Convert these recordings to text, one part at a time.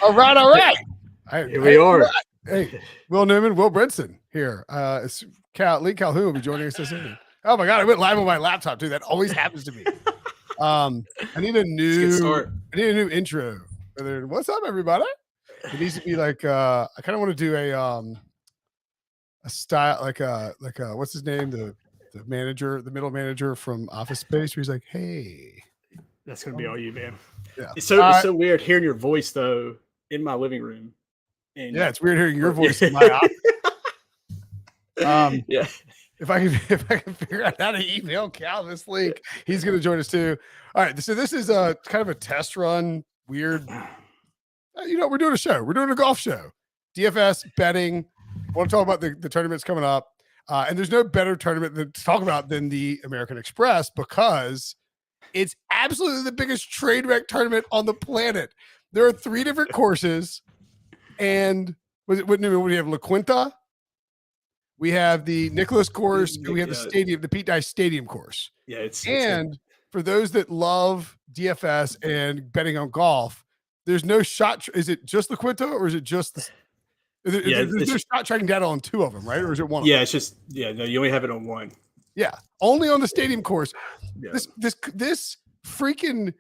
All right. Here we are. Hey, Will Newman, Will Brinson here. It's Lee Calhoun will be joining us this evening. Oh my God, I went live on my laptop too. That always happens to me. I need a new intro. What's up, everybody? It needs to be like I kind of want to do a style like a what's his name, the manager, the middle manager from Office Space, where he's like, hey. That's gonna be all you, man. Yeah. It's so weird hearing your voice though in my living room. And yeah, it's weird hearing your voice in my office. Yeah. If I can figure out how to email Cal this link, he's going to join us too. All right, so this is a kind of a test run. Weird, we're doing a show. We're doing a golf show, DFS betting. I want to talk about the tournaments coming up, and there's no better tournament to talk about than the American Express because it's absolutely the biggest train wreck tournament on the planet. There are 3 different courses, and what do you have? La Quinta. We have the Nicholas course, and we have the stadium, the Pete Dye Stadium course. Yeah, for those that love DFS and betting on golf, there's no shot. Is it just La Quinta, or is it just? There's no shot tracking data on 2 of them, right? Or is it one? Yeah, it's just no. You only have it on 1. Yeah, only on the stadium course. Yeah. This freaking.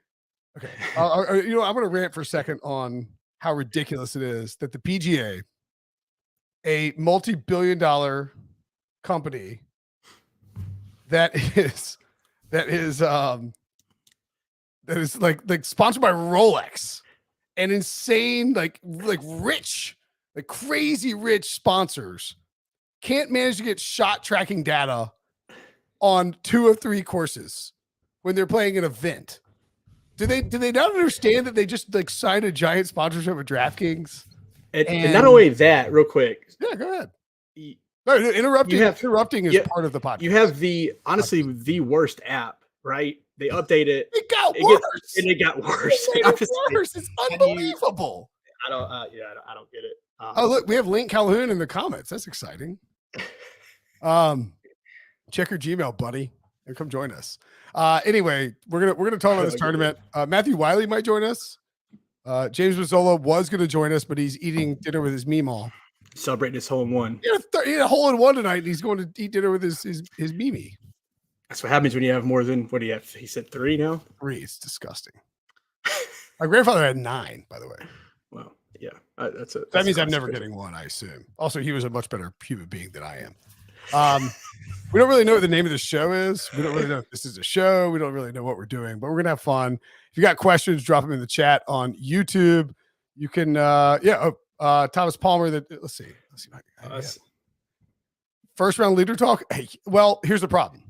Okay, I'm going to rant for a second on how ridiculous it is that the PGA, a multi-billion-dollar company that is like sponsored by Rolex and insane like rich, like crazy rich sponsors, can't manage to get shot tracking data on 2 of 3 courses when they're playing an event. Do they not understand that they just like signed a giant sponsorship with DraftKings? And not only that, real quick. Yeah, go ahead. Interrupting is part of the podcast. You have the worst app, right? They update it. It got worse. It got worse. It's unbelievable. I don't get it. Oh, look, we have Link Calhoun in the comments. That's exciting. Check your Gmail, buddy, and come join us. Anyway, we're gonna talk about this tournament. Matthew Wiley might join us. James Mazzola was going to join us, but he's eating dinner with his Meemaw. Celebrating his hole in one. He had a hole in one tonight, and he's going to eat dinner with his Mimi. That's what happens when you have more than, what do you have? He said 3 now? 3. It's disgusting. My grandfather had 9, by the way. Well, yeah. That means I'm never getting 1, I assume. Also, he was a much better human being than I am. We don't really know what the name of the show is. We don't really know if this is a show. We don't really know what we're doing, but we're going to have fun. If you got questions, drop them in the chat on YouTube. You can, Thomas Palmer. Let's see. First round leader talk. Hey, well, here's the problem.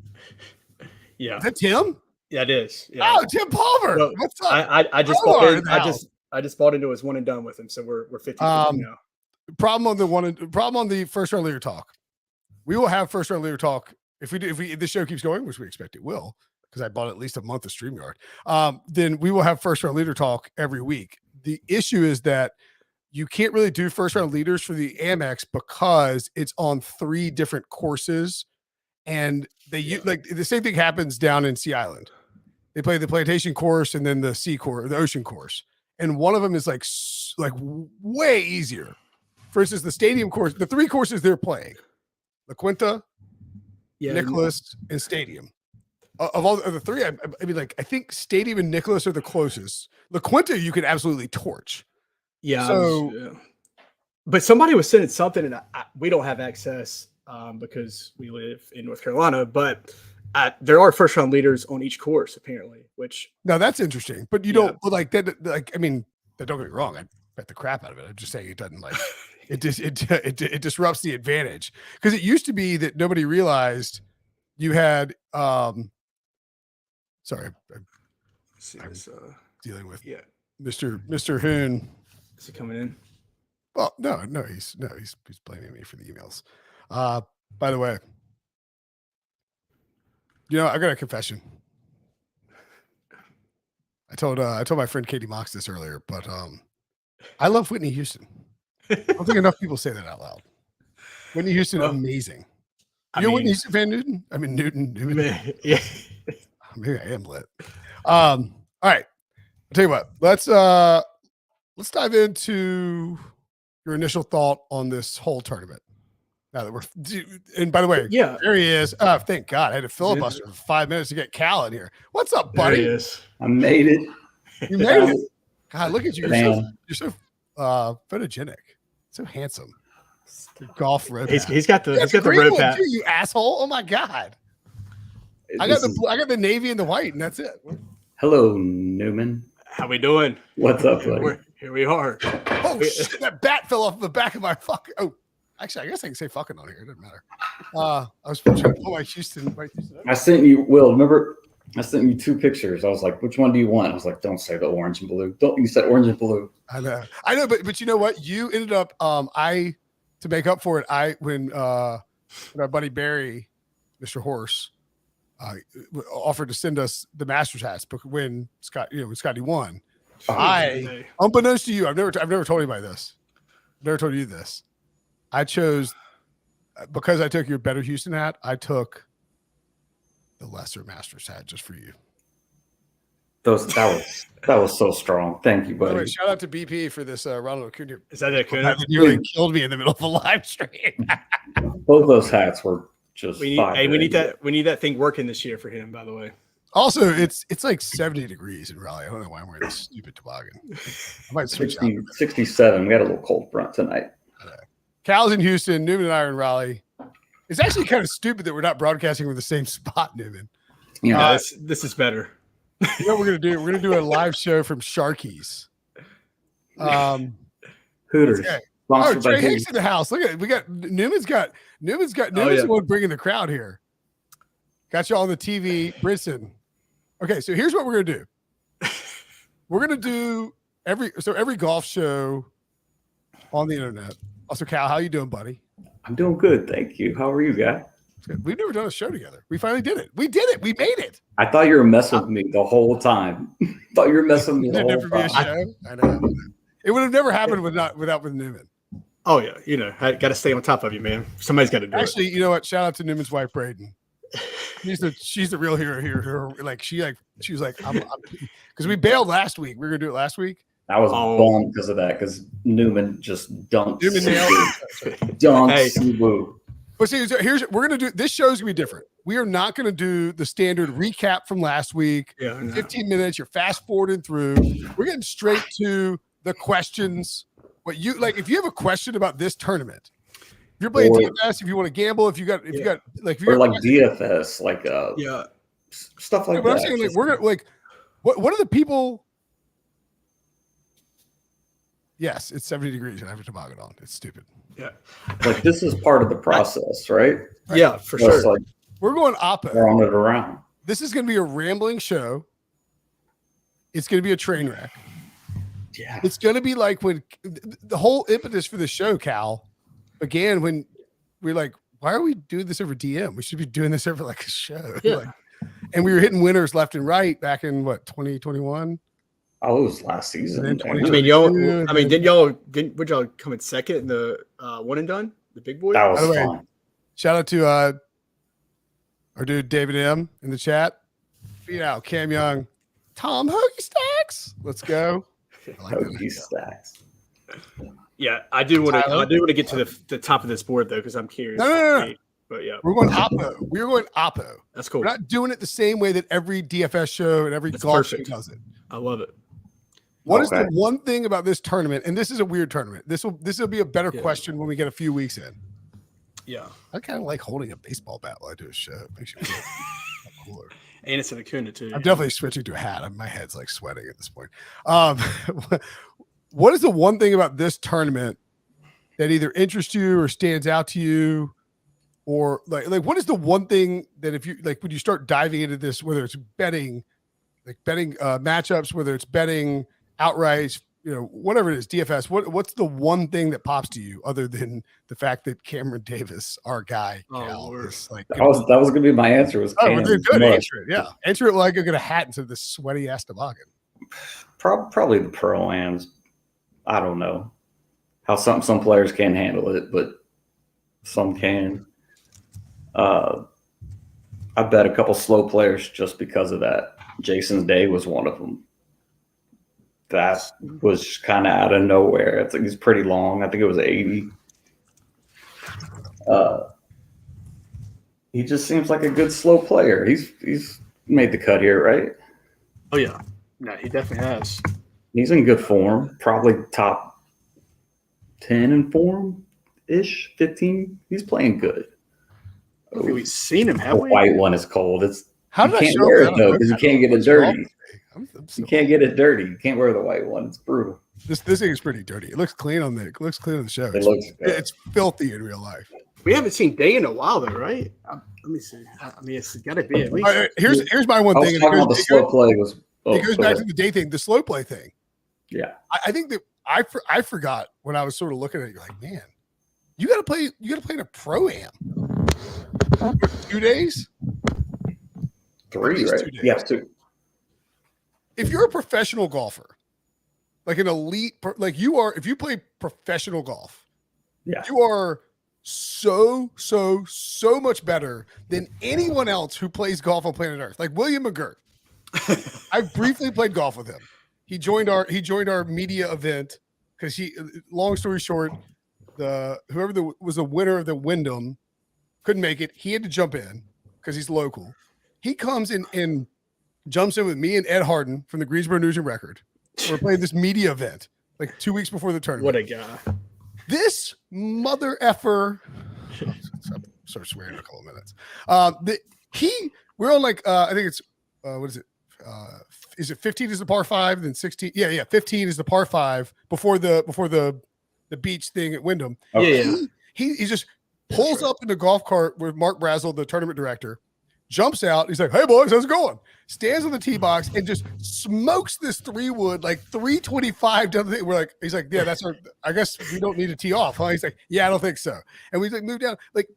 Yeah. Is that Tim? Yeah, it is. Yeah. Oh, Tim Palmer. Well, what's up? I just bought into his one and done with him. So we're 50 now. Problem on the first round leader talk. We will have first round leader talk if this show keeps going, which we expect it will, because I bought at least a month of StreamYard. Then we will have first round leader talk every week. The issue is that you can't really do first round leaders for the Amex because it's on 3 different courses, and like the same thing happens down in Sea Island. They play the plantation course and then the sea course, the ocean course, and one of them is like way easier. For instance, the stadium course, the 3 courses they're playing. La Quinta, Nicholas, and Stadium. Of all of the 3, I mean, like I think Stadium and Nicholas are the closest. La Quinta, you could absolutely torch. Yeah. So, but somebody was sending something, and we don't have access because we live in North Carolina. But there are first round leaders on each course, apparently. Which now that's interesting. But you don't like that. Like I mean, don't get me wrong. I bet the crap out of it. I'm just saying it doesn't like. It disrupts the advantage because it used to be that nobody realized you had. Sorry, I'm dealing with Mr. Hoon. Is he coming in? Well, no, he's blaming me for the emails. By the way, I got a confession. I told my friend Katie Mox this earlier, but I love Whitney Houston. I don't think enough people say that out loud. Whitney Houston, amazing. You're a Whitney Houston fan, Newton? I mean, Newton. Yeah. Maybe I am lit. All right. tell you what, let's dive into your initial thought on this whole tournament. Now that we're, and by the way, Yeah. there he is. Oh, thank God. I had to filibuster for 5 minutes to get Cal in here. What's up, There buddy? he is. I made it. You made it. God, look at you. Man. You're so photogenic. So handsome. Your golf road. He's got the green road one hat. too, you asshole. Oh my God. I got the navy and the white, and that's it. Hello, Newman. How we doing? What's up, buddy? Here we are. Oh shit, that bat fell off the back of my fucking. Oh, actually, I guess I can say fucking on here. It doesn't matter. I was trying to pull my Houston. I sent you, Will, remember I sent you 2 pictures. I was like, which one do you want? I was like, don't say the orange and blue. Don't, you said orange and blue. I know, but you know what? You ended up to make up for it, when our buddy Barry, Mr. Horse, offered to send us the Masters hats when Scotty won. Unbeknownst to you, I've never told anybody this. I've never told you this. I chose, because I took your better Houston hat, I took the lesser Masters hat just for you. That was so strong. Thank you, By the way, buddy. shout out to BP for this Ronald Acuna. Is that Acuna? You really killed me in the middle of a live stream. Both those hats were just we need that thing working this year for him, by the way. Also, it's like 70 degrees in Raleigh. I don't know why I'm wearing this stupid toboggan. I might switch 67. We got a little cold front tonight. Cal's in Houston. Newman and I are in Raleigh. It's actually kind of stupid that we're not broadcasting from the same spot, Newman. Yeah, this is better. You know what we're gonna do? We're gonna do a live show from Sharky's. Hooters. Okay. Sponsored by Trey Hooters. Hicks in the house. Look at it. We got Newman's the one bringing the crowd here. Got you all on the TV, Brinson. Okay, so here's what we're gonna do. We're gonna do every golf show on the internet. Also, Cal, how you doing, buddy? I'm doing good, thank you. How are you, guy? We've never done a show together. We finally did it. We did it. We made it. I thought you were messing with me the whole time. Thought you were messing with me the There'd whole never be a time. show. I know. It would have never happened with Newman. Oh yeah, I got to stay on top of you, man. Somebody's got to do it. Actually, you know what? Shout out to Newman's wife, Braden. She's the real hero here. She was like, because we bailed last week. We were gonna do it last week. I was bummed because of that, because Newman just dunked. Newman nailed it. Dunked. Woo. But see, we're gonna do this show's gonna be different. We are not gonna do the standard recap from last week. Yeah, no. 15 minutes. You're fast forwarding through. We're getting straight to the questions. What you like? If you have a question about this tournament, if you're playing DFS, if you want to gamble, if you got DFS, stuff like but that. I'm saying, we're gonna what are the people? Yes, it's 70 degrees and I have a toboggan on. It's stupid. Yeah. Like, this is part of the process, right? Yeah, for So it's sure. like We're going oppo. we're on it around. This is going to be a rambling show. It's going to be a train wreck. Yeah. It's going to be like when the whole impetus for the show, Cal, began when we're like, why are we doing this over DM? We should be doing this over like a show. Yeah. And we were hitting winners left and right back in 2021? Oh, it was last season. And then Would y'all come in second in the one and done? The big boy? That By the was way, fun. shout out to our dude David M in the chat. Beat out Cam Young, Tom Hoagie Stacks. Let's go. I like that. Hoagie stacks. Yeah, I do want Tyler? to get to the top of this board though, because I'm curious. No. But yeah, We're going oppo. We're going oppo. that's cool. We're not doing it the same way that every DFS show and every That's golf perfect. show does it. I love it. What is the Okay. one thing about this tournament? And this is a weird tournament. This will be a better Yeah. question when we get a few weeks in. Yeah, I kind of like holding a baseball bat while I do a show. It makes you feel cooler. and it's an Acuna too. I'm definitely switching to a hat. My head's like sweating at this point. What is the one thing about this tournament that either interests you or stands out to you, or like what is the one thing that if you like when you start diving into this, whether it's betting matchups, whether it's betting outright, whatever it is, DFS, what's the one thing that pops to you other than the fact that Cameron Davis, our guy, Cal, is like That was gonna be my answer. Was oh, Cam. we're good. Much. Answer it. Yeah. Answer it like I get a hat instead of this sweaty ass toboggan. Probably the Pro-Ams. I don't know how some players can't handle it, but some can. I bet a couple slow players just because of that. Jason's Day was one of them. that was kind of out of nowhere. I think he's pretty long. I think it was 80. He just seems like a good slow player. He's made the cut here, right? Oh yeah, no, he definitely has. He's in good form. Probably top 10 in form ish, 15. He's playing good. I don't think we've seen him, have The we? white one is cold. It's How you did I can't show wear that it though on because you Roadmap? can't get it What's wrong dirty. with me? I'm so- You can't get it dirty. You can't wear the white one. It's brutal. This thing is pretty dirty. It looks clean on the show. It looks good. It's filthy in real life. We haven't seen Day in a while, though, right? Let me see. I mean, it's got to be at least. All right, here's my one I thing. was talking about the slow play was. It goes go back ahead. to the day thing, the slow play thing. Yeah. I think that I forgot when I was sort of looking at it. You're like, man, you got to play in a pro-am. 2 days? 3, least right? 2 days. Yeah, 2. If you're a professional golfer, like an elite, like you are, if you play professional golf, Yeah. you are so much better than anyone else who plays golf on planet Earth. Like William McGirt. I briefly played golf with him. He joined our media event because long story short, whoever was the winner of the Wyndham couldn't make it. He had to jump in because he's local. He comes in and jumps in with me and Ed Harden from the Greensboro News and Record. We're playing this media event like 2 weeks before the tournament. What a guy. This mother effer. Start swearing in a couple of minutes. We're on like I think it's what is it? Is it 15 is the par 5, then 16? Yeah, 15 is the par 5 before the beach thing at Wyndham. Okay. Yeah. He just pulls up in the golf cart with Mark Brazel, the tournament director, jumps out. He's like, "Hey boys, how's it going?" Stands on the tee box and just smokes this 3-wood like 325 down the thing. He's like, "Yeah, that's our. I guess we don't need to tee off, huh?" He's like, "Yeah, I don't think so." And we like moved down. Like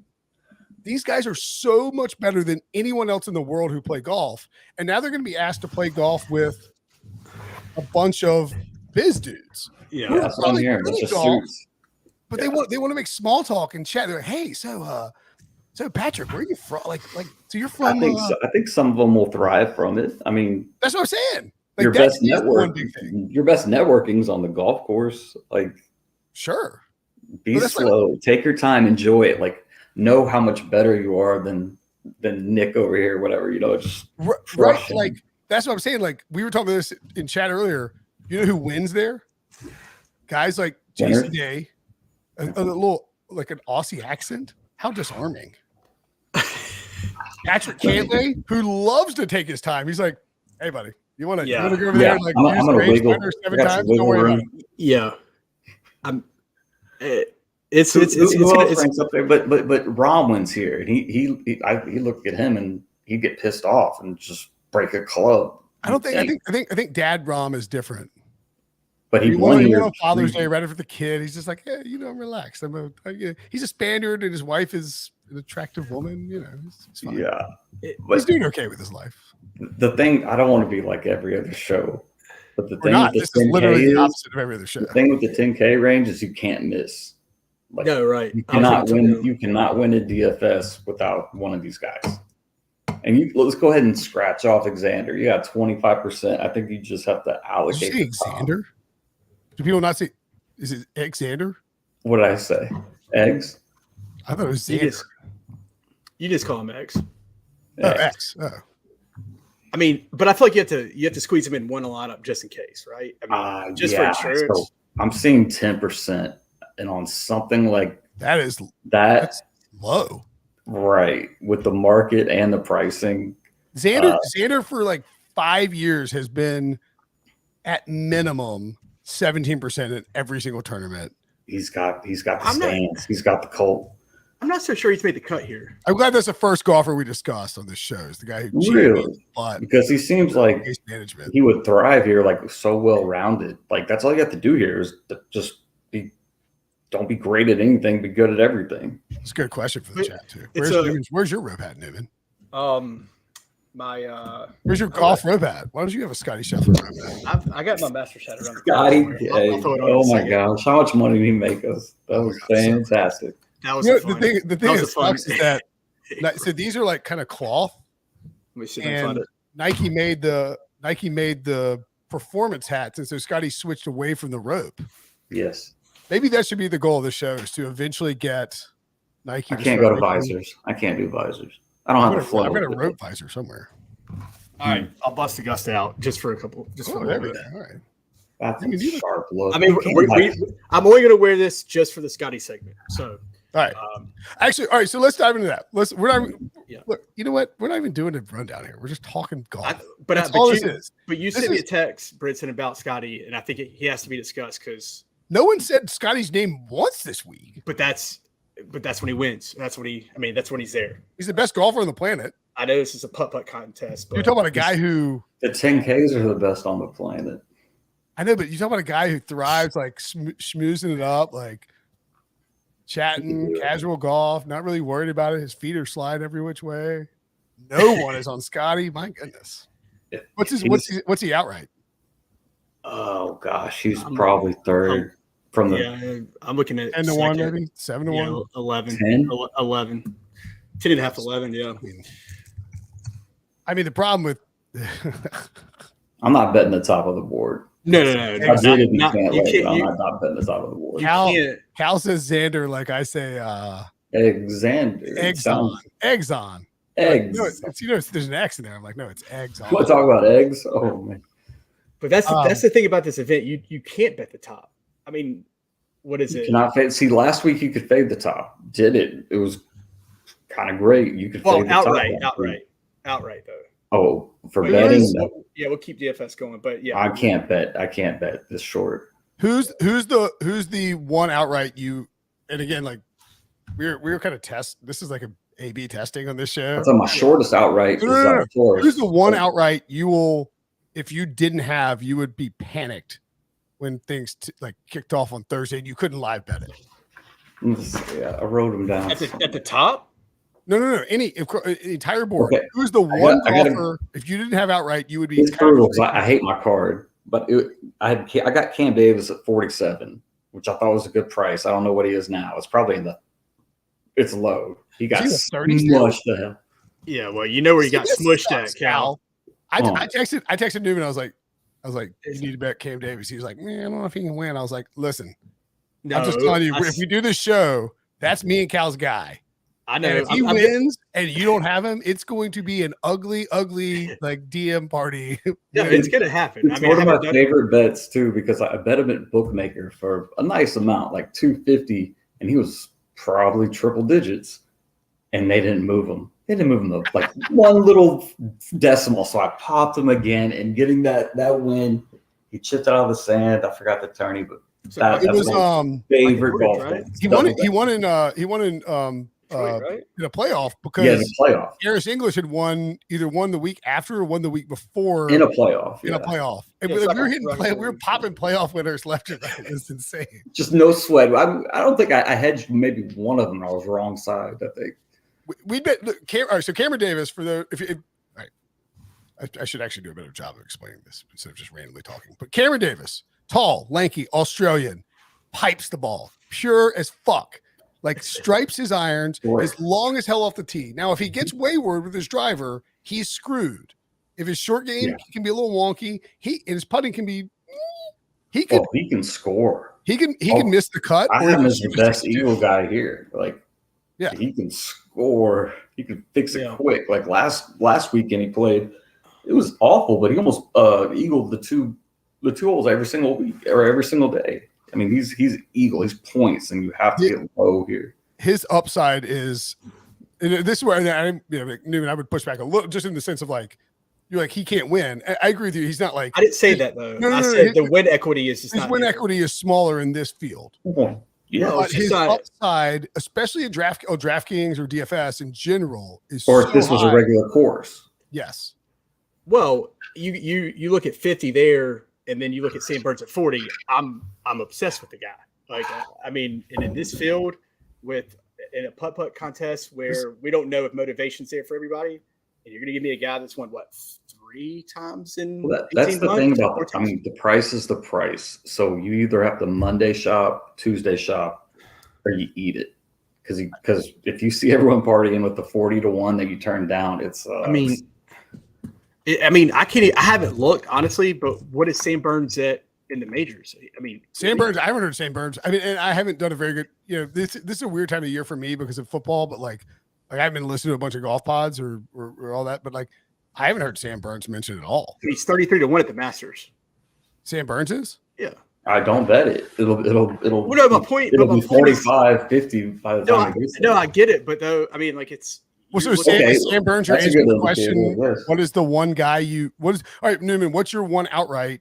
these guys are so much better than anyone else in the world who play golf, and now they're going to be asked to play golf with a bunch of biz dudes. Yeah. Yeah, that's what I'm hearing. It's just suits. But they want to make small talk and chat. They're like, "Hey, so Patrick, where are you from? Like, so you're from?" I think some of them will thrive from it. I mean, That's what I'm saying. Like, your that's best one big thing. your best networking is on the golf course. Like, Sure. be But that's slow, take your time, enjoy it. Like, know how much better you are than Nick over here, whatever. Just Right. crush him. Like, that's what I'm saying. Like, we were talking about this in chat earlier. You know who wins there? Guys like Jason Day, a little like an Aussie accent. How disarming. Patrick Cantlay, who loves to take his time. He's like, "Hey, buddy, you want to go over there? Yeah, And, like, I'm use gonna range wiggle. finder 7 I got some times? Don't wiggle worry about room. it." Yeah. It's Who else ranks up there? But Rom wins here, and he looked at him and he'd get pissed off and just break a club. I think Dad Rom is different. But he He won went here. on Father's Day right after the kid. He's just like, "Hey, relax. He's a Spaniard and his wife is an attractive woman. It's fine. Yeah, He's but doing okay with his life. the thing, I don't want to be like every other show, but the We're thing not. with This the is 10K literally the is, opposite of every other show. the thing with the 10K range is you can't miss. Like, No, right. you cannot win. You cannot win a DFS without one of these guys. And let's go ahead and scratch off Xander. You got 25%. I think you just have to Did allocate. you say Xander? Do people not say? Is it Xander? What did I say? Eggs. I thought it was You Xander. just call him X. Oh, Eggs. X. Oh. I mean, but I feel like you have to squeeze him in one lineup just in case, right? I mean, just Yeah, for insurance. so I'm seeing 10%, and on something like That's that, low. right, with the market and the pricing, Xander for like 5 years has been at minimum 17% in every single tournament. he's got the stance, he's got the cult. I'm not so sure he's made the cut here. I'm glad that's the first golfer we discussed on this show. Is the guy who Really? but Because he seems like case management. he would thrive here, like so well rounded. Like that's all you have to do here is to just don't be great at anything, be good at everything. It's a good question for the chat too. It's Where's your rope hat, Newman? My Where's your golf rope hat? Why don't you have a Scotty Scheffler rope hat? I got my master set around. Scotty, I'll throw it on in a oh my second. gosh, how much money did he make us? That was fantastic. That was The fun. thing That that was a fun- sucks is that so these are like kind of cloth. Let me see if I can find And it. Nike made the performance hats, and so Scotty switched away from the rope. Yes. Maybe that should be the goal of the show, is to eventually get Nike. I can't go to visors. I can't do visors. I don't have the flow. I've got a rope visor somewhere. All right, I'll bust the Gust out just for a couple. Just for a little bit. All right. That's a sharp look. I mean, I'm only going to wear this just for the Scotty segment. So, all right. Actually, all right. So let's dive into that. We're not. Look, you know what? We're not even doing a rundown here. We're just talking golf. But you sent me a text, Brinson, about Scotty, and I think he has to be discussed because no one said Scotty's name once this week. But that's when he wins. That's when he's there. He's the best golfer on the planet. I know this is a putt-putt contest. But you're talking about a guy who the 10Ks are the best on the planet. I know, but you talk about a guy who thrives like schmoozing it up, like chatting, casual golf, not really worried about it. His feet are sliding every which way. No one is on Scotty. My goodness. What's he outright? Oh gosh, he's probably third from the. Yeah, I'm looking at 10-1, maybe 7-1, 11, 11, 10 and a half, 11. Yeah. I mean, the problem with I'm not betting the top of the board. No. I did if you can't. I'm not betting the top of the board. Cal says Xander, like I say, Xander. Eggs on. Eggs. No, there's an X in there. I'm like, no, it's eggs on. Want to talk about eggs? Oh man. But that's the thing about this event. You can't bet the top. I mean, what is it? Cannot fade. See, last week you could fade the top. Did it? It was kind of great. You could fade the outright though. Oh, for betting? Yeah, we'll keep DFS going, but yeah, I can't bet this short. Who's the one outright you? And again, like we're kind of this is like a A/B testing on this show. That's on my shortest outright. No. Who's the one outright you will, if you didn't have, you would be panicked when things kicked off on Thursday and you couldn't live bet it? Yeah, I wrote them down at the top. No. Any entire board. Okay. Who's the golfer? If you didn't have outright, you would be. It's brutal because I hate my card, but I got Cam Davis at 47, which I thought was a good price. I don't know what he is now. It's probably it's low. He got smushed to him. Yeah, well, you know where he got smushed at, Cal. I texted Newman. I was like, you need to bet Cam Davis. He was like, man, I don't know if he can win. I was like, listen, I'm just telling you, if we do this show, that's me and Cal's guy. I know. And if he wins and you don't have him, it's going to be an ugly like DM party. Yeah, it's going to happen. It's one of my favorite bets too, because I bet him at Bookmaker for a nice amount, like 250, and he was probably triple digits, and they didn't move him. They didn't move him like one little decimal. So I popped him again, and getting that win, he chipped it out of the sand. I forgot the tourney, but it was favorite golf. Right? He won in right? In a playoff because Harris English had either won the week after or won the week before in a playoff. And we were popping playoff winners left and right. It was insane. Just no sweat. I don't think I hedged maybe one of them. I was wrong side. I think we bet. All right, so Cameron Davis I should actually do a better job of explaining this instead of just randomly talking. But Cameron Davis, tall, lanky, Australian, pipes the ball, pure as fuck. Like stripes his irons as long as hell off the tee. Now, if he gets wayward with his driver, he's screwed. If his short game can be a little wonky, and his putting can be. He can score. He can miss the cut. I have him as the best Eagle guy here. He can score. He can fix it quick. Like last weekend he played. It was awful, but he almost eagled the two holes every single week or every single day. I mean, he's eagle. He's points, and you have to get low here. His upside is, and this is where Newman, I would push back a little, just in the sense of you're like he can't win. I agree with you. He's not like I didn't say that though. I said the win equity is just his win equity is smaller in this field. Yeah, but his upside, especially in DraftKings or DFS in general, is or if this was a regular course. Yes. Well, you look at 50 there. And then you look at Sam Burns at 40. I'm obsessed with the guy. And in this field, in a putt – contest where we don't know if motivation's there for everybody, and you're going to give me a guy that's won 3 times in that's the thing about the price is the price. So you either have to Monday shop, Tuesday shop, or you eat it. Because if you see everyone partying with the 40-1 that you turn down, it's I mean, I haven't looked honestly, but what is Sam Burns at in the majors? I mean, Sam Burns. I haven't heard Sam Burns. I mean, and I haven't done a very good. This is a weird time of year for me because of football. But like I've been listening to a bunch of golf pods or all that. But like, I haven't heard Sam Burns mentioned at all. He's 33-1 at the Masters. Sam Burns is. Yeah. I don't bet it. It'll. Well, no, my point. It'll be my point is- 45, 50 by the time it gets there. No, I get it, but though I mean, like it's. Well, so Okay, Sam Burns, your that's a answer to good the question. indicator of this. What is the one guy you? What is all right, Newman? What's your one outright?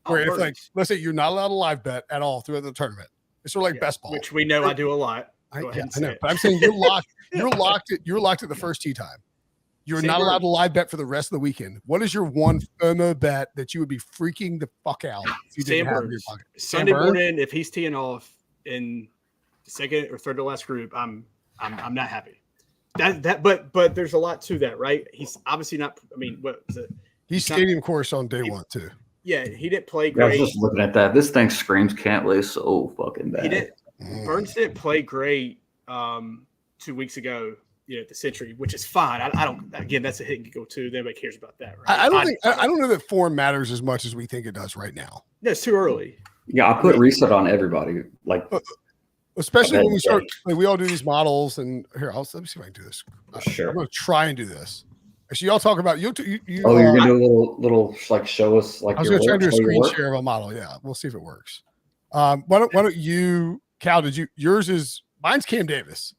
Where if like let's say you're not allowed to live bet at all throughout the tournament, it's sort of like best ball, which we know I do a lot. I Go ahead and know, say it. but I'm saying you're locked. You're locked at the first tee time. You're Sam not allowed to Burns. live bet for the rest of the weekend. What is your one FOMO bet that you would be freaking the fuck out if you didn't Sam have in your Burns. pocket? Sunday Burns? morning, if he's teeing off in the second or third to last group, I'm not happy. But there's a lot to that, right? He's obviously not. I mean, what is it? He's stadium course on day one too. Yeah, he didn't play I was great. just looking at that. This thing screams can't lay so fucking bad. He did. Burns didn't play great 2 weeks ago. At the Century, which is fine. I don't. Again, that's a hit and go too. Nobody cares about that, right? I don't know that form matters as much as we think it does right now. No, it's too early. Yeah, I put reset on everybody. Like, Especially when we Okay. start, like we all do these models, and here, let me see if I can do this. Sure. I'm going to try and do this. Actually, y'all talk about you. oh, you're gonna do a little like show us like I was your going to try and do work, a show your screen work? share of a model. Yeah, we'll see if it works. Why don't you, Cal? Yours is mine's Cam Davis.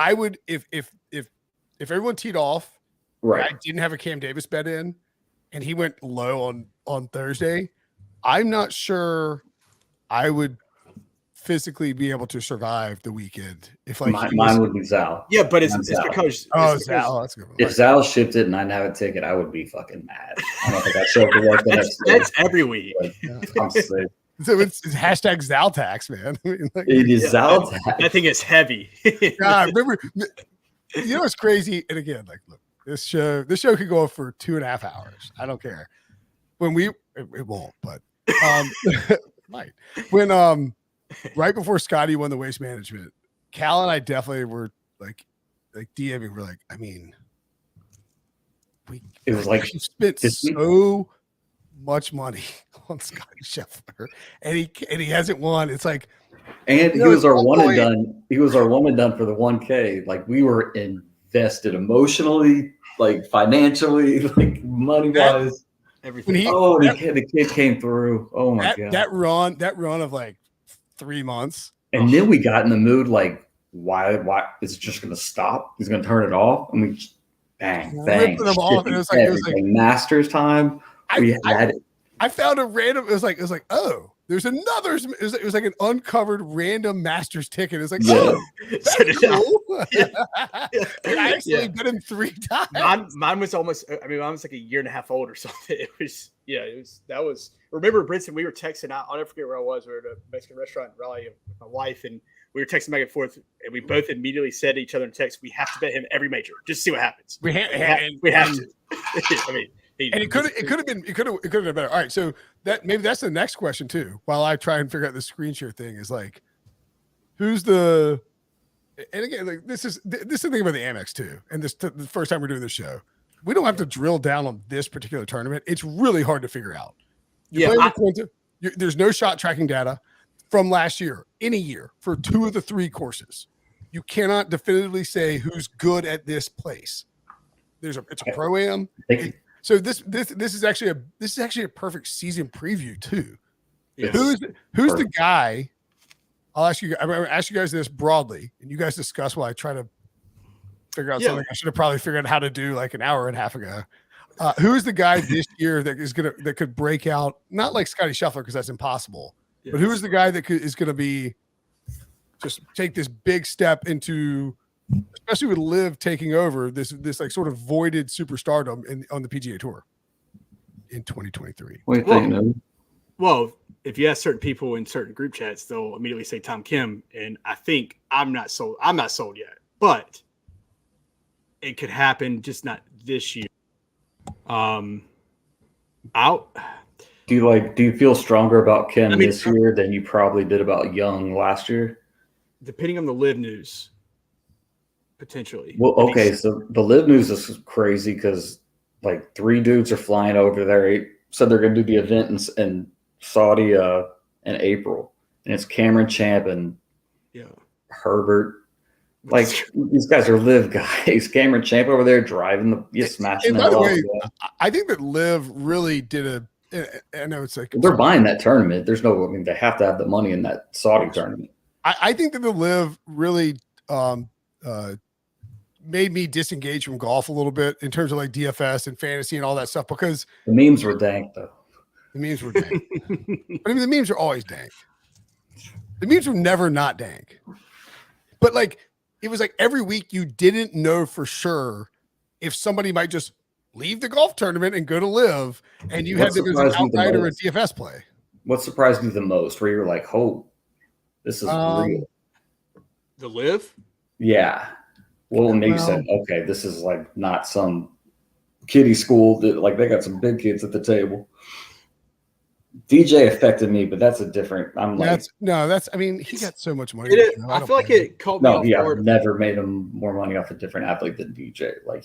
I would if everyone teed off, Right. I didn't have a Cam Davis bet in, and he went low on Thursday. I'm not sure I would physically be able to survive the weekend if like Mine would be Zal. Yeah, but it's Mine's Zal. because that's a good one. If Zal shipped it and I didn't have a ticket, I would be fucking mad. I don't think I showed up to work the next day. that's every week. Like, I'm sick. So it's hashtag Zaltax, man. I mean, like, It is Yeah, Zal. I think it's heavy. God, remember, you know what's crazy? And again, like, look, this show could go on for 2.5 hours. I don't care. When it won't, but might. When right before Scotty won the Waste Management, Cal and I definitely were like DMing. We're like, I mean, It was like we spent this week- so much money on Scotty Scheffler, and he hasn't won. It's like. And he You know, was our at one one and done. He was our one and done for the 1K. Like we were invested emotionally, like financially, like money wise. Everything. Oh, the kid came through. Oh my god! that run of like 3 months. And then we got in the mood like, why is it just going to stop? He's going to turn it off, and we just bang, bang, Ripping them off, and it was like everything. Masters time. We had it. I found a random. It was like oh, there's another. It was like an uncovered random Masters ticket. It's like Yeah. oh, that's cool. I actually bet him 3 times. Mine was almost. I mean, mine was like a year and a half old or something. It was. Yeah, it was. That was. Remember, Brinson? We were texting out. I'll never forget where I was. We were at a Mexican restaurant in Raleigh with my wife, and we were texting back and forth. And we both immediately said to each other in text, "We have to bet him every major, just to see what happens. We have to." I mean. And it could have been better. All right, so that's the next question too. While I try and figure out the screen share thing, is like, who's the? And again, like this is the thing about the Amex too. And the first time we're doing this show, we don't have to drill down on this particular tournament. It's really hard to figure out. There's no shot tracking data from last year, any year for 2 of the 3 courses. You cannot definitively say who's good at this place. It's a pro-am. So this is actually a perfect season preview too. Yes. Who's the guy? I'm gonna ask you guys this broadly, and you guys discuss while I try to figure out something I should have probably figured out how to do like an hour and a half ago. Who's the guy this year that could break out? Not like Scotty Scheffler because that's impossible. Yes. But who is the guy that is going to be just take this big step into? Especially with Liv taking over this like sort of voided superstardom on the PGA Tour in 2023. What do you think, Noah? Well, if you ask certain people in certain group chats, they'll immediately say Tom Kim, and I think I'm not sold. I'm not sold yet, but it could happen, just not this year. Out. Do you feel stronger about Kim this year than you probably did about Young last year? Depending on the live news, potentially. Well, okay, so the live news is crazy because like 3 dudes are flying over there. Said they're going to do the event in Saudi in April, and it's Cameron Champ and Herbert. Like these guys are live guys. Cameron Champ over there driving smashing. And by the way, I think that Liv really did I know it's like they're buying that tournament. There's no, I mean, they have to have the money in that Saudi tournament. I think that the Liv really made me disengage from golf a little bit in terms of like DFS and fantasy and all that stuff, because the memes were dank though. The memes were dank. I mean, the memes are always dank. The memes were never not dank. But like, it was like every week you didn't know for sure if somebody might just leave the golf tournament and go to Live, and you had to do an outright or a DFS play. What surprised you the most? Where you're like, "Oh, this is real." The Live? Yeah. Well, and you said, "Okay, this is like not some kiddie school that like they got some big kids at the table." DJ affected me, but that's a different. I'm like, I mean, he got so much money. I feel like it caught me off guard. I've never made him more money off a different athlete than DJ. Like,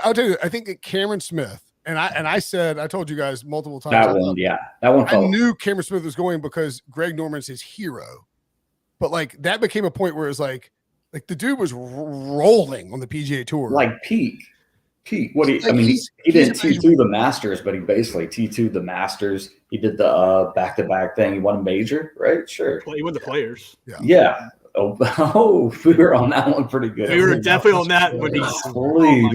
I'll tell you, I think that Cameron Smith, and I told you guys multiple times. That one. I knew Cameron Smith was going because Greg Norman's his hero, but like that became a point where it's like the dude was rolling on the PGA Tour, like peak. What he didn't T2 the Masters, but he basically T2 the Masters. He did the back-to-back thing. He won a major, right? Sure. Well, he won the Players. Yeah. Oh, we were on that one pretty good. We were definitely on that one.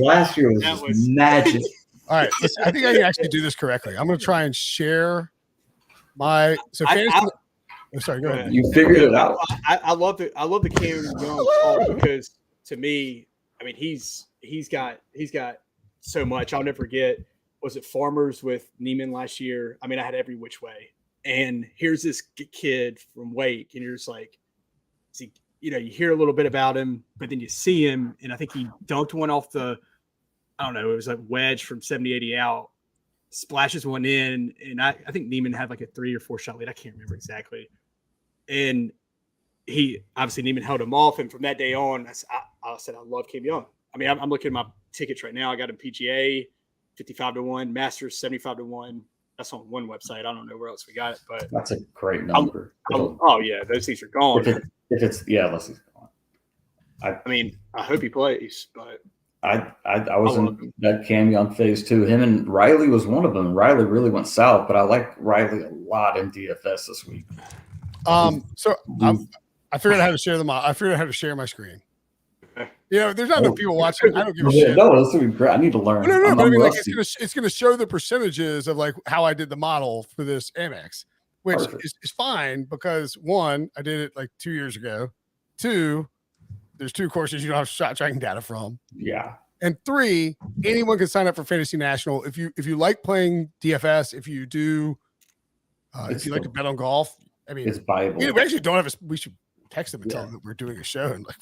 Last year was just magic. All right, listen, I think I can actually do this correctly. I'm going to try and share my. So, sorry, go ahead. You figured it out. I love the Cameron Young talk because to me, I mean, he's got so much. I'll never forget. Was it Farmers with Neiman last year? I mean, I had every which way. And here's this kid from Wake, and you're just like, see, you hear a little bit about him, but then you see him, and I think he dunked one off I don't know, it was like wedge from 70, 80 out, splashes one in, and I think Neiman had like a 3 or 4 shot lead. I can't remember exactly. And Neiman held him off, and from that day on, I said I love Cam Young. I mean, I'm looking at my tickets right now. I got him PGA 55-1, Masters 75-1. That's on one website. I don't know where else we got it, but that's a great number. Those things are gone. If it's unless he's gone. I mean, I hope he plays, but I was in that Cam Young phase too. Him and Riley was one of them. Riley really went south, but I like Riley a lot in DFS this week. So I figured out how to share them. I figured out how to share my screen. There's not enough people watching. I don't give a shit. No, this would be great. I need to learn. No, but I mean, like, it's gonna show the percentages of like how I did the model for this Amex, which is fine because 1, I did it like 2 years ago. 2, there's 2 courses you don't have shot tracking data from. Yeah. And 3, anyone can sign up for Fantasy National if you like playing DFS. If you do, if you like to bet on golf, I mean, it's viable. We actually don't have we should text them and tell them that we're doing a show and like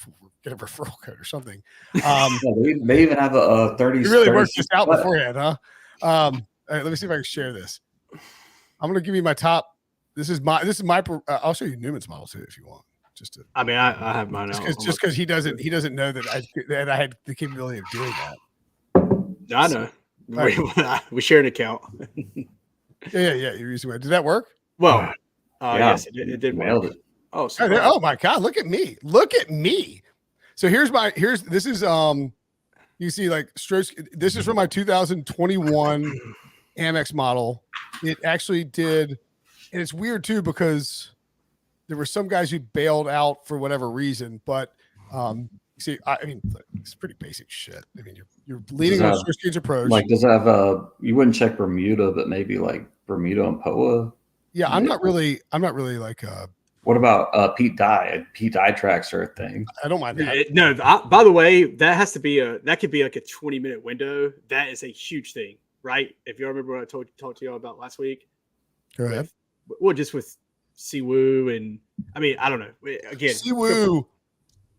get a referral code or something. They even have a 30. You really worked this out beforehand, huh? All right, let me see if I can share this. I'm going to give you my top. This is my. I'll show you Newman's model too if you want. I mean, I have mine out. Just because he doesn't know that I had the capability of doing that. I know. Right. We share an account. Yeah. You're using it. Did that work? Well, yes, it did. Nailed it. Oh my God! Look at me! So this is you see like strokes. This is from my 2021 Amex model. It actually did, and it's weird too because there were some guys who bailed out for whatever reason. But see, I mean, it's pretty basic shit. I mean, you're leading on first stage approach. Like, does it have you wouldn't check Bermuda, but maybe like Bermuda and POA? Yeah, I'm not really like. What about Pete Dye? Pete Dye tracks are a thing. I don't mind that. No, by the way, that could be like a 20-minute window. That is a huge thing, right? If you remember what I talked to y'all about last week. Go ahead. Just with Siwoo and I mean, I don't know. Again, Siwoo.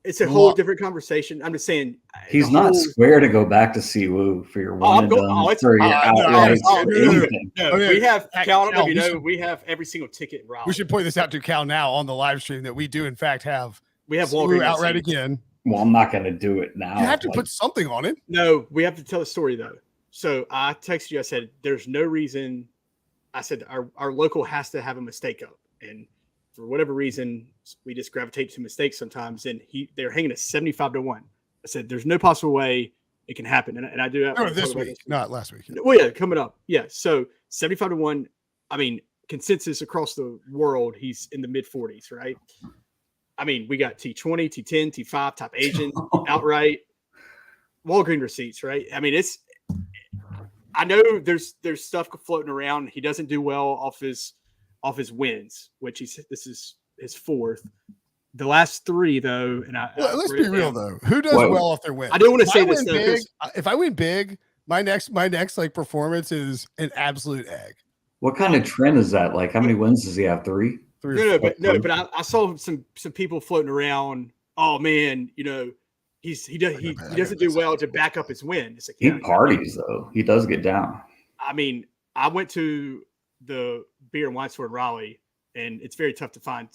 It's a whole different conversation. I'm just saying he's not square to go back to Siwoo for your one and done for your outright. We have Cal. I don't know if you know, we have every single ticket in Raleigh. We should point this out to Cal now on the live stream that we do in fact have. We have Siwoo outright again. Well, I'm not going to do it now. You have to put something on it. No, we have to tell a story though. So I texted you. I said, "There's no reason." I said our local has to have a mistake up, and for whatever reason, we just gravitate to mistakes sometimes. And they're hanging at 75-1. I said, "There's no possible way it can happen," and I do that. No, this week, not last week. Well, yeah, coming up. Yeah, so 75-1. I mean, consensus across the world, he's in the mid 40s, right? I mean, we got T20, T10, T5, top agent, outright, Walgreens receipts, right? I mean, I know there's stuff floating around. He doesn't do well off his wins, which this is his fourth. The last three, though, and let's be real though. Who does well off their wins? I do want to say this though. Big, if I win big, my next like performance is an absolute egg. What kind of trend is that? Like, how many wins does he have? Three? But I saw some people floating around. Oh man, you know, he doesn't do well to back up his win. It's like, he parties though. He does get down. I mean, I went to the beer and wine store in Raleigh, and it's very tough to find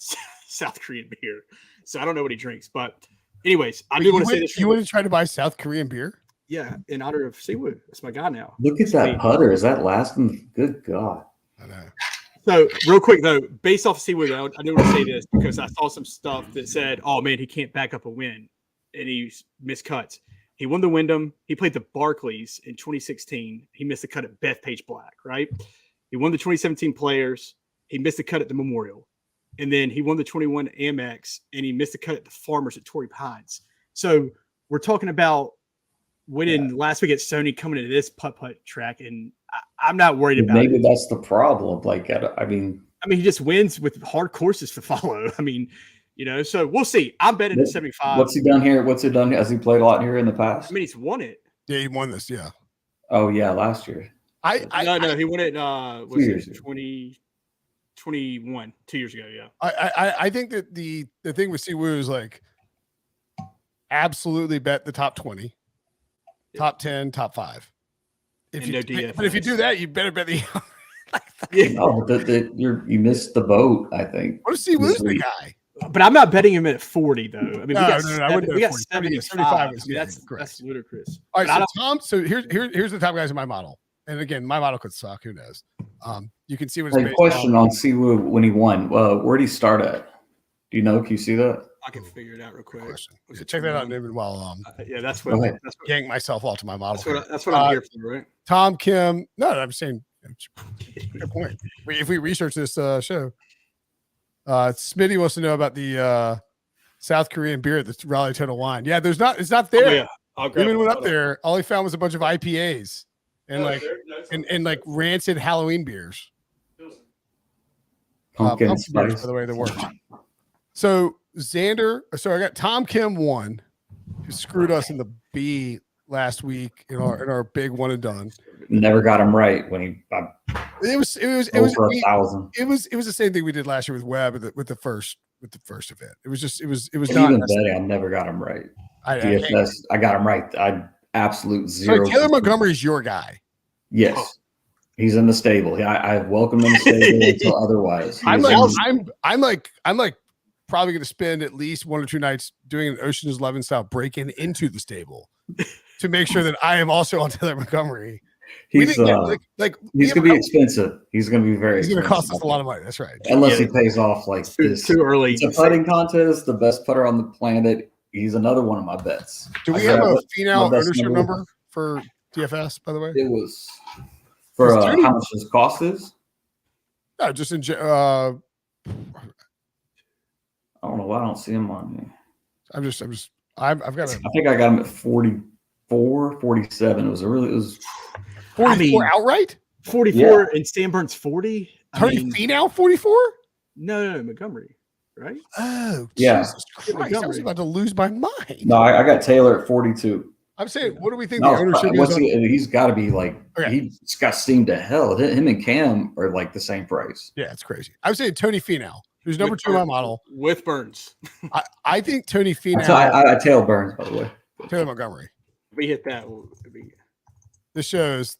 South Korean beer. So I don't know what he drinks, but anyways, I do want to say this. You want to try to buy South Korean beer? Yeah, in honor of Siwoo. That's my guy now. Look at that putter. Is that lasting? Good God. I know. So real quick though, based off of Siwoo, I do want to say this because I saw some stuff that said, "Oh man, he can't back up a win," and he missed cuts. He won the Wyndham. He played the Barclays in 2016. He missed a cut at Bethpage Black, right? He won the 2017 Players. He missed a cut at the Memorial, and then he won the 21 Amex, and he missed a cut at the Farmers at Torrey Pines. So we're talking about winning last week at Sony, coming into this putt track, and I'm not worried about maybe that's the problem. Like, I mean, he just wins with hard courses to follow. I mean, you know, so we'll see. I'm betting at 75. What's he done here? Has he played a lot here in the past? I mean, he's won it. Yeah, he won this. Yeah. Oh yeah, last year. No, he won it. Was it 2021, 2 years ago? Yeah. I think that the thing with Siwoo is like absolutely bet the top 20, top 10, top 5. But if you do that, you better bet the. You missed the boat. I think. What if Siwoo's the guy? But I'm not betting him at 40 though. I mean, we got 75. I mean, that's ludicrous. All right, so Tom. So here's the top guys in my model. And again, my model could suck. Who knows? You can see what. Question on Siwoo when he won. Where did he start at? Do you know? Can you see that? I can figure it out real quick. Yeah, check that out, David. While that's what yank myself off to my model. That's what I'm here for, right? Tom Kim. No, I'm saying. Good point. If we research this show, Smitty wants to know about the South Korean beer at the Raleigh Total Wine. Yeah, it's not there. Oh, yeah. Even went up there. All he found was a bunch of IPAs and like rancid Halloween beers. Pumpkin spice. Beers, by the way, they worked. So Xander, I got Tom Kim 1, who screwed us in the B last week in our big one and done. Never got him right when he. It was over 1,000. It was the same thing we did last year with Webb with the first event. It was not. Even betting, I never got him right. DFS, I got him right. I absolute zero. So Taylor Montgomery's your guy. Yes. He's in the stable. I welcome him in the stable until otherwise. I'm like probably going to spend at least 1 or 2 nights doing an Ocean's 11 style break-in into the stable to make sure that I am also on Taylor Montgomery. He's going to be expensive. He's going to be very. He's going to cost us a lot of money. That's right. Unless he pays off like this. Too early. It's a putting contest. The best putter on the planet. He's another one of my bets. Do we have a Finau ownership number for DFS? By the way, it was for how much his cost is. No, just in. I don't know why I don't see him on here. I've got. I think I got him at 44, 47. It was 44 outright. 44 and Stan Burns 40. Tony Finau 44. No, Montgomery, right? Oh, yeah. Jesus Christ! I was about to lose my mind. No, I got Taylor at 42. I'm saying, what do we think the ownership is? He's got to be like, he's got steam to hell. Him and Cam are like the same price. Yeah, it's crazy. I would say Tony Finau, who's number 2 in my model. With Burns. I think Tony Finau. I tail Burns, by the way. Taylor Montgomery. If we hit that. This shows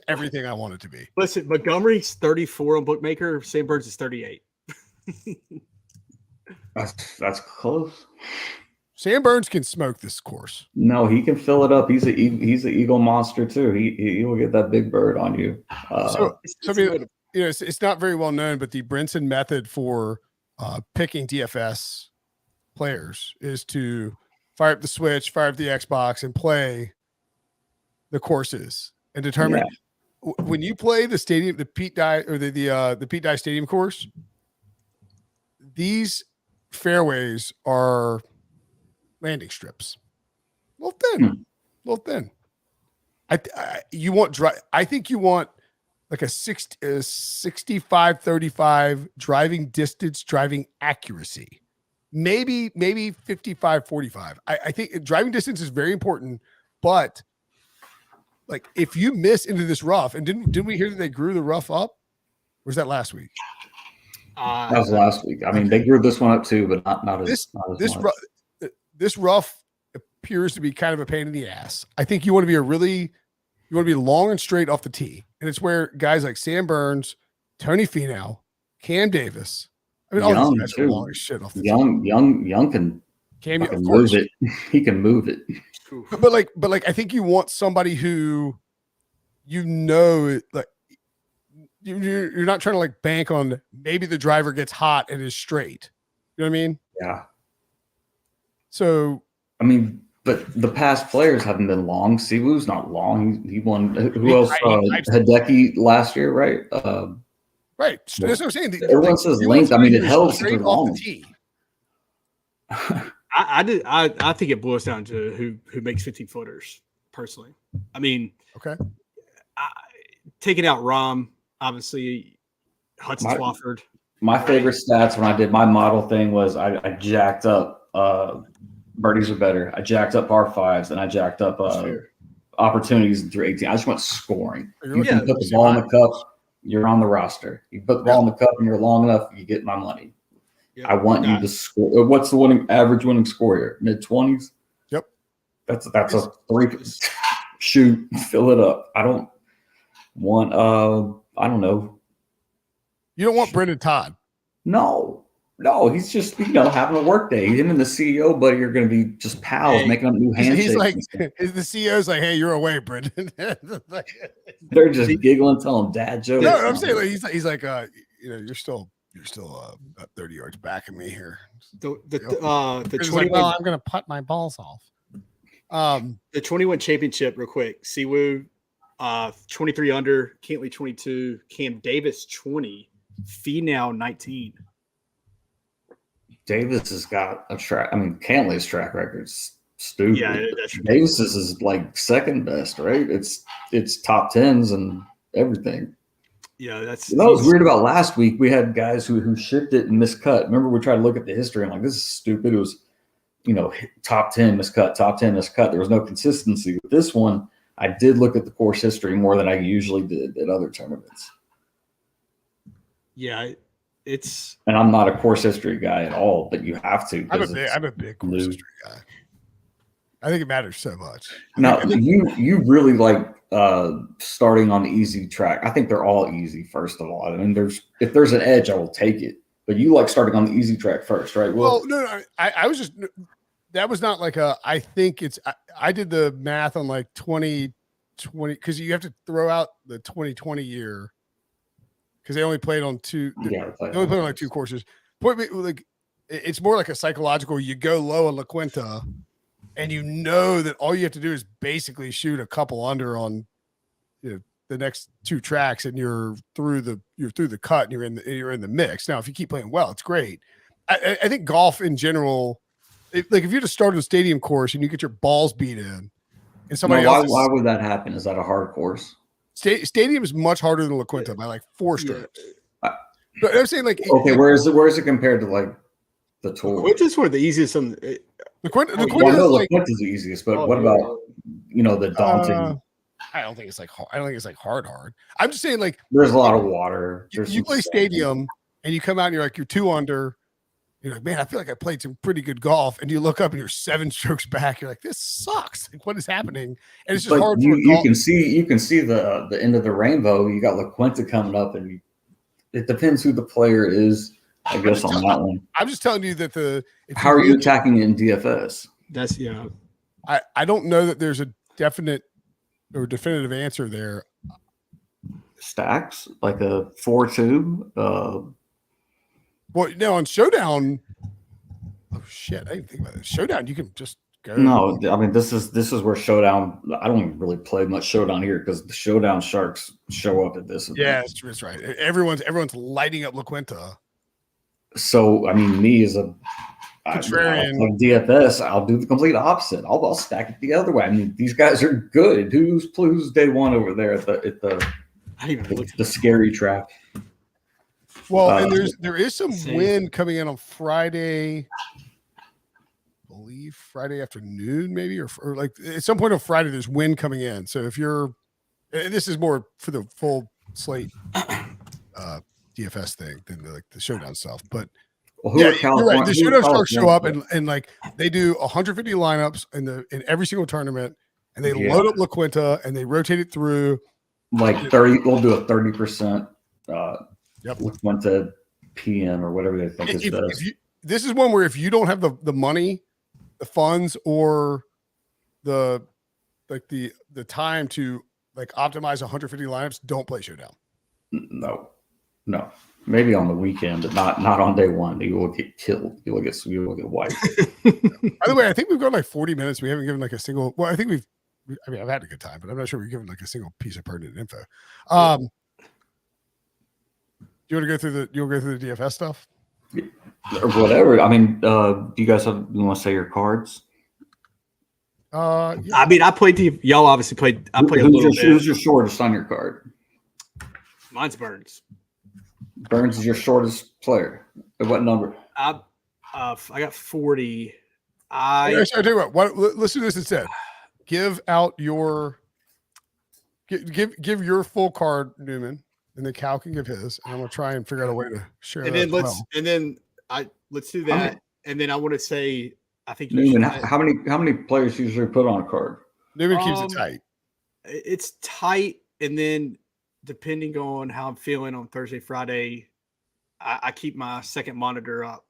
everything I want it to be. Listen, Montgomery's 34 on Bookmaker. Sam Burns is 38. That's close. Sam Burns can smoke this course. No, he can fill it up. He's an eagle monster too. He will get that big bird on you. So I mean, it's not very well known, but the Brinson method for picking DFS players is to fire up the Switch, fire up the Xbox, and play the courses and determine when you play the stadium, the Pete Dye or the Pete Dye Stadium course. These fairways are landing strips, a little thin. You want dry. I think you want like a 65-35 driving distance, driving accuracy. Maybe 55-45. I think driving distance is very important, but like if you miss into this rough, and didn't we hear that they grew the rough up? Or was that last week? That was last week. I mean, they grew this one up too, but not as much. This rough appears to be kind of a pain in the ass. I think you want to be long and straight off the tee. And it's where guys like Sam Burns, Tony Finau, Cam Davis, I mean, all these guys are long as shit off the tee. Young can move it. He can move it. But I think you want somebody who, like, you're not trying to like bank on maybe the driver gets hot and is straight. You know what I mean? Yeah. So, I mean, but the past players haven't been long. Siwoo's not long. He won. Who else? Hideki last year, right? Right. That's what I'm saying. Everyone says length. I mean, it helps if you're long. I think it boils down to who makes 15 footers. Personally, I mean, okay. Taking out Rahm, obviously, Hudson Swafford. My favorite stats when I did my model thing was I jacked up. Birdies are better. I jacked up par fives and I jacked up opportunities through 18. I just went scoring. You can put the ball in the cup, you're on the roster. You put the ball in the cup and you're long enough, you get my money. I want you to score. What's the average winning score here? Mid-20s? Yep. That's a three. Shoot, fill it up. I don't want I don't know. You don't want Brendan Todd. No, he's just having a work day. Him and the CEO buddy are going to be just pals, making up new handshakes. He's like, the CEO's like, "Hey, you're away, Brendan." They're just giggling, telling dad jokes. No, I'm saying like, he's like, you're still about 30 yards back of me here. The 21. Like, I'm going to putt my balls off. The 21 championship, real quick. Siwoo, 23 under, Cantley 22, Cam Davis 20, Finau 19. Davis has got a track. I mean, Cantley's track record's stupid. Yeah, that's true. Davis's is like second best, right? It's top tens and everything. Yeah, that's. What was weird about last week? We had guys who shipped it and miscut. Remember, we tried to look at the history. I'm like, this is stupid. It was, top 10 miscut, top 10 miscut. There was no consistency with this one. I did look at the course history more than I usually did at other tournaments. Yeah. And I'm not a course history guy at all, but you have to. I'm a big course history guy. I think it matters so much. Now, you really like starting on the easy track. I think they're all easy, first of all. I mean, if there's an edge, I will take it. But you like starting on the easy track first, right? Well, no. I was just that was not like I think it's. I did the math on like 2020 because you have to throw out the 2020 year. Because they only played on two. They only played on like two courses. It's more like a psychological. You go low on La Quinta, and you know that all you have to do is basically shoot a couple under on, the next two tracks, and you're through the cut, and you're in the mix. Now, if you keep playing well, it's great. I think golf in general, if you just start a stadium course and you get your balls beat in, and somebody else. Why would that happen? Is that a hard course? Stadium is much harder than La Quinta by like 4 strokes. But I'm saying like where is it compared to like the tour? La Quinta's one of the easiest. La Quinta is the easiest, but what about the daunting? I don't think it's like hard. I don't think it's like hard. I'm just saying like there's a lot of water. You play stadium and you come out and you're like you're 2 under. You're like, man, I feel like I played some pretty good golf. And you look up and you're 7 strokes back. You're like, this sucks. Like, what is happening? And it's just hard. You can see the end of the rainbow. You got La Quinta coming up, and it depends who the player is. I guess on that one. I'm just telling you that how are you attacking it in DFS? That's I don't know that there's a definite or definitive answer there. Stacks like a 4-2. Well, no, on Showdown. Oh shit! I didn't think about it. Showdown, you can just go. No, I mean this is where Showdown. I don't even really play much Showdown here because the Showdown sharks show up at this event. Yeah, that's right. Everyone's lighting up La Quinta. So I mean, me as a contrarian like DFS, I'll do the complete opposite. I'll stack it the other way. I mean, these guys are good. Who's day one over there at the scary track? Well, and there is some wind coming in on Friday. I believe Friday afternoon, maybe, or like at some point on Friday, there's wind coming in. So if you're, and this is more for the full slate DFS thing than the Showdown stuff, but. Well, you're right. The Showdown sharks show up and like they do 150 lineups in every single tournament, and they load up La Quinta and they rotate it through. Like 30, we'll do a 30%. Yep. La Quinta PM or whatever they think is best. This is one where if you don't have the money, the funds, or the time to like optimize 150 lineups, don't play Showdown. No. Maybe on the weekend, but not on day one. You will get killed. You will get wiped. By the way, I think we've gone like 40 minutes. We haven't given like a single. Well, I think I've had a good time, but I'm not sure we've given like a single piece of pertinent info. Do you want to go through the DFS stuff? Or whatever. I mean, do you guys want to say your cards? Yeah. I mean, I played y'all obviously played. I played a little bit. Who's your shortest on your card? Mine's Burns. Burns is your shortest player. At what number? I got 40. I tell you what. Let's do this instead. Give out your give your full card, Newman, and then Cal can give his. And I'm gonna try and figure out a way to share. And then let's do that. And then I want to say, I think Newman, how many players usually put on a card? Newman keeps it tight. It's tight, and then depending on how I'm feeling on Thursday, Friday, I keep my second monitor up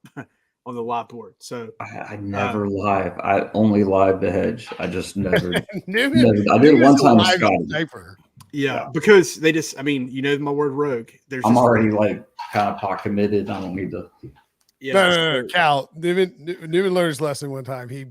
on the live board. So I never live. I only live the hedge. I just never. I did it one time with Scotty. Yeah, because they just, I mean, you know my word rogue. I'm already like kind of pot committed. I don't need to. Yeah, no. Cal, Newman learned his lesson one time. He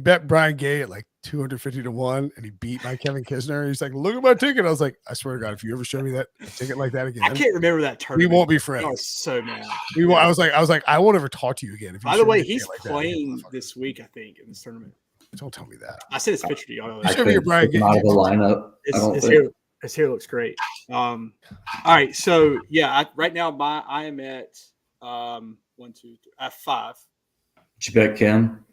bet Brian Gay at like 250 to 1, and he beat my Kevin Kisner. He's like, "Look at my ticket." I was like, "I swear to God, if you ever show me a ticket like that again, I can't remember that tournament. We won't be friends." I was so mad. I was like, I won't ever talk to you again. If you By the way, he's like playing this week, I think, in this tournament. Don't tell me that. I sent his picture to y'all. Show me your Brian Gay. Out of the lineup. His hair looks great. All right, so yeah, right now I am at 1, 2, 3. I have 5. Did you bet Kim?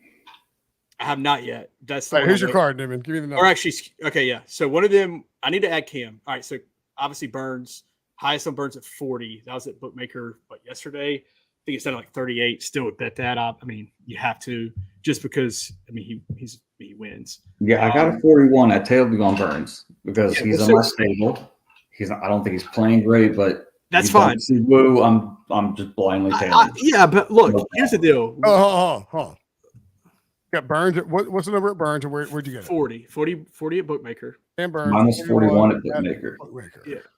I have not yet. That's right, here's your card, Newman. Give me the number. Or actually, okay, yeah. So one of them, I need to add Cam. All right, so obviously Burns, highest on Burns at 40. That was at Bookmaker, yesterday. I think it's down to like 38. Still would bet that up. I mean, you have to, just because. I mean, he wins. Yeah, I got a 41. I tailed you on Burns because he's in my stable. I don't think he's playing great, but that's fine. Woo, I'm just blindly tailing. Yeah, but look, here's the deal. Oh. Got Burns. What's the number at Burns? And where'd you get it? 40 at Bookmaker. And Burns. Minus 41 at Bookmaker.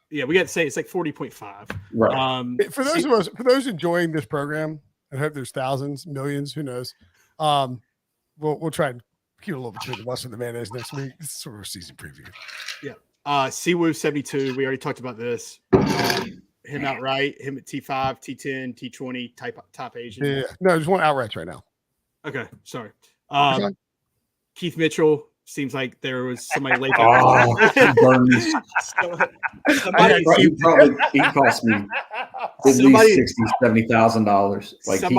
Yeah, we got to say it's like 40.5. Right. For those enjoying this program, I hope there's thousands, millions, who knows. We'll try and keep a little between the mustard and the mayonnaise next week. This is sort of a season preview. Yeah. Siwoo 72. We already talked about this. Him outright. Him at T5, T10, T20 top Asian. Yeah. No, I just want outrights right now. Okay, sorry. Keith Mitchell, seems like there was somebody late. Burns. He cost me at least $60,000-$70,000. Like I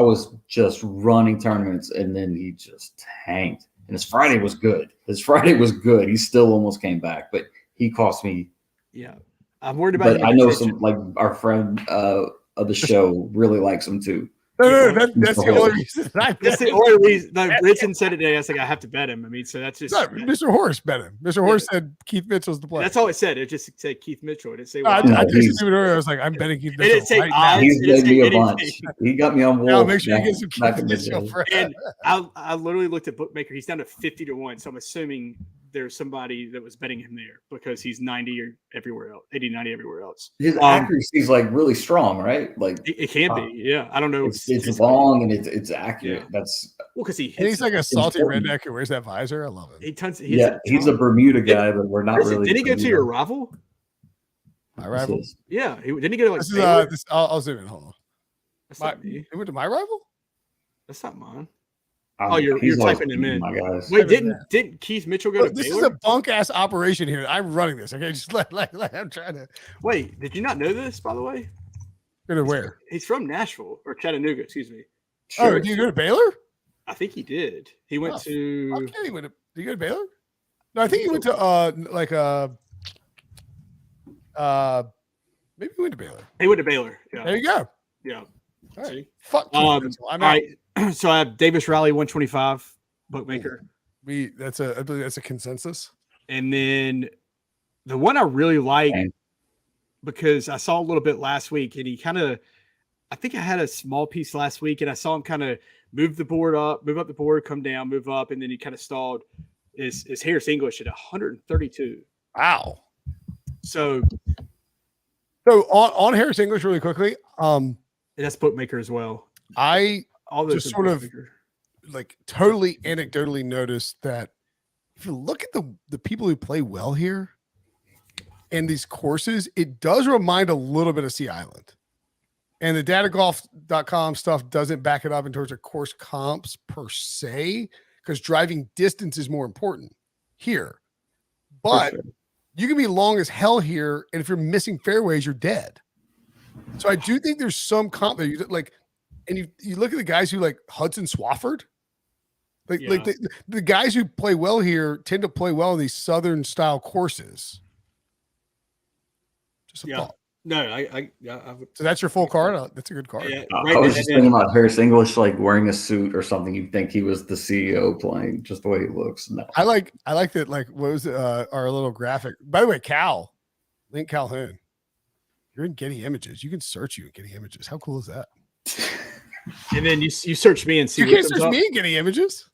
was just running tournaments, and then he just tanked. And his Friday was good. He still almost came back, but he cost me. Yeah, I'm worried about. But I know some, like our friend of the show really likes him too. No, that's the only reason. That's the only reason. No, Brinson said it today. I was like, I have to bet him. I mean, so that's just Mr. Horse bet him. Mr. Horse said Keith Mitchell's the player. That's all it said. It just said Keith Mitchell. It didn't say. I texted him earlier. I was like, I'm betting Keith Mitchell. It didn't say right He's made me a bunch. He got me on Wolf. now. Make sure you get some Keith Mitchell. And I literally looked at Bookmaker. He's down to 50-1. So I'm assuming there's somebody that was betting him there because he's 90 or everywhere else, 80, 90 everywhere else. His accuracy is like really strong, right? Like it can be. Yeah, I don't know. It's long and it's accurate. Yeah. That's because he's like a salty redneck who wears that visor. I love him. He's a Bermuda guy, but we're not really. Did he go to your rival? My rival? Yeah, didn't he go to like? I'll zoom in. Hold on. That's not me. He went to my rival. That's not mine. You're typing him in. My guys. Wait, didn't Keith Mitchell go to This Baylor? is a bunk ass operation here. I'm running this. Okay, just let I'm trying to. Wait, did you not know this? By the way, go to where? He's from Nashville or Chattanooga. Excuse me. Sure. Oh, did you go to Baylor? I think he did. He went to. Okay, did you go to Baylor? No, I think he went to maybe he went to Baylor. He went to Baylor. Yeah. There you go. Yeah. All right. Fuck. All right. So I have Davis Riley 125 Bookmaker. That's a consensus. And then the one I really like because I saw a little bit last week, and I think I had a small piece last week, and I saw him kind of move up the board, come down, move up, and then he kind of stalled. Is Harris English at 132? Wow. So on Harris English really quickly, that's Bookmaker as well. All just sort of like totally anecdotally noticed that if you look at the people who play well here and these courses, it does remind a little bit of Sea Island. And the datagolf.com stuff doesn't back it up in terms of course comps per se, because driving distance is more important here. But you can be long as hell here, and if you're missing fairways, you're dead. So I do think there's some comp that you like. And you look at the guys who like Hudson Swafford, like the guys who play well here tend to play well in these Southern style courses. Just a thought. No, so that's your full card. That's a good card. Yeah, I was just thinking about Harris English, like wearing a suit or something. You'd think he was the CEO playing, just the way he looks. No. I like that. Like, what was our little graphic? By the way, Link Calhoun, you're in Getty Images. You can search you in Getty Images. How cool is that? And then you search me and see. You can't search me and Getty Images.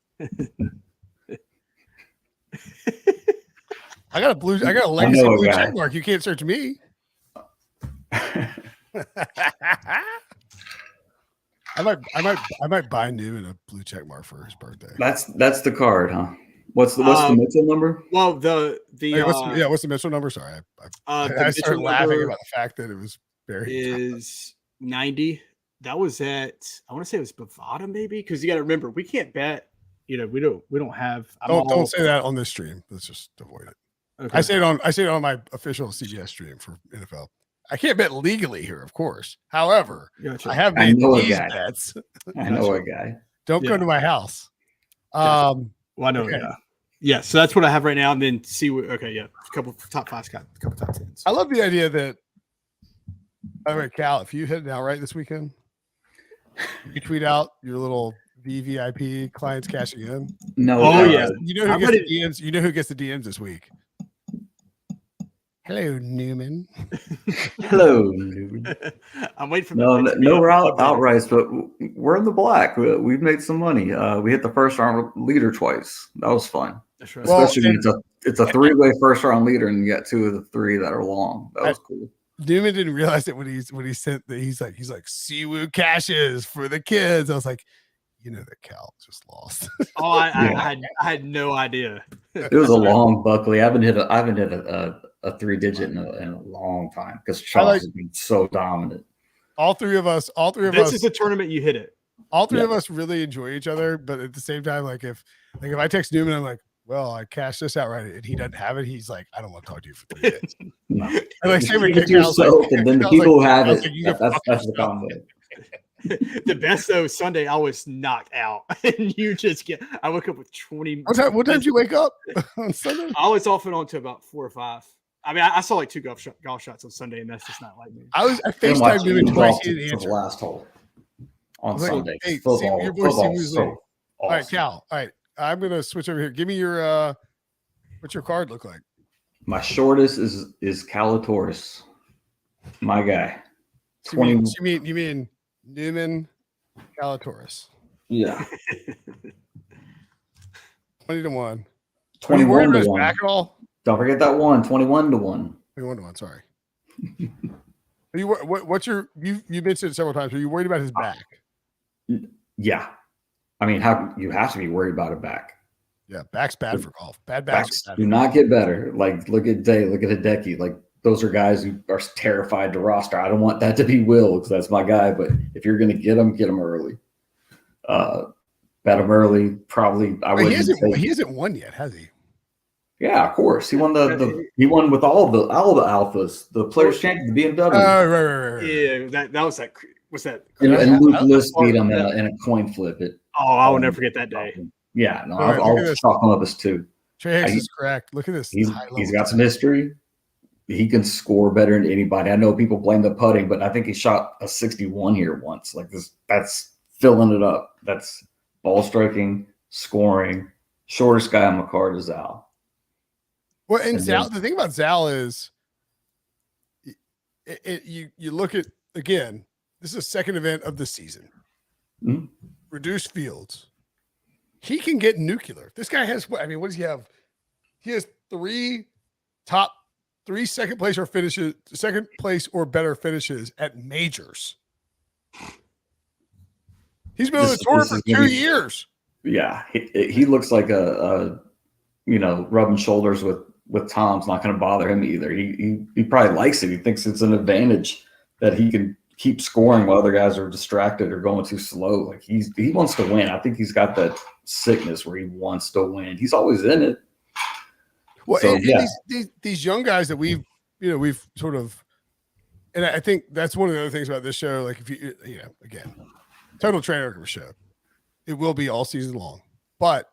I got a legacy blue check mark. You can't search me. I might buy Newman a blue check mark for his birthday. That's the card, huh? What's the Mitchell number? Well, what's the Mitchell number? Sorry, I started laughing about the fact that it was very is 90. That was at, I want to say it was Bovada maybe, because you got to remember we can't bet. We don't have. Don't say that on this stream. Let's just avoid it. Okay. I say it on my official CBS stream for NFL. I can't bet legally here, of course. However, I have made these bets. I know a guy. Don't go to my house. Well, I know. Okay. Yeah. So that's what I have right now, and then see what. Okay, yeah, a couple top fives, got a couple top tens. I love the idea that. By the way, Cal, if you hit it out right this weekend, you tweet out your little VVIP clients cashing in. No. Oh yeah. You know who gets the DMs. You know who gets the DMs this week. Hello, Newman. Hello, Newman. I'm waiting for no outrights, but we're in the black. We've made some money. We hit the first round leader twice. That was fun. That's right. Especially when it's a three-way first round leader, and you got two of the three that are long. That was cool. Newman didn't realize it when he sent that he's like Siwoo cashes for the kids. I was like, that Cal just lost. Oh, I had no idea. It was a long Buckley. I haven't hit a 3-digit in a long time because Charles has been so dominant. All three of us. This is the tournament you hit it. All three of us really enjoy each other, but at the same time, like if I text Newman, I'm like, well, I cashed this out right, and he doesn't have it. He's like, I don't want to talk to you for 3 days. No. And like same with and then the people who have it, that's the combo. The best though, Sunday I was knocked out, and I woke up with 20. What time did you wake up on Sunday? I was off and on to about 4 or 5. I mean, I saw like 2 golf shots on Sunday, and that's just not like me. I FaceTimed Newman twice. He didn't answer. Last hole. on Like, Sunday. hey, Football, your boy football, Simu's so leading. awesome. All right, Cal. All right, I'm gonna switch over here. Give me your what's your card look like? My shortest is Calatorus, my guy. You 20. mean Newman Calatoris? Yeah, 20-1. Are you 21 worried about to his 1. back at all? Don't forget that one. 21 to 1. 21-1. Sorry. Are you what's your you mentioned it several times? Are you worried about his back? Yeah, I mean, how you have to be worried about it back. Yeah, back's bad for golf. Bad backs do not get better. Like look at Hideki. Like those are guys who are terrified to roster. I don't want that to be Will because that's my guy. But if you're going to get him early. Bet him early. Probably. He hasn't won yet, has he? Yeah, of course. He won he won with all the alphas, the Players Champion, the BMW. Right. Yeah, that was that. What's that? And Luke List beat him in a coin flip. I will never forget that day. Yeah, no, Right, I'll chalk him up as 2. Trey Hicks is correct. Look at this. He's got some history. He can score better than anybody. I know people blame the putting, but I think he shot a 61 here once. Like this, that's filling it up. That's ball striking, scoring. Shortest guy on my card is Zal. Well, and Zal, the thing about Zal is, you look at again. This is the second event of the season. Mm-hmm. Reduced fields. He can get nuclear. This guy has. I mean, what does he have? He has 3 second place or better finishes at majors. He's been on the tour for 2 years. Yeah, he looks like a rubbing shoulders with Tom's not going to bother him either. He probably likes it. He thinks it's an advantage that he can keep scoring while other guys are distracted or going too slow. Like he wants to win. I think he's got that sickness where he wants to win. He's always in it. Well, so, these young guys that we've sort of, and I think that's one of the other things about this show. Like if you again, total trainer show, it will be all season long, but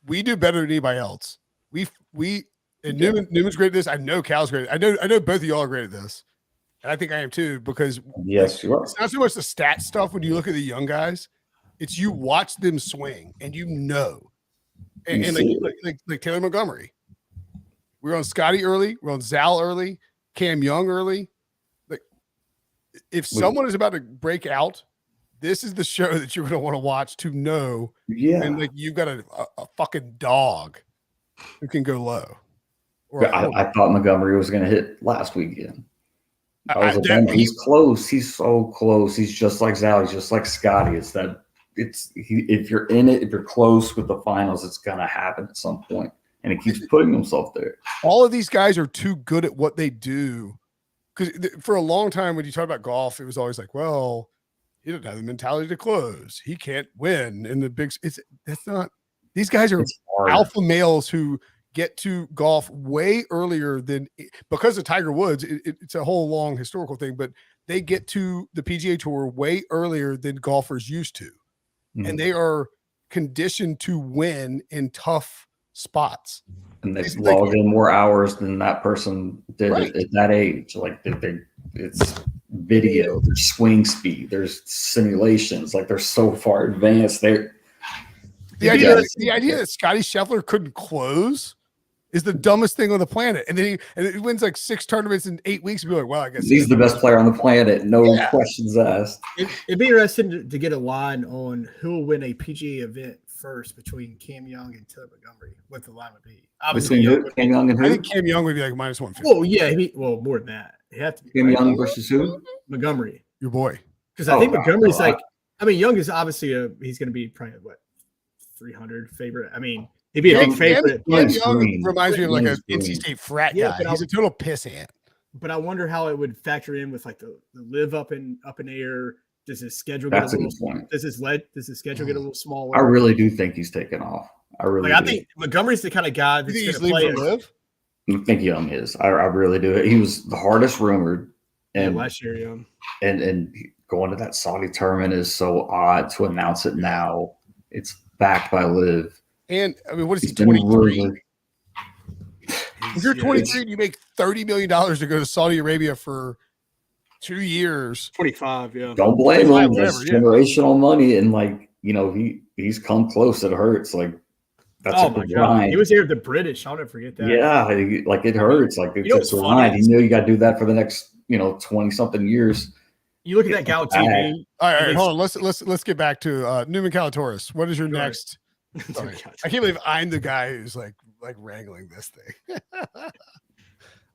we do better than anybody else. Newman's great at this. I know Cal's great. I know both of y'all are great at this. And I think I am too, because yes, you are. It's not so much the stat stuff when you look at the young guys, it's you watch them swing and and like Taylor Montgomery. We're on Scotty early, we're on Zal early, Cam Young early. Like if someone is about to break out, this is the show that you're going to want to watch to know. Yeah. And like you've got a fucking dog who can go low. I thought Montgomery was going to hit last weekend. He's close. He's so close. He's just like Zal. He's just like Scotty. If you're in it, if you're close with the finals, it's going to happen at some point. And he keeps putting himself there. All of these guys are too good at what they do. Because for a long time, when you talk about golf, it was always like, well, he doesn't have the mentality to close. He can't win in the big. That's not. These guys are alpha males who get to golf way earlier than because of Tiger Woods. It's a whole long historical thing, but they get to the PGA Tour way earlier than golfers used to, and they are conditioned to win in tough spots. And they've logged in more hours than that person did at that age. Like it's video, there's swing speed, there's simulations. Like they're so far advanced. The idea that Scotty Scheffler couldn't close is the dumbest thing on the planet. And then he wins like 6 tournaments in 8 weeks. And be like, well, I guess he's the best player on the planet. No questions asked. It'd be interesting to get a line on who will win a PGA event first between Cam Young and Taylor Montgomery. What the line would be? Obviously, Cam Young and who? I think Cam Young would be like -150. Well, yeah, more than that. It have to be Cam Young versus who? Montgomery. Your boy. Because I think Montgomery's Young is obviously he's going to be probably 300 favorite. I mean, he'd be a big favorite. Cam Young reminds me of like an NC State frat guy. He's a total pissant. But I wonder how it would factor in with like the live up in air. Does his schedule get a little point? Does his schedule get a little smaller? I really do think he's taken off. I think Montgomery's the kind of guy that's going to play. Live? I think Young is. I really do. He was the hardest rumored. And last year, Young. And going to that Saudi tournament is so odd to announce it now. It's backed by Live. And I mean, what is he, 23? If you're 23 and you make $30 million to go to Saudi Arabia for 2 years. 25, yeah. Don't blame him. Whatever, That's yeah. generational money, and like he's come close. It hurts. Like that's Oh a my god, grind. he was here with the British. I'll never forget that. Yeah, like it hurts. Like it's what's a funny grind. is- You got to do that for the next 20 something years. You look at that guy on TV. All right, and hold on. Let's get back to Newman Calatoris. What is your next? Sorry. I can't believe I'm the guy who's like wrangling this thing.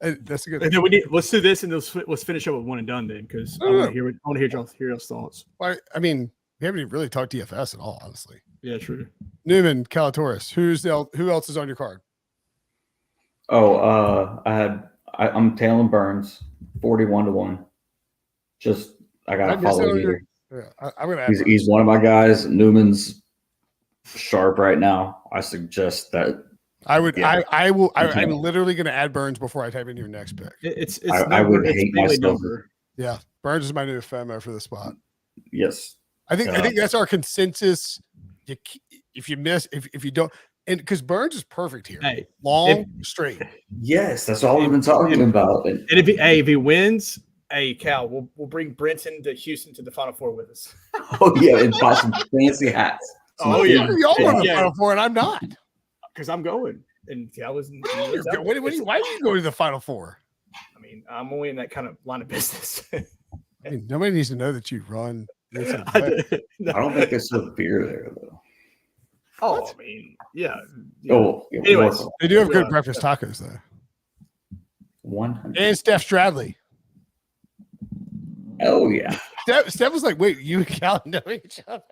That's a good. And then let's do this and let's finish up with one and done then, because I want to hear y'all's thoughts. Well, I mean, we haven't even really talked DFS at all, honestly. Yeah, true. Newman Calatoris. Who else is on your card? Oh, I'm Talon Burns, 41-1. I got to follow you. Yeah, I'm gonna. He's one of my guys. Newman's sharp right now. I suggest that. I would. Yeah. I will. I'm literally going to add Burns before I type in your next pick. It's I would hate myself. number. Yeah, Burns is my new FEMA for the spot. Yes. I think that's our consensus. If you don't, and because Burns is perfect here, Hey, long straight. Yes, that's all we've been talking about. And if he wins, hey Cal, we'll bring Brenton to Houston to the Final Four with us. Oh yeah, and buy some fancy hats. Oh, yeah. Y'all want the Yeah. Final Four, and I'm not. Because I'm going. And Cal was. Why do you go to the Final Four? I mean, I'm only in that kind of line of business. I mean, nobody needs to know that you run. I don't think they serve beer there though. Oh, I mean, yeah. Oh, Anyways. They do have good Yeah. breakfast tacos though. 100. And Steph Stradley. Oh yeah. Steph was like, "Wait, you and Cal know each other?"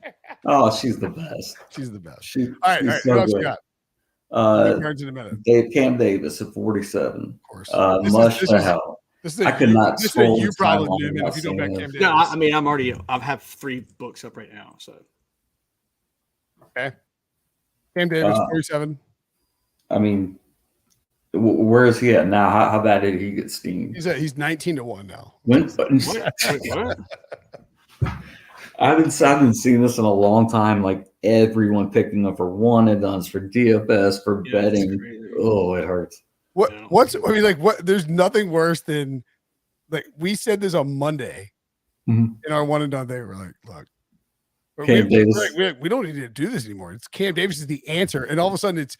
Oh, she's the best. She's the best. She, All right, she's all right. so What else you good. got? Burns in a minute. Cam Davis at 47. Of course. Much to hell. This is I could not This is scroll you this probably timeline Newman without if you don't seeing bet it. Cam Davis. No, I mean, I have 3 books up right now. So Okay. Cam Davis, 47. I mean, where is he at now? How bad did he get steamed? He's 19-1 now. what? I haven't seen this in a long time. Like everyone picking up for one and done's for DFS for Yeah, betting. it's crazy. Oh, it hurts. What there's nothing worse than like we said this on Monday Mhm. in our one and done. They were like, look, Cam Davis. we don't need to do this anymore. It's Cam Davis is the answer. And all of a sudden it's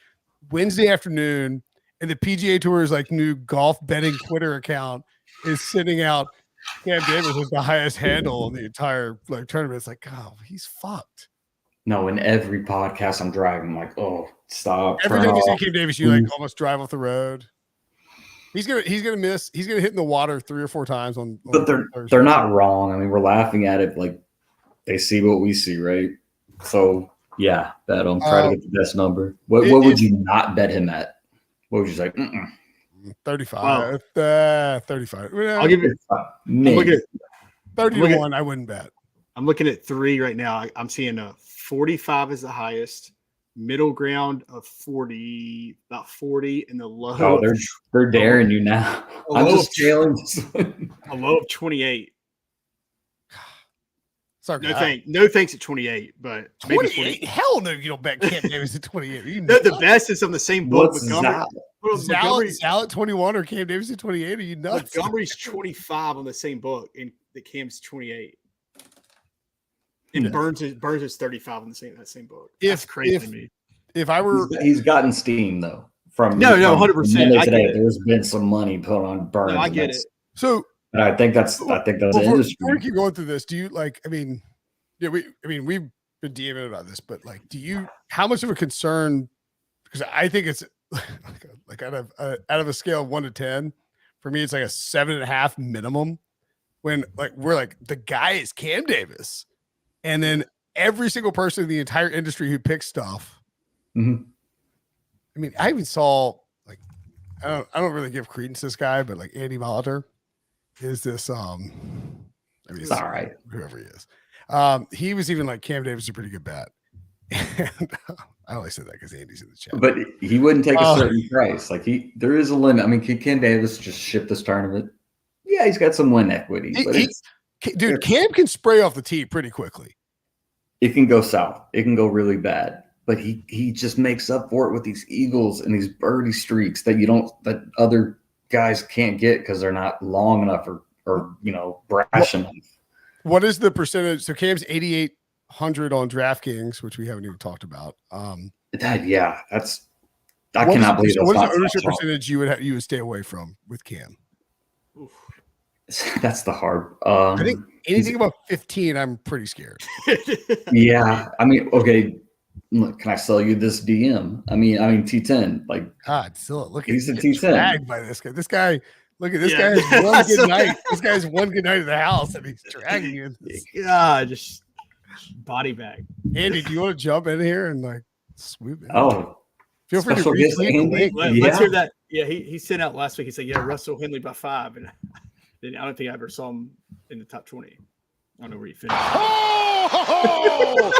Wednesday afternoon and the PGA Tour's like new golf betting Twitter account is sending out Cam Davis is the highest handle in the entire tournament. It's like, oh, he's fucked. No, in every podcast I'm driving, I'm like, oh, stop. Every turn time you off. see Cam Davis, you like almost drive off the road. He's gonna miss. He's gonna hit in the water 3 or 4 times on. But they're not wrong. I mean, we're laughing at it like they see what we see, right? So yeah, bet him. Try to get the best number. What would you not bet him at? What would you say? 35. 35. I'll give it. I'm looking at 30-1. I wouldn't bet. I'm looking at 3 right now. I'm seeing a 45 is the highest, middle ground of 40, about 40, and the low. Oh, they're daring you now. A I'm low just trailing. a low of 28. Sorry, No thanks at 28, but maybe 28. Hell no, you don't bet Cam Davis at 28. You No, the best is on the same book. What's Montgomery, Zal at 21 or Cam Davis at 28? Are you nuts? Montgomery's 25 on the same book, and the Cam's 28. And Yeah. Burns is 35 on that same book. That's crazy to me. If I were He's gotten steam though. From 100%. Monday I today, get it. there's been some money put on Burns. No, I and get that's- it. so But I think that's before industry. we keep going through this, do you like? I mean, yeah, we've been DMing about this, but like, how much of a concern? Because I think it's like out of a scale of 1 to 10, for me, it's like a 7.5 minimum. When like we're like the guy is Cam Davis, and then every single person in the entire industry who picks stuff. Mhm. I mean, I even saw like I don't really give credence to this guy, but like Andy Molitor is this I mean, It's all right. whoever he is. He was even like Cam Davis is a pretty good bet. And I only said that because Andy's in the chat. But he wouldn't take a certain price. Like there is a limit. I mean, can Ken Davis just ship this tournament? Yeah, he's got some win equity, but Dude, Cam can spray off the tee pretty quickly. it can go south. It can go really bad. But he just makes up for it with these eagles and these birdie streaks that other guys can't get because they're not long enough or or brash enough. What is the percentage? So Cam's 8,800 on DraftKings, which we haven't even talked about. That's. I cannot believe that's what is not the ownership percentage you would stay away from with Cam? Oof. That's the hard. I think anything above 15, I'm pretty scared. Yeah, I mean, okay. Look, can I sell you this DM? I mean T10. Like, God, still look at he's a T10. Dragged by this guy. This guy, look at this guy has one good night. This guy's one good night at the house, and he's dragging you. God, just body bag. Andy, do you want to jump in here and like swoop in? Oh, feel free to special guest Andy. Let's hear that. Yeah, he sent out last week. He said, "Yeah, Russell Henley by 5," and I don't think I ever saw him in the top 20. I don't know where he finished. Oh!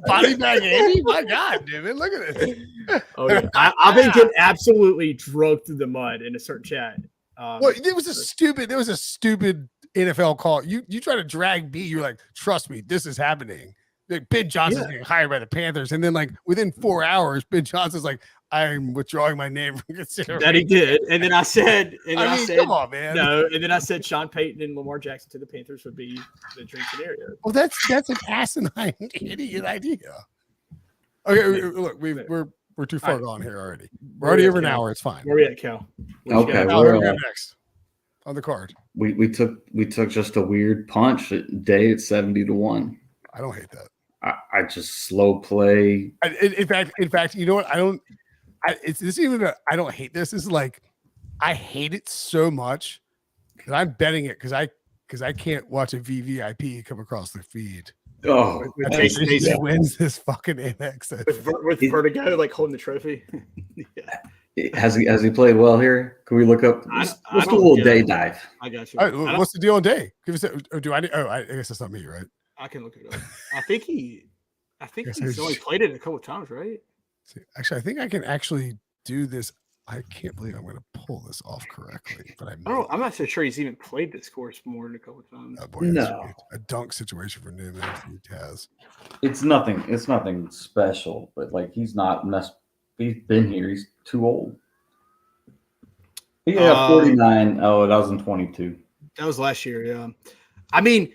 Body bag Andy? My God, dude, look at it. Oh yeah, I've been getting absolutely drugged through the mud in a certain chat. Well, there was a stupid NFL call. You try to drag B. You're like, trust me, this is happening. Like Ben Johnson's getting hired by the Panthers, and then like within 4 hours, Ben Johnson's like, I'm withdrawing my name from consideration. That he did, and then I said, come on, man. No, and then I said Sean Payton and Lamar Jackson to the Panthers would be the dream scenario. Well, that's an asinine idiot idea. Okay, look, we're too far gone here already. We're already over an hour. It's fine. Where are we at, Cal? Okay, we're next on the card. We took just a weird punch at day at 70-1. I don't hate that. I just slow play. In fact, you know what? I don't hate this. This is like, I hate it so much that I'm betting it because I can't watch a VVIP come across the feed. Oh, Jason wins this fucking Amex with Vertigo, like holding the trophy. Has he played well here? Can we look up? Let's do a little day dive. I got you. All right, what's the deal on day? Give us I guess that's not me, right? I can look it up. I think he's only played it a couple of times, right? See, actually, I think I can actually do this. I can't believe I'm going to pull this off correctly, but I'm not so sure he's even played this course more than a couple of times. Oh boy, no. A dunk situation for Newman. He has. It's nothing special, but like he's been here. He's too old. Yeah, 49. Oh, that was in 22. That was last year. Yeah, I mean,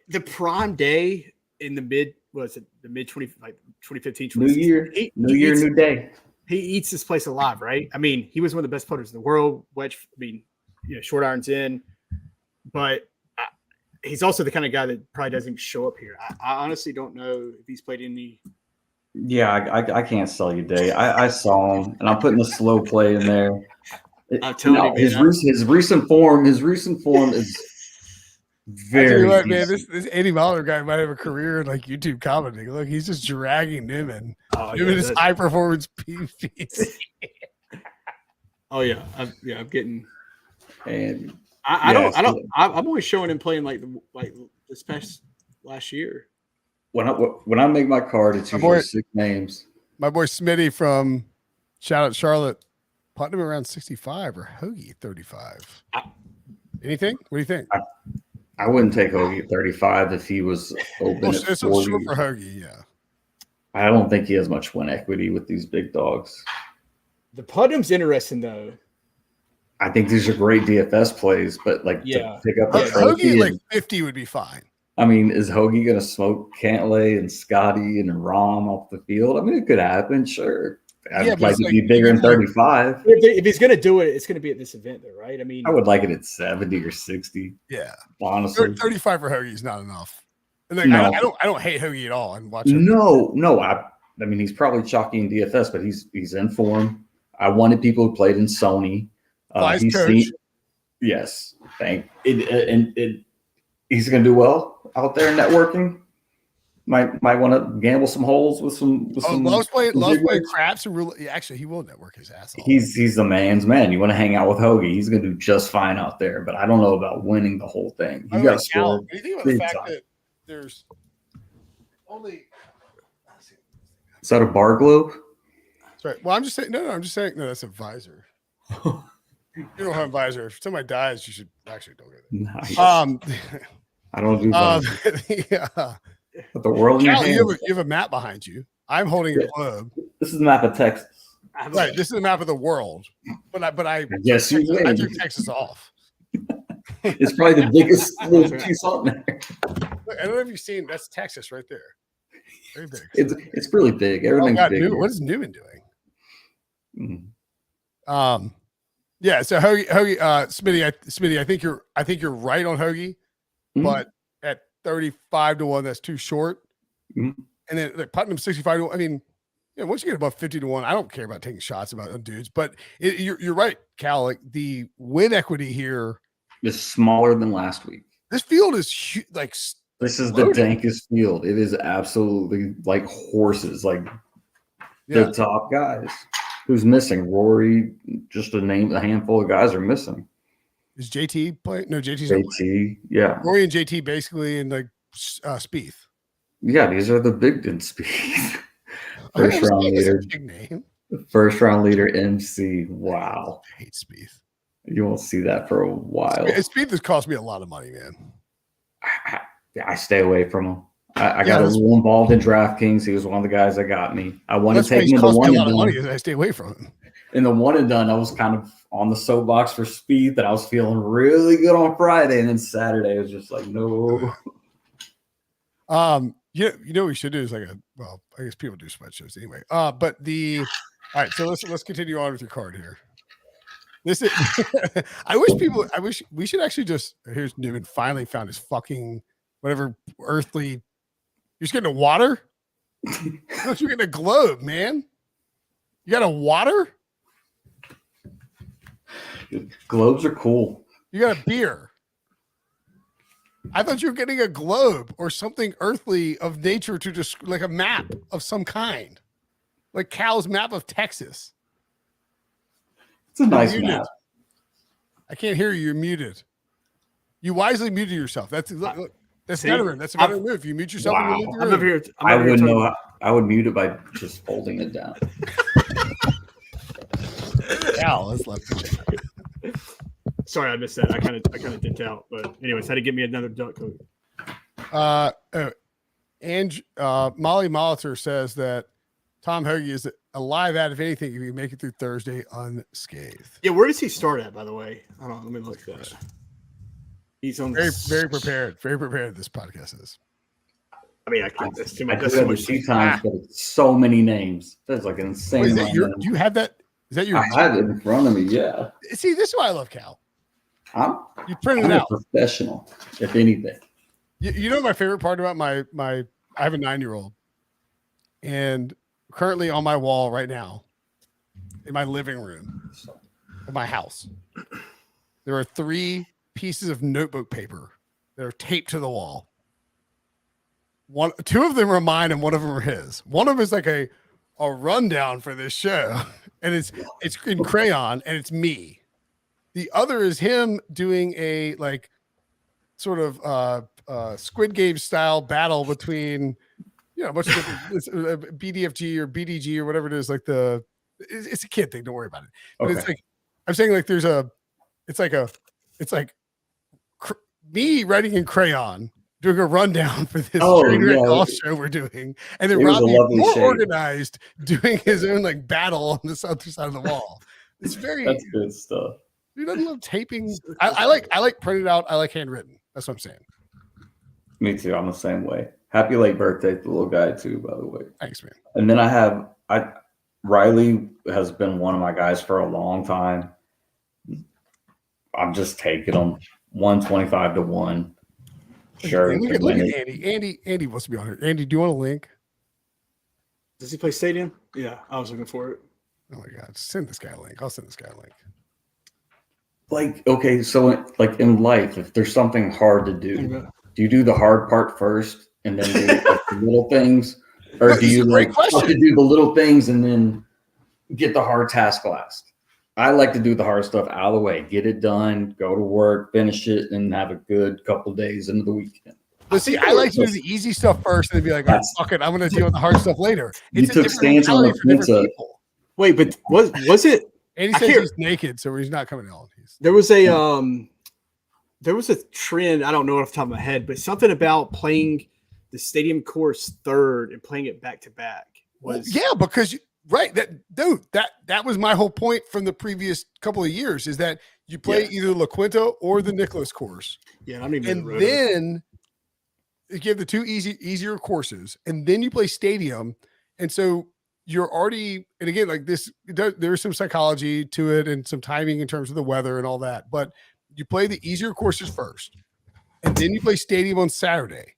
the prime day in the mid 2015, New year, new day. He eats this place alive, right? I mean, he was one of the best putters in the world. Wedge, short irons in, but he's also the kind of guy that probably doesn't even show up here. I honestly don't know if he's played any. Yeah, I can't sell you day. I saw him, and I'm putting the slow play in there. I'm telling you, his recent form is very. What, man, this Andy Mahler guy might have a career in like YouTube commenting. Look, he's just dragging Newman. Newman is high performance PvP. Oh yeah, I'm getting. And I'm always showing him playing like this past last year. When I make my card, it's usually 6 names. My boy Smitty from shout out Charlotte, putting him around 65 or Hoagie 35. Anything? What do you think? I wouldn't take Hoagie at 35 if he was open at 40. Short for Hoagie, yeah. I don't think he has much win equity with these big dogs. The Putnam's interesting though. I think these are great DFS plays, but to pick up a trophy, Hoagie like 50 would be fine. I mean, is Hoagie going to smoke Cantlay and Scotty and Rom off the field? I mean, it could happen, sure. I'd like to be bigger than 35. If he's going to do it, it's going to be at this event, though, right? I mean, I would like it at 70 or 60. Yeah, honestly, 35 for Hoagie is not enough. Like, no. I don't hate Hoagie at all. And watching. No. I mean, he's probably chalky in DFS, but he's in form. I wanted people who played in Sony. He's coach. Yes, he's going to do well out there networking. Might want to gamble some holes with some. Loves playing craps and really. Actually, he will network his ass off. He's the man's man. You want to hang out with Hoagie? He's going to do just fine out there. But I don't know about winning the whole thing. You got to score. Anything about the fact that there's only. Is that a bar globe? That's right. Well, I'm just saying. No. I'm just saying. No, that's a visor. You don't have a visor. If somebody dies, you should actually don't get it. Nice. I don't do visor. Yeah. But the world in your hands. You have a map behind you. I'm holding a globe. This is the map of Texas. Right. This is the map of the world. But I yes, you win. I took Texas off. It's probably the biggest little piece on there. Look, I don't know if you've seen. That's Texas right there. Very big. It's really big. Oh, Everything's God, big. what is Newman doing? Mhm. Yeah. So Hoagie, Smitty, I think you're right on Hoagie, Mhm. but at 35 to 1, that's too short. Mhm. And then like Putnam 65 to 1. I mean, once you get above 50 to 1, I don't care about taking shots about dudes, but you're right, Cal. Like the win equity here, It's smaller than last week. this field is like This is the dankest field. It is absolutely like horses, like the top guys. Who's missing? Rory, just a handful of guys are missing. Is JT playing? No, JT's JT, yeah. Rory and JT basically in like Spieth. Yeah, these are the big Spieth. First round Spieth is a leader. big name. First round leader MC. Wow. I hate Spieth. You won't see that for a while. Spieth has cost me a lot of money, man. I stay away from him. I got a little involved in DraftKings. He was one of the guys that got me. I wanted to take him in the one and done. I stay away from him. In the one and done, I was kind of on the soapbox for Spieth, and I was feeling really good on Friday, and then Saturday was just like, no. You know what we should do is I guess people do sweatshirts anyway. But all right, so let's continue on with your card here. This is I wish we should actually here's Newman finally found his fucking whatever earthly. You're just getting a water? You're getting a globe, man. You got a water? Globes are cool. You got a beer. I thought you were getting a globe or something earthly of nature to just like a map of some kind. Like Cal's map of Texas. It's a nice map. I can't hear you. You're muted. You wisely muted yourself. That's veteran. That's a veteran move. You mute yourself. Wow. And I'm over here. I wouldn't know. I would mute it by just folding it down. Cal, let's let Sorry, I missed that. I kind of dipped out. But anyways, had to get me another duck coat. And Molly Molitor says that Tom Hoagie is a live ad, if anything, if you make it through Thursday unscathed. Yeah, where does he start at, by the way? Hold on, let me look at that. He's on very prepared. Very prepared. This podcast is. I mean, I can't. That's too much. I do have a few times, but it's so many names. That's like an insane. Do you have that? Is that your? I have it in front of me. Yeah. See, this is why I love Cal. You printed I'm it out. Professional, if anything. You know my favorite part about my I have a 9-year-old, and currently on my wall right now, in my living room of my house, there are 3 pieces of notebook paper that are taped to the wall. 2 of them are mine and one of them are his. One of them is like a rundown for this show, and it's in crayon and it's me. The other is him doing a like sort of Squid Game style battle between a bunch of different BDFG or BDG or whatever it is. Like it's a kid thing. Don't worry about it. But It's like I'm saying like it's like me writing in crayon doing a rundown for this golf show we're doing, and then Robbie more organized doing his own like battle on this other side of the wall. It's that's good stuff. Dude, I love taping. I like printed out. I like handwritten. That's what I'm saying. Me too. I'm the same way. Happy late birthday to the little guy too, by the way. Thanks, man. And then Riley has been one of my guys for a long time. I'm just taking him 125 to 1. Sure. Look at Andy. Andy wants to be on here. Andy, do you want a link? Does he play Stadium? Yeah, I was looking for it. Oh my God. Send this guy a link. I'll send this guy a link. Like, okay, so like in life, if there's something hard to do, do you do the hard part first and then do the little things? Or do you like have to do the little things and then get the hard task last? I like to do the hard stuff out of the way, get it done, go to work, finish it, and have a good couple days into the weekend. But see, I like to do the easy stuff first and then be like, oh, fuck it, I'm going to deal with the hard stuff later. You took stance on the pizza. Wait, but was it? And he says he's naked, so he's not coming on. There was a trend, I don't know off the top of my head, but something about playing the stadium course third and playing it back to back was because that was my whole point from the previous couple of years is that You play Yeah. either La Quinta or the Nicholas course, Yeah, I don't even know and the rotor. then you give the two easier courses, and then you play Stadium, and so you're already. And again, like this, there's some psychology to it and some timing in terms of the weather and all that. But you play the easier courses first, and then you play Stadium on Saturday,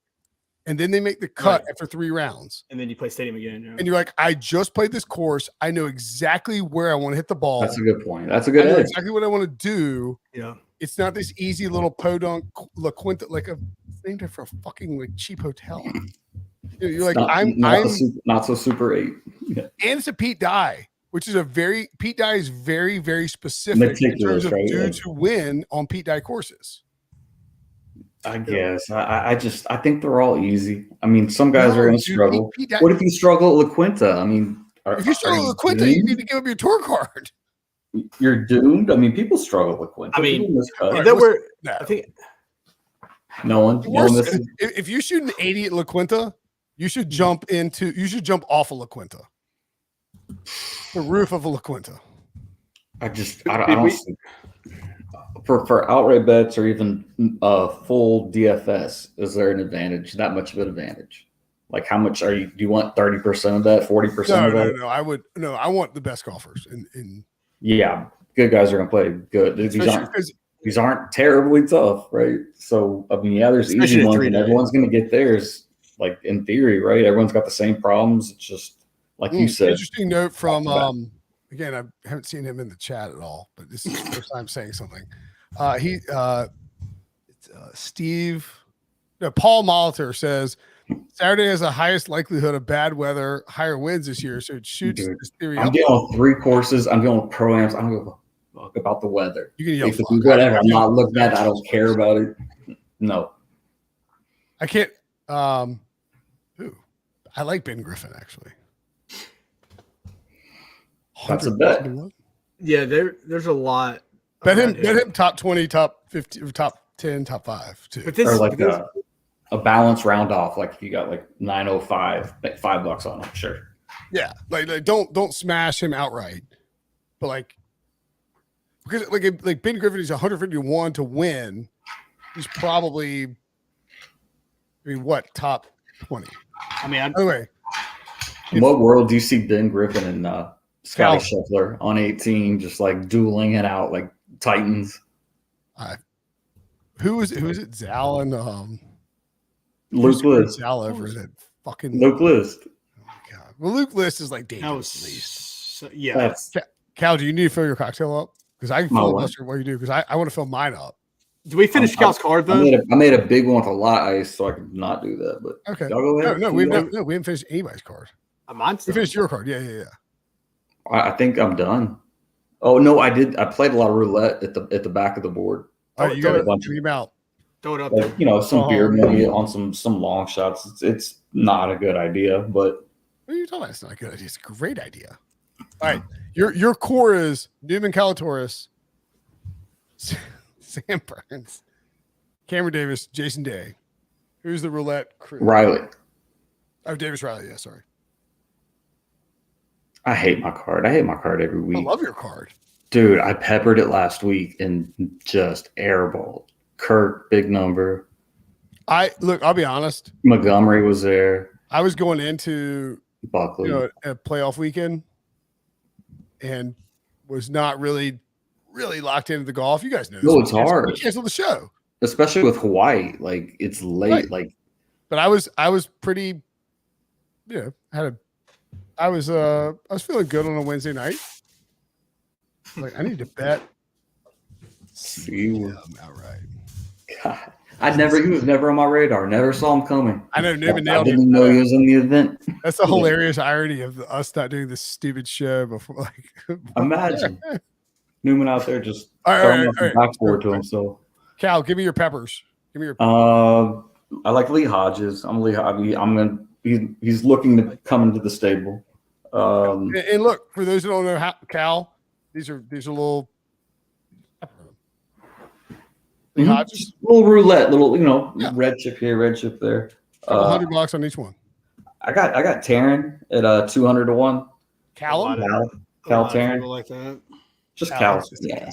and then they make the cut Right. after 3 rounds. And then you play Stadium again. Yeah. And you're like, I just played this course. I know exactly where I want to hit the ball. That's a good point. That's a I good know edge. exactly what I want to do. Yeah. It's not this easy little podunk La Quinta, like it's named after a fucking like cheap hotel. You're like, not so super 8. Yeah. And it's a Pete Dye, which is Pete Dye is very, very specific in terms of right? dudes who win on Pete Dye courses. I guess. I think they're all easy. I mean, some guys are going to struggle. Pete Dye, what if you struggle at La Quinta? I mean, if you struggle at La Quinta, you need to give up your tour card. You're doomed. I mean, people struggle at La Quinta. I mean, Right, there were. No. I think no one misses. If you shoot an 80 at La Quinta, you should jump off of La Quinta. The roof of a La Quinta. I don't see. For outright bets or even full DFS, is there an advantage? That much of an advantage? Like, how much do you want 30% of that, 40% of that? No. I want the best golfers. Yeah, good guys are going to play good. These aren't terribly tough, right? So, I mean, yeah, there's easy ones, and everyone's going to get theirs. Like, in theory, right? Everyone's got the same problems. It's just like you said. Interesting note from again, I haven't seen him in the chat at all, but this is the first time saying something. Paul Molitor says Saturday has the highest likelihood of bad weather, higher winds this year, so it shoots this theory. I'm dealing with 3 courses. I'm dealing with pro-ams. I don't give a fuck about the weather. You can yell fuck. Whatever. I'm not looking at it. I don't care about it. No. I can't. I like Ben Griffin, actually. That's a bet. Yeah, there's a lot. Bet him top 20, top 50, top 10, top 5 too. But this, or like a balance round off. Like if you got like 905, like $5 on him, sure. Yeah, like don't smash him outright, but like because like Ben Griffin is 151 to win. He's probably, top 20. I mean, anyway. In what world do you see Ben Griffin and Scotty Scheffler on 18 just like dueling it out like Titans? Who is it? Zal and Luke List. Zal over that fucking Luke List. Oh my god. Well, Luke List is like dangerous at least. Yeah. Cal, do you need to fill your cocktail up? Because I can filibuster what you do because I want to fill mine up. Do we finish Cal's card though? I made a big one with a lot of ice, so I could not do that. But okay, y'all go ahead. No, we haven't finished anybody's card. Mine's we finished your card. Yeah. I think I'm done. Oh no, I did. I played a lot of roulette at the back of the board. All right, you got a bunch of out. Throw it up like, there. Some beer money on some long shots. It's not a good idea, but what are you talking about? It's not a good idea. It's a great idea. All right, your core is Newman Calatoris, Sam Burns, Cameron Davis, Jason Day. Who's the roulette crew? Riley. Oh, Davis Riley. Yeah, sorry. I hate my card. I hate my card every week. I love your card. Dude, I peppered it last week and just airballed. Kirk, big number. I'll be honest. Montgomery was there. I was going into Buckley, a playoff weekend and was not really locked into the golf. You guys know this. No, it's hard. We canceled the show. Especially with Hawaii. Like it's late. Right. Like but I was pretty I was feeling good on a Wednesday night. Like I need to bet. See, outright. God, he was never on my radar. Never saw him coming. I know Newman nailed I didn't know he was in the event. That's the hilarious irony of us not doing this stupid show before. Like, imagine Newman out there just throwing the backboard to himself. Cal, give me your peppers. Give me your. I like Lee Hodges. He's looking to come into the stable. And look, for those who don't know, Cal, these are little. Just little roulette, red chip here, red chip there. $100 on each one. I got Taryn at 200 to 1. Cal Taryn like that. Just Cal. Cal. Yeah.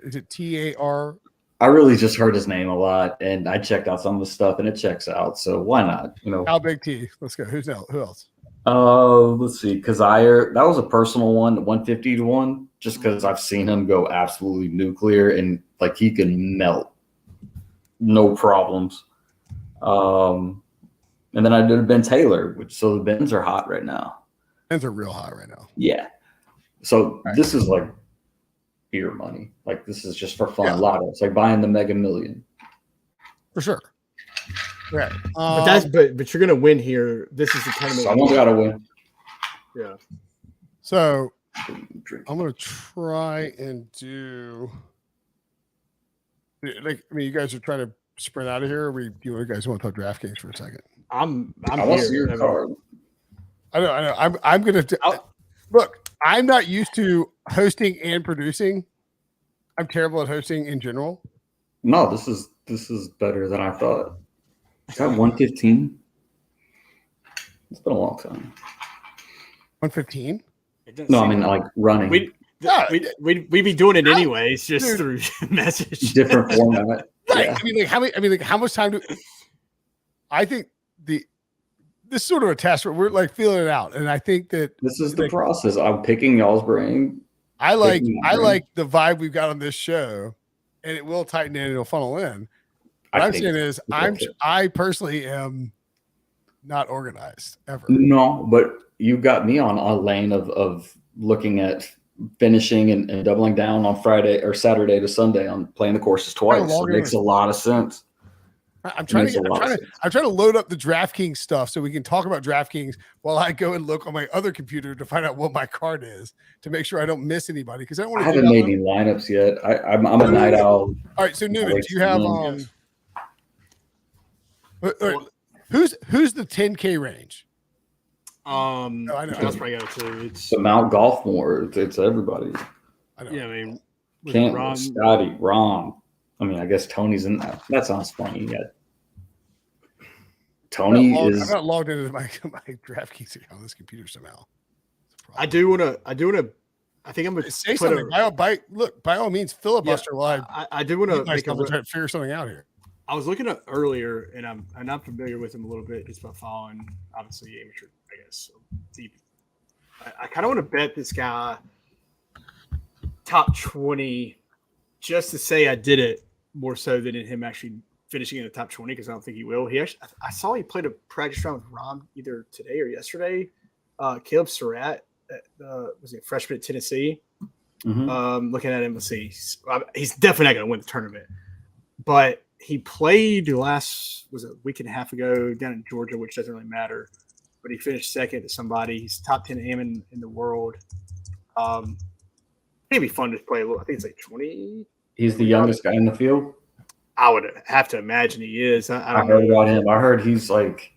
Is it TAR? I really just heard his name a lot, and I checked out some of his stuff, and it checks out. So why not? Cal Big T. Let's go. Who else? Let's see. Kazire, that was a personal one, 150 to 1, just because I've seen him go absolutely nuclear and like he can melt, no problems. And then I did a Ben Taylor, so the Bens are hot right now. Bens are real hot right now. Yeah. So this is like beer money. Like this is just for fun. Yeah. Lotto. It's like buying the Mega Million. For sure. Right. But you're gonna win here. This is the tournament. Someone's got to win. Yeah. So I'm gonna try and do. Like, I mean, you guys are trying to sprint out of here. Or you guys want to talk DraftKings for a second? I want to see your card. I know. I'm gonna look. I'm not used to hosting and producing. I'm terrible at hosting in general. No, this is better than I thought. Got 115. It's been a long time. 115? No, I mean like running. We'd be doing it anyways, just through message. Different format. Right. Yeah. I mean, how much time do I think this is sort of a test where we're like feeling it out. And I think that This is the process. I'm picking y'all's brain. I like the vibe we've got on this show, and it will tighten in and it'll funnel in. What I'm saying is I personally am not organized ever. No, but you got me on a lane of looking at finishing and doubling down on Friday or Saturday to Sunday on playing the courses twice. It makes a lot of sense. I'm trying to load up the DraftKings stuff so we can talk about DraftKings while I go and look on my other computer to find out what my card is to make sure I don't miss anybody because I don't want to. I haven't made any lineups yet. I'm a night owl. All right, so Newman, do you have who's the 10K range? I know. That's probably got to. It's the Mount Golfmore. It's everybody. I know. Yeah, I mean, Can't Scotty, Ron. I mean, I guess Tony's in that. That sounds funny. Yeah. Tony I'm is. not logged into my DraftKings account on this computer somehow. I do want to. I think I'm going to say something. By all means, filibuster. Yeah, I do want to try to figure something out here. I was looking at earlier, and I'm not familiar with him a little bit just by following, obviously, amateur, I guess. So deep. I kind of want to bet this guy top 20 just to say I did it more so than in him actually finishing in the top 20 because I don't think he will. I saw he played a practice round with Rom either today or yesterday. Caleb Surratt, was he a freshman at Tennessee? Mm-hmm. Looking at him, let's see. He's definitely not going to win the tournament. But he played was a week and a half ago down in Georgia, which doesn't really matter. But he finished second to somebody. He's top 10 aim in the world. It'd be fun to play a little. I think it's like 20. He's the youngest guy in the field. I would have to imagine he is. I heard about him. I heard he's like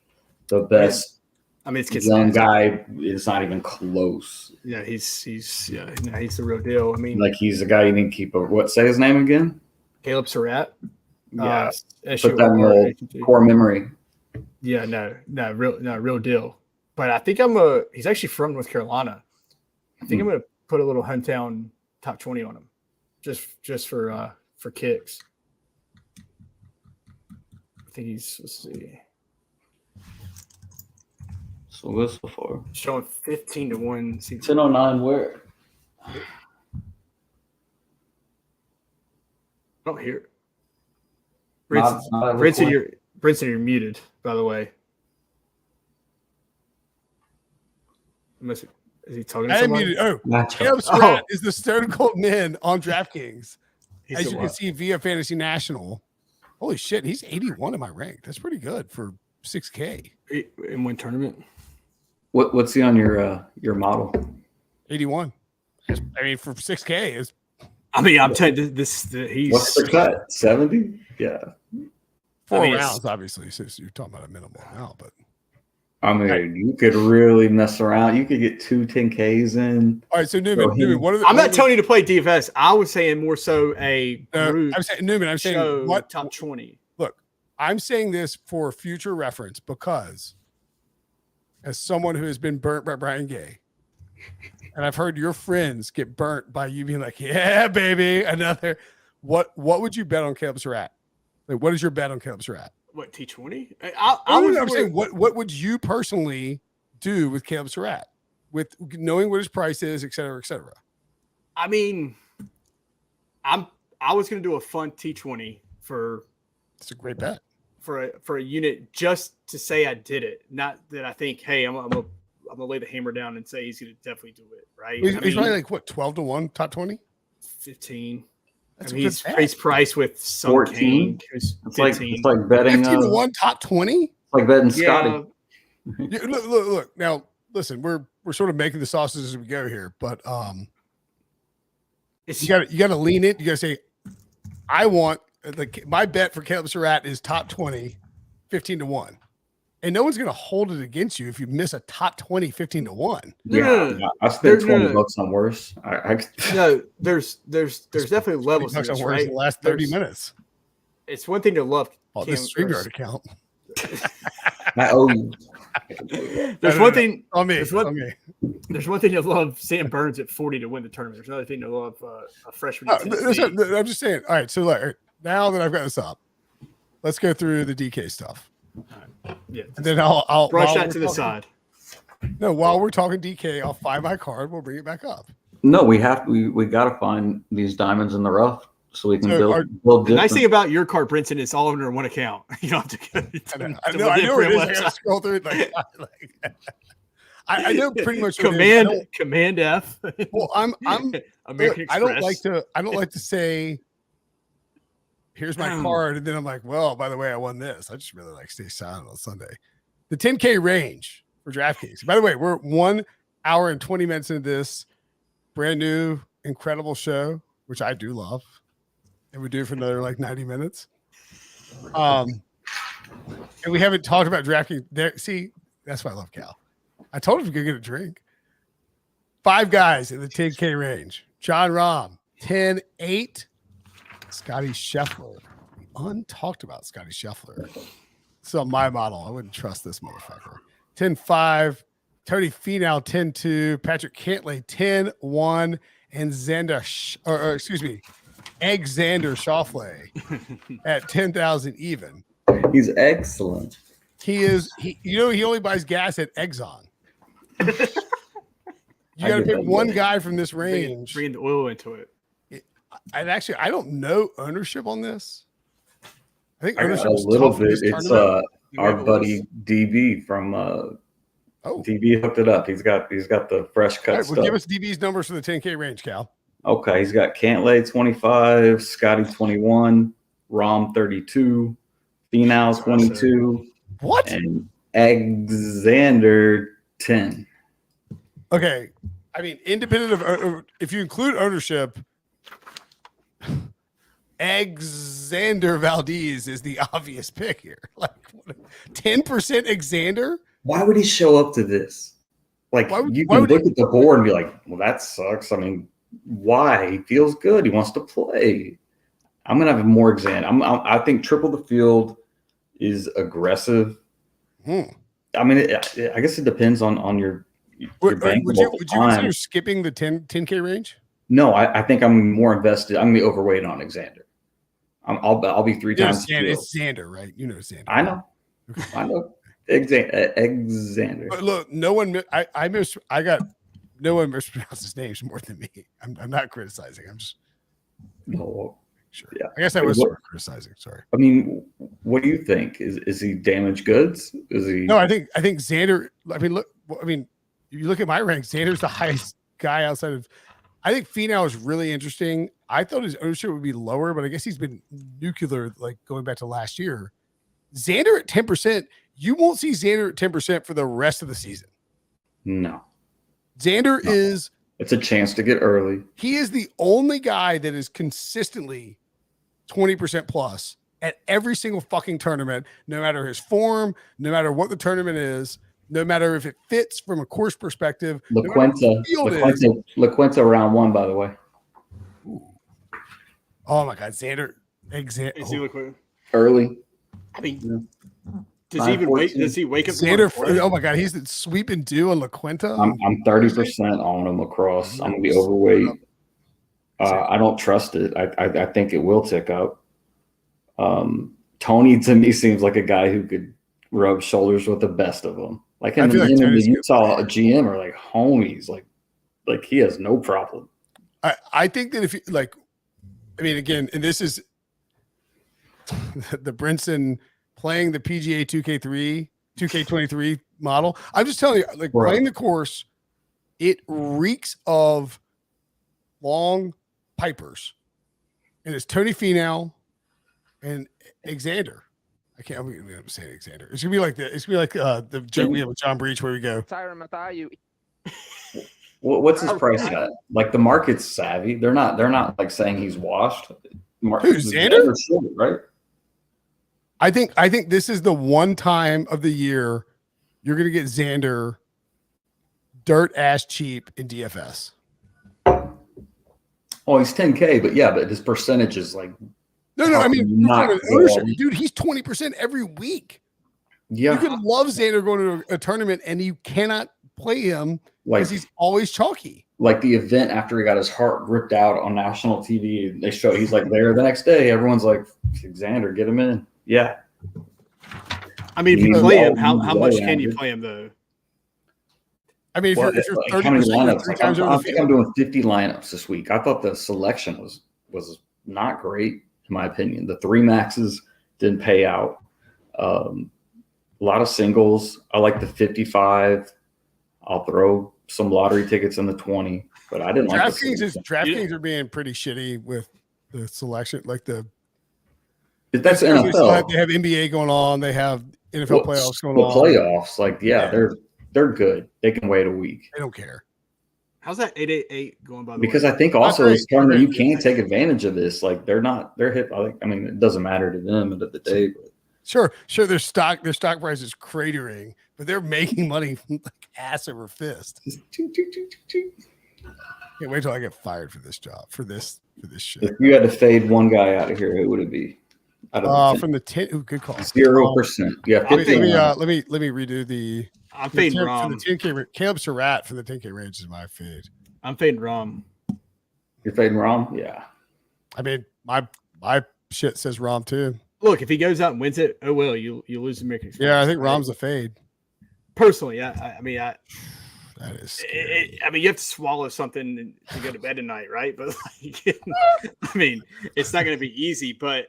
the best. I mean, it's young guy. It's not even close. Yeah, he's the real deal. I mean, like he's a guy you need to keep. What? Say his name again? Caleb Surratt. Yeah, put that in the core memory. Yeah, no, real deal. But I think he's actually from North Carolina. I think I'm gonna put a little hometown top 20 on him, just for kicks. I think let's see. So what's so far? Showing 15 to 1. 1009 where? I don't hear it. Brinson, you're muted, by the way. Is he talking to somebody? Caleb Surratt is the Stone Cold Man on DraftKings. As you can see via Fantasy National. Holy shit, he's 81 in my rank. That's pretty good for 6K. In one tournament. What's he on your model? 81. I mean, for 6K is. I mean, I'm telling you, he's. What's the cut? 70? Yeah. 4 rounds, obviously. So you're talking about a minimal amount, but. I mean, you could really mess around. You could get 2 10Ks in. All right, so Newman, I'm not telling you to play DFS. I was saying more so I'm saying what top 20. Look, I'm saying this for future reference because as someone who has been burnt by Brian Gay, and I've heard your friends get burnt by you being like, "Yeah, baby, another." What would you bet on Caleb Surratt? Like, what is your bet on Caleb Surratt? What T20? I'm saying, what would you personally do with Caleb Surratt, with knowing what his price is, et cetera, et cetera? I mean, I was going to do a fun T20 for. It's a great bet for a unit just to say I did it. Not that I think, hey, I'm gonna lay the hammer down and say he's going to definitely do it. Right? He's probably like what 12-1 top 20, 15. That's he's priced with some 14. It's like betting 15-1 top 20. Like betting Scotty. Yeah, look. Now, listen, we're sort of making the sausages as we go here, but you got to lean it. You got to say, I want my bet for Caleb Surratt is top 20, 15-1. And no one's going to hold it against you if you miss a top 20, 15-1. Yeah, I spent $20 on worse. No, there's definitely levels to this, right? In the last 30 minutes. It's one thing to love this StreamYard account. I owe you. There's one thing on me. There's one thing to love Sam Burns at 40 to win the tournament. There's another thing to love a freshman. I'm just saying. All right, so now that I've got this up, let's go through the DK stuff. Yeah, and then I'll brush that to the side. No, while we're talking DK, I'll find my card. We'll bring it back up. No, we got to find these diamonds in the rough so we can build. The nice thing about your card, Brinson, is all under one account. You don't have to go. I know it is. I got to scroll through it. I know pretty much. Command F. Well, I'm American Express. I don't like to say, here's my card, and then I'm like, well, by the way, I won this. I just really like stay silent on Sunday. The 10K range for DraftKings. By the way, we're 1 hour and 20 minutes into this brand new, incredible show, which I do love. And we do it for another like 90 minutes. And we haven't talked about DraftKings. There, see, that's why I love Cal. I told him to go get a drink. 5 guys in the 10K range. John Rahm, 10-8. Scotty Scheffler. We untalked about Scotty Scheffler. So my model, I wouldn't trust this motherfucker. 10-5. Tony Finau, 10-2. Patrick Cantlay, 10-1. And Alexander Schauffele at 10,000 even. He's excellent. He only buys gas at Exxon. You got to pick one guy from this range. Bring the oil into it. I don't know ownership on this. I think ownership a little bit. It's our buddy DB from DB hooked it up. He's got the fresh cut stuff. Well, give us DB's numbers for the 10K range, Cal. Okay, he's got Cantlay 25, Scotty 21, Rahm 32, Finau 22. What? And Alexander 10. Okay, I mean, independent of if you include ownership, Alexander Valdez is the obvious pick here. Like 10% Alexander. Why would he show up to this? Like you can look at the board and be like, well, that sucks. I mean, why? He feels good. He wants to play. I'm gonna have more Alexander. I think triple the field is aggressive. I mean, I guess it depends on your bank. Would you consider skipping the 10K range? No, I think I'm more invested. I'm gonna be overweight on Alexander. I'll be 3 times. It's Xander, right? You know Xander. I know. I know. Alexander. But look, no one mispronounced his names more than me. I'm not criticizing. I'm just sure. Yeah. I guess I was sort of criticizing. Sorry. I mean, what do you think? Is he damaged goods? Is he? No, I think Xander. I mean, look. I mean, if you look at my rank, Xander's the highest guy outside of. I think Finau is really interesting. I thought his ownership would be lower, but I guess he's been nuclear, like going back to last year. Xander at 10%. You won't see Xander at 10% for the rest of the season. No. Xander is. It's a chance to get early. He is the only guy that is consistently 20% plus at every single fucking tournament, no matter his form, no matter what the tournament is, no matter if it fits from a course perspective. LaQuinta round 1, by the way. Ooh. Oh my God, Xander. Early. Early. I mean, Does he even wake? 9-14. Does he wake up? Xander, oh my God, he's the sweeping dew on La Quinta. I'm 30% on him across. I'm gonna be overweight. I don't trust it. I think it will tick up. Tony to me seems like a guy who could rub shoulders with the best of them. Like him and the Utah GM are like homies. Like he has no problem. I think that if you like, I mean, again, and this is the Brinson playing the PGA 2K23 model. I'm just telling you, like playing the course, it reeks of long pipers, and it's Tony Finau and Xander. I can't. I'm saying Xander. It's gonna be like the joke we have with John Breach where we go. What's his price at? Like the market's savvy. They're not like saying he's washed. Who's Xander? Right. I think this is the one time of the year you're gonna get Xander dirt ass cheap in DFS. Oh, he's 10K, but his percentage is like no. I mean, not dude, he's 20% every week. Yeah, you could love Xander going to a tournament, and you cannot play him because he's always chalky. Like the event after he got his heart ripped out on national TV, they show he's like there the next day. Everyone's like, Xander, get him in. Yeah. I mean, if you play him, how much can you play him though? I mean, if you're 30% three times over the field. I'm doing 50 lineups this week. I thought the selection was not great in my opinion. The 3 maxes didn't pay out. A lot of singles. I like the 55. I'll throw some lottery tickets in the 20, but I didn't like DraftKings are being pretty shitty with the selection. Like that's NFL. They have NBA going on. They have NFL playoffs going on. The playoffs, they're good. They can wait a week. They don't care. How's that 888 going by the Because way? I think also it's tournament you can't take advantage of this. Like they're hit. I mean, it doesn't matter to them at the end of the day. But. Sure. Their stock price is cratering, but they're making money like ass over fist. Can't wait till I get fired for this job, for this shit. If you had to fade one guy out of here, who would it be? From the 10. Ooh, good call. 0%. Yeah. Let me redo the. I'm fading Rom. For the 10K, Caleb Surratt for the 10K range is my fade. I'm fading Rom. You're fading Rom? Yeah. I mean, my shit says Rom too. Look, if he goes out and wins it, oh well, you lose the American. Yeah, I think Rom's a fade. Personally, I mean, that is. I mean, you have to swallow something to go to bed tonight, right? But I mean, it's not going to be easy. But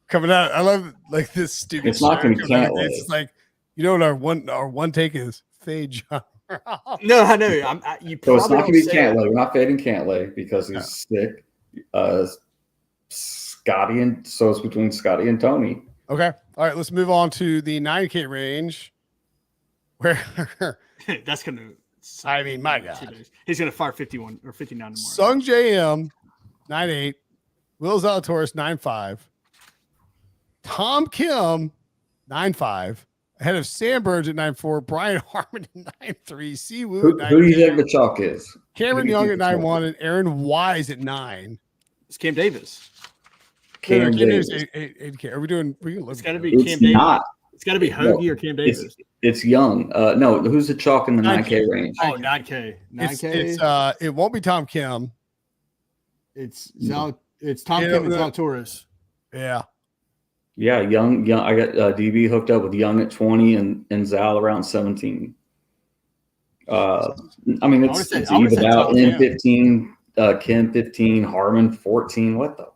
coming out, I love like this stupid. It's not going to count. It's like what our one take is fade John. No, I know. So it's not going to be Cantlay. We're not fading Cantlay because he's sick. Scotty so it's between Scotty and Tony. Okay. All right. Let's move on to the 9K range. Where that's going to. I mean, my God, he's going to fire 51 or 59 tomorrow. Sung JM 9.8, Will Zalatoris 9.5, Tom Kim 9.5, ahead of Sam Burns at 9.4, Brian Harmon at 9.3, Siwoo at 9. Who do you think the chalk is? Cameron Young at 9.1 and Aaron Wise at 9. It's Cam Davis. Cam Davis 8K. Are we doing? It's got to be Cam Davis. Not. It's got to be Hoagie or Cam Davis. It's Young. No, who's the chalk in the 9K range? Oh, 9K. 9K. It won't be Tom Kim. It's Tom Kim and Zalatoris. Yeah. Yeah, Young. I got DB hooked up with Young at 20 and Zal around 17. I mean, it's even out. In 15, Kim 15, Harmon 14. What the?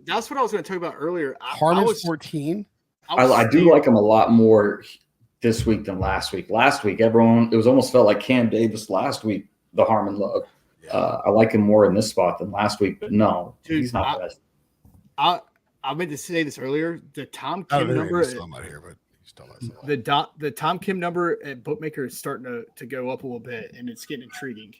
That's what I was going to talk about earlier. Harmon's 14. I do like him a lot more this week than last week. Last week, it was almost felt like Cam Davis last week, the Harmon love. Yeah. I like him more in this spot than last week, but no, he's not best. I meant to say this earlier. The Tom Kim number. The Tom Kim number at Bookmaker is starting to go up a little bit, and it's getting intriguing.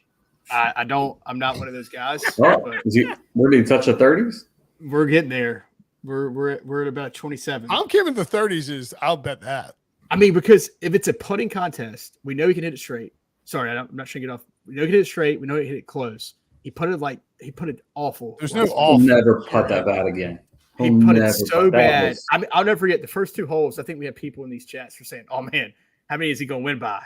I'm not one of those guys. Where did he touch the 30s? We're getting there. We're at about 27. I'm giving the 30s is. I'll bet that. I mean, because if it's a putting contest, we know he can hit it straight. Sorry, I'm not trying to get off. We know he can hit it straight. We know he can hit it close. He put it awful. There's no awful. Never putt that bad again. He He'll put it never so putt. That bad. was- I mean, I'll never forget the first 2 holes. I think we had people in these chats for saying, "Oh man, how many is he going to win by?"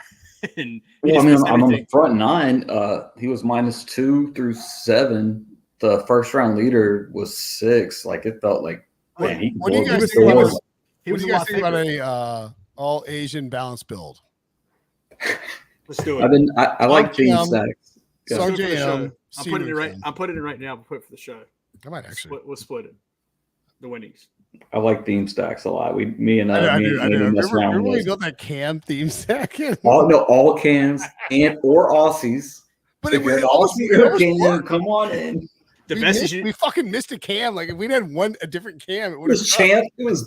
And he Well, I just mean, missed I'm on the everything. front 9. He was -2 through 7. The first round leader was 6. Like it felt like, man, he What do you blow guys the think about door. this? He What was do a you guys lot think about favorite. a all Asian balance build? Let's do it. I like theme Tom, stacks. Yeah. Song Let's do it for the show. JM, I'm putting it right. Kim. I'm putting it right now. We'll put it for the show. I might actually. We'll split it. The winnings. I like theme stacks a lot. Me and I me do. and mess around Remember with we those. built that Cam theme stack? All cans or Aussies. But If you're an almost- Aussie it or a almost can, worked. come on in. The we best missed, is we fucking missed a Cam. Like if we'd had a different Cam, it It would have was champ. It was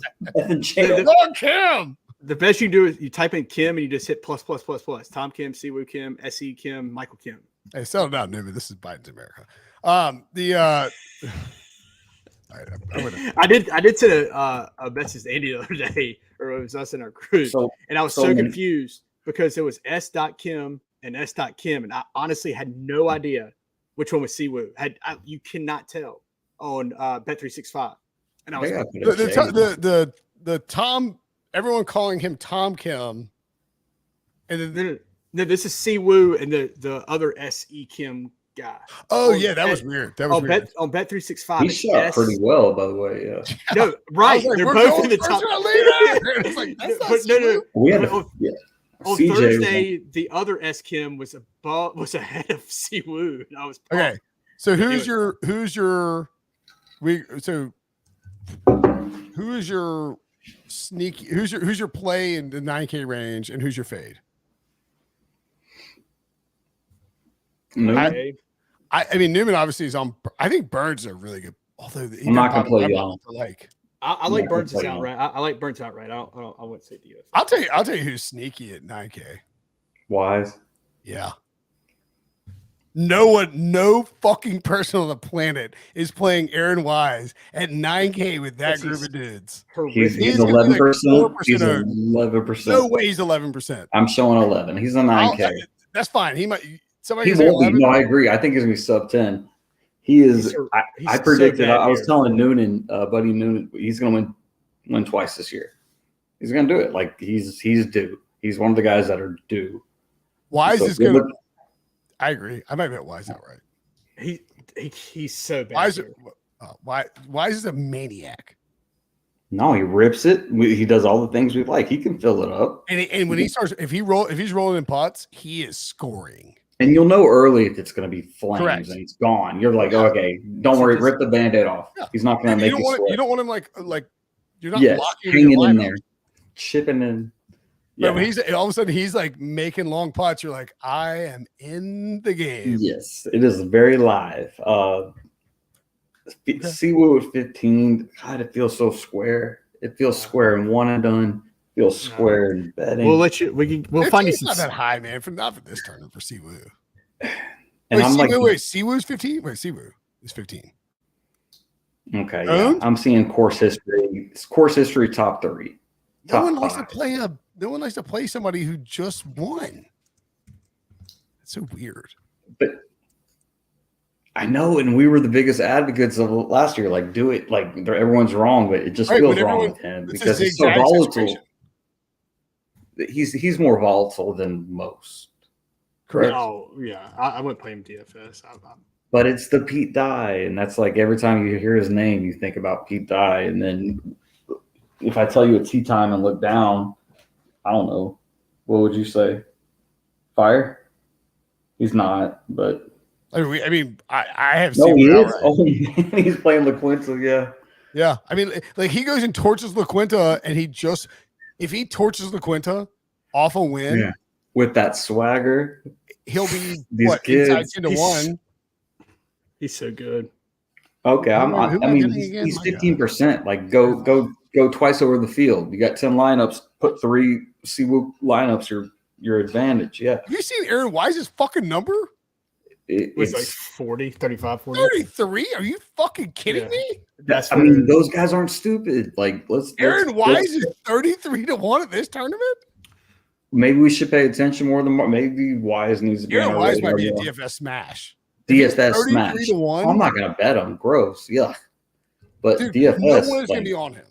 champ. Dog Cam. the best you can do is you type in Kim and you just hit plus. Tom Kim, Siwoo Kim, SE Kim, Michael Kim. Hey, settle down, Newman. This is Biden's America. All right, I'm gonna, I did send a message to Andy the other day, or it was us in our group, So and I was so so many- confused because it was S.Kim and S.Kim, and I honestly had no idea which one was Siwoo. You cannot tell on Bet365, and I was They gotta put a J. the Tom. Everyone calling him Tom Kim, and then no, this is Siwoo and the other SE Kim guy. oh on yeah, that Bet- was weird. That was on weird. Bet365. He it's shot S- pretty well, by the way. Yeah. No, I right. was like, They're we're both going in the first top. round leader. It's like, that's not But no. Siwoo. We had On- On CJ was Thursday, the other S Kim was ahead of Siwoo, and I was pumped. Okay, so who is your sneaky who's your play in the 9K range and who's your fade? No, Okay. I mean Newman obviously is on. I think Burns are really good. Although I'm not gonna play Young. like. I like Yeah, Burns that's outright. I like Burns outright. I wouldn't say DFS. I'll tell you who's sneaky at 9K. Wise. Yeah. No fucking person on the planet is playing Aaron Wise at 9K with that Yes, group he's of dudes. He's He's gonna be like 11%. 4% He's owned. 11%. No way he's 11%. I'm showing 11. He's a 9K. That's fine. He might. Somebody He can say won't be. 11. No, I agree. I think he's gonna be sub 10. He is. He's I so predicted. bad I was here. telling Noonan, buddy Noonan, he's gonna win twice this year. He's gonna do it. Like he's due. He's one of the guys that are due. Wise So is good good. luck. I agree. I might bet Wise outright. He's so bad. Wise, here. Wise is a maniac. No, he rips it. He does all the things we like. He can fill it up, And when he starts, if he's rolling in pots, he is scoring. and you'll know early if it's gonna be flames Correct. and he's gone. You're like, okay, don't worry, rip the band-aid off. Yeah. He's not gonna make you sweat. You don't want him like you're not Yes, locking hanging your in lineup. there, chipping in. But when he's all of a sudden he's like making long pots, you're like, I am in the game. Yes, it is very live. Siwoo at 15. God, it feels so square. It feels square and one and done. Feels square and betting. We'll let you. We'll find you 15's some. not that high, man. Not for this tournament for Siwoo. and I'm like, Siwoo's 15. Wait, Siwoo is 15. okay, yeah. Owned? I'm seeing course history. It's course history top 3. No Top one likes to 5. play no one likes to play somebody who just won. It's so weird. But I know, and we were the biggest advocates of last year. Like, do it. Like, everyone's wrong, but it just Right, feels but wrong everyone- with him it's a because he's so zigzag volatile. situation. He's more volatile than most. Correct. Oh yeah, I wouldn't play him DFS. But it's the Pete Dye, and that's like every time you hear his name, you think about Pete Dye. And then if I tell you it's tea time and look down, I don't know. What would you say? Fire? He's not, but I mean, I have no, seen he it is. outright. Oh, man, he's playing La Quinta, yeah. Yeah, I mean, like he goes and torches La Quinta, and if he torches La Quinta off a win, Yeah. With that swagger, he'll be These what inside kids, 10 to he's- 1. He's so good. okay. Who am I I mean, getting again? he's My God. 15%. Like, go twice over the field. You got 10 lineups. Put 3 Siwoo lineups. Your advantage. Yeah, Have you seen Aaron Wise's fucking number? It was like it's. 40, 35, 40. 33? Are you fucking kidding Yeah. me? That's I mean, those guys aren't stupid. Like, Aaron Wise is 33 to 1 at this tournament? maybe we should pay attention more than maybe Wise needs to be. Aaron on our Wise might radar be a more. DFS smash. DFS 33 smash. to 1. I'm not gonna bet him. Gross. Yuck. But Dude, DFS, no one is like, going to be on him.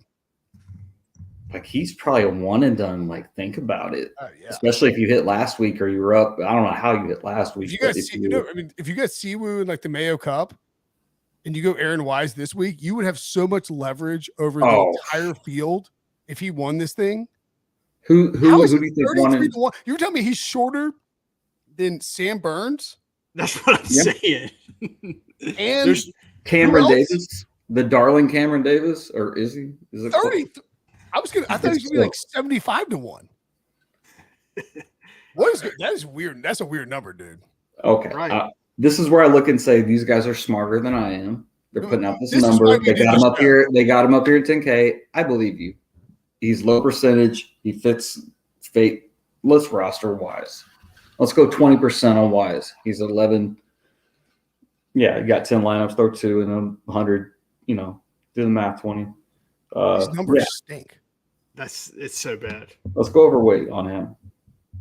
like he's probably a one and done. Like, think about it. Yeah. Especially if you hit last week or you were up. I don't know how you hit last week. If you but guys, if you got Siwoo in like the Mayo Cup, and you go Aaron Wise this week, you would have so much leverage over the entire field if he won this thing. Who do you think won? You were telling me he's shorter than Sam Burns? That's what I'm saying. And there's Cameron Davis, the darling Cameron Davis, or is he? Is it 30? I thought he was going to be like 75-1. What is good? That is weird. That's a weird number, dude. Okay. Right. This is where I look and say these guys are smarter than I am. They're putting out this Is number. why They got him up here. They got him up here at 10K. I believe you. He's low percentage. He fits fate. Let's roster Wise. Let's go 20% on Wise. He's 11. Yeah, you got 10 lineups. Throw 2 and then 100. You know, do the math. 20. These numbers stink. It's so bad. Let's go overweight on him,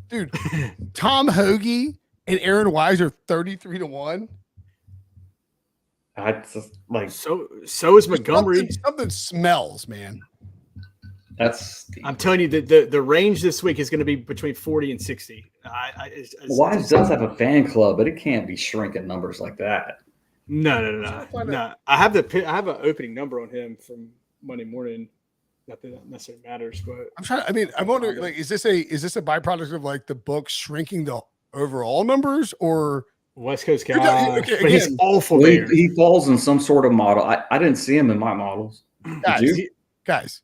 dude. Tom Hoagie and Aaron Wise are 33-1. I just like so is Montgomery. Something smells, man. I'm telling you that the range this week is going to be between 40 and 60. Wise does have a fan club, but it can't be shrinking numbers like that. No. I have an opening number on him from Monday morning. Not that necessarily matters, but I'm wondering, like, is this a byproduct of like the book shrinking the overall numbers, or West Coast guy? But he's awful. Well, he falls in some sort of model. I didn't see him in my models. Guys,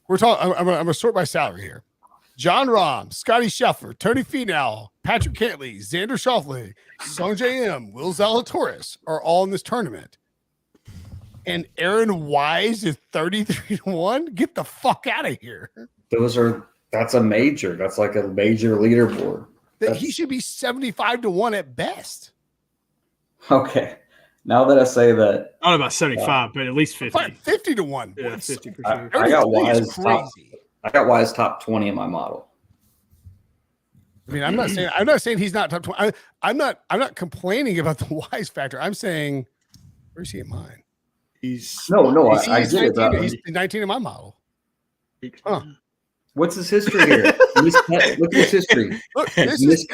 we're talking. I'm gonna sort by salary here. John Rahm, Scotty Scheffler, Tony Finau, Patrick Cantley, Xander Schauffele, Sung J M, Will Zalatoris are all in this tournament. And Aaron Wise is 33-1. Get the fuck out of here. That's a major. That's like a major leaderboard. He should be 75-1 at best. Okay. Now that I say that, I don't know about 75, but at least 50. 50-1. Yeah, 50 for sure. I got Wise top 20 in my model. I mean, I'm not saying he's not top 20. I'm not complaining about the Wise factor. I'm saying, where's he in mine? I get it. He's 19 in my model. Huh. What's his history here? Look at his history. Look, it's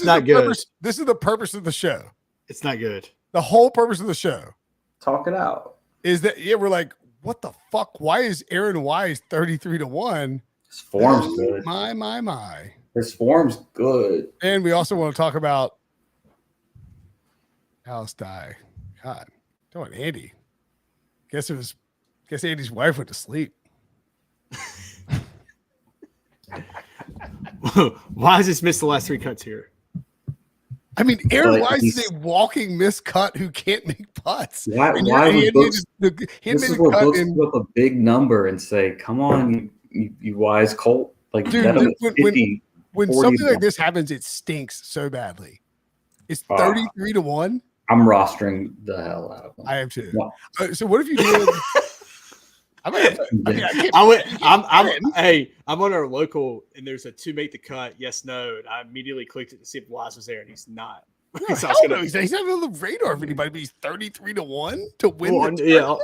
not good. This is the purpose of the show. It's not good. The whole purpose of the show. Talk it out. Is that we're like, what the fuck? Why is Aaron Wise 33-1? His form's good. My. His form's good. And we also want to talk about Alice Dye. God. Don't Andy. Guess Andy's wife went to sleep. Why has this missed the last 3 cuts here? I mean, Aaron Wise is a walking miscut who can't make putts. Why would books up a big number and say, "Come on, you Wise Colt"? Like, dude, when something like this happens, it stinks so badly. It's 33-1. I'm rostering the hell out of them. I am too. Wow. So what if you did? I'm on our local, and there's a 2 make the cut, yes, no. And I immediately clicked it to see if Wise was there, and he's not. No, he's not on the radar of anybody, but he's 33-1 to win. Yeah.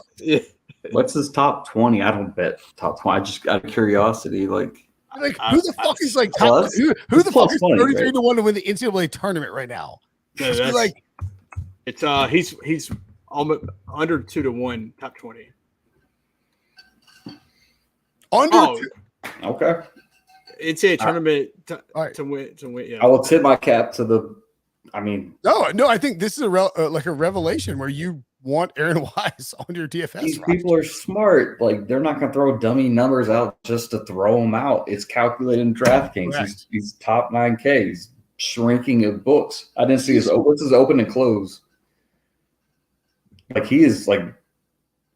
What's his top 20? I don't bet top 20. I just out of curiosity, who the fuck is like top? Who the fuck is 33-1 to win the NCAA tournament right now? He's almost under 2-1 top 20. Okay. It's a tournament to win. Yeah. I will tip my cap to the. I mean, no. I think this is a revelation where you want Aaron Wise on your DFS. These people are smart. Like, they're not going to throw dummy numbers out just to throw them out. It's calculated in DraftKings. He's top 9K. He's shrinking of books. I didn't see what's his open and close. Like, he is like,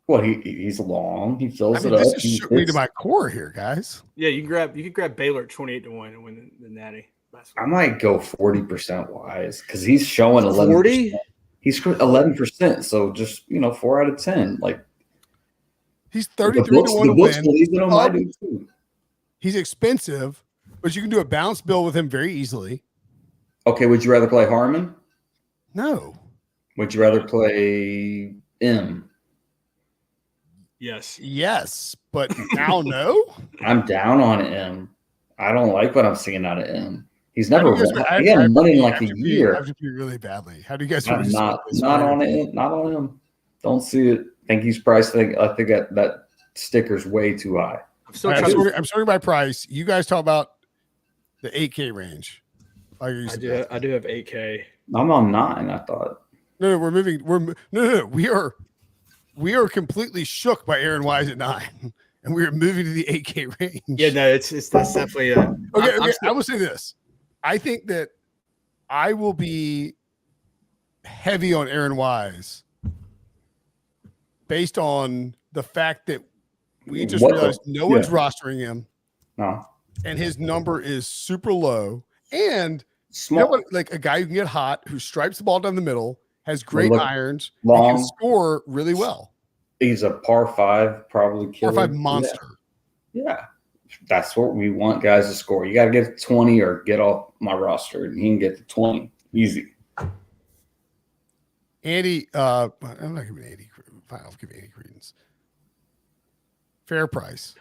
he's long. He fills it up. This is shooting me to my core here, guys. Yeah, you can grab Baylor at 28-1 and win the Natty. I might go 40% Wise because he's showing 11%. 40? He's 11%. So just 4 out of 10. Like, he's 33-1 to win. He's expensive, but you can do a bounce bill with him very easily. Okay, would you rather play Harmon? No. Would you rather play M? Yes, but now no. I'm down on him. I don't like what I'm seeing out of him. He's How do never you guys- won. I- He hadn't won in I like have a to pee- year. I have to pee really badly. How do you guys? I'm not on it. Not on him. Don't see it. Think he's priced. I think that sticker's way too high. I'm still I'm trying to. sorting by price. You guys talk about the 8K range. I do have 8K. I'm on 9. I thought. No, we're moving. No. We are completely shook by Aaron Wise at 9, and we are moving to the 8K range. Yeah, no, that's definitely a. Okay. I will say this. I think that I will be heavy on Aaron Wise based on the fact that we just realized no one's rostering him. No. And his number is super low. And Small. you know what? Like a guy who can get hot, who stripes the ball down the middle, has great irons, long. and can score really well. He's a par 5, probably killer. Par 5 monster. Yeah. That's what we want guys to score. You got to get 20 or get off my roster, and he can get to 20 easy. Andy, I'm not giving Andy. I'll give Andy credence. Fair price.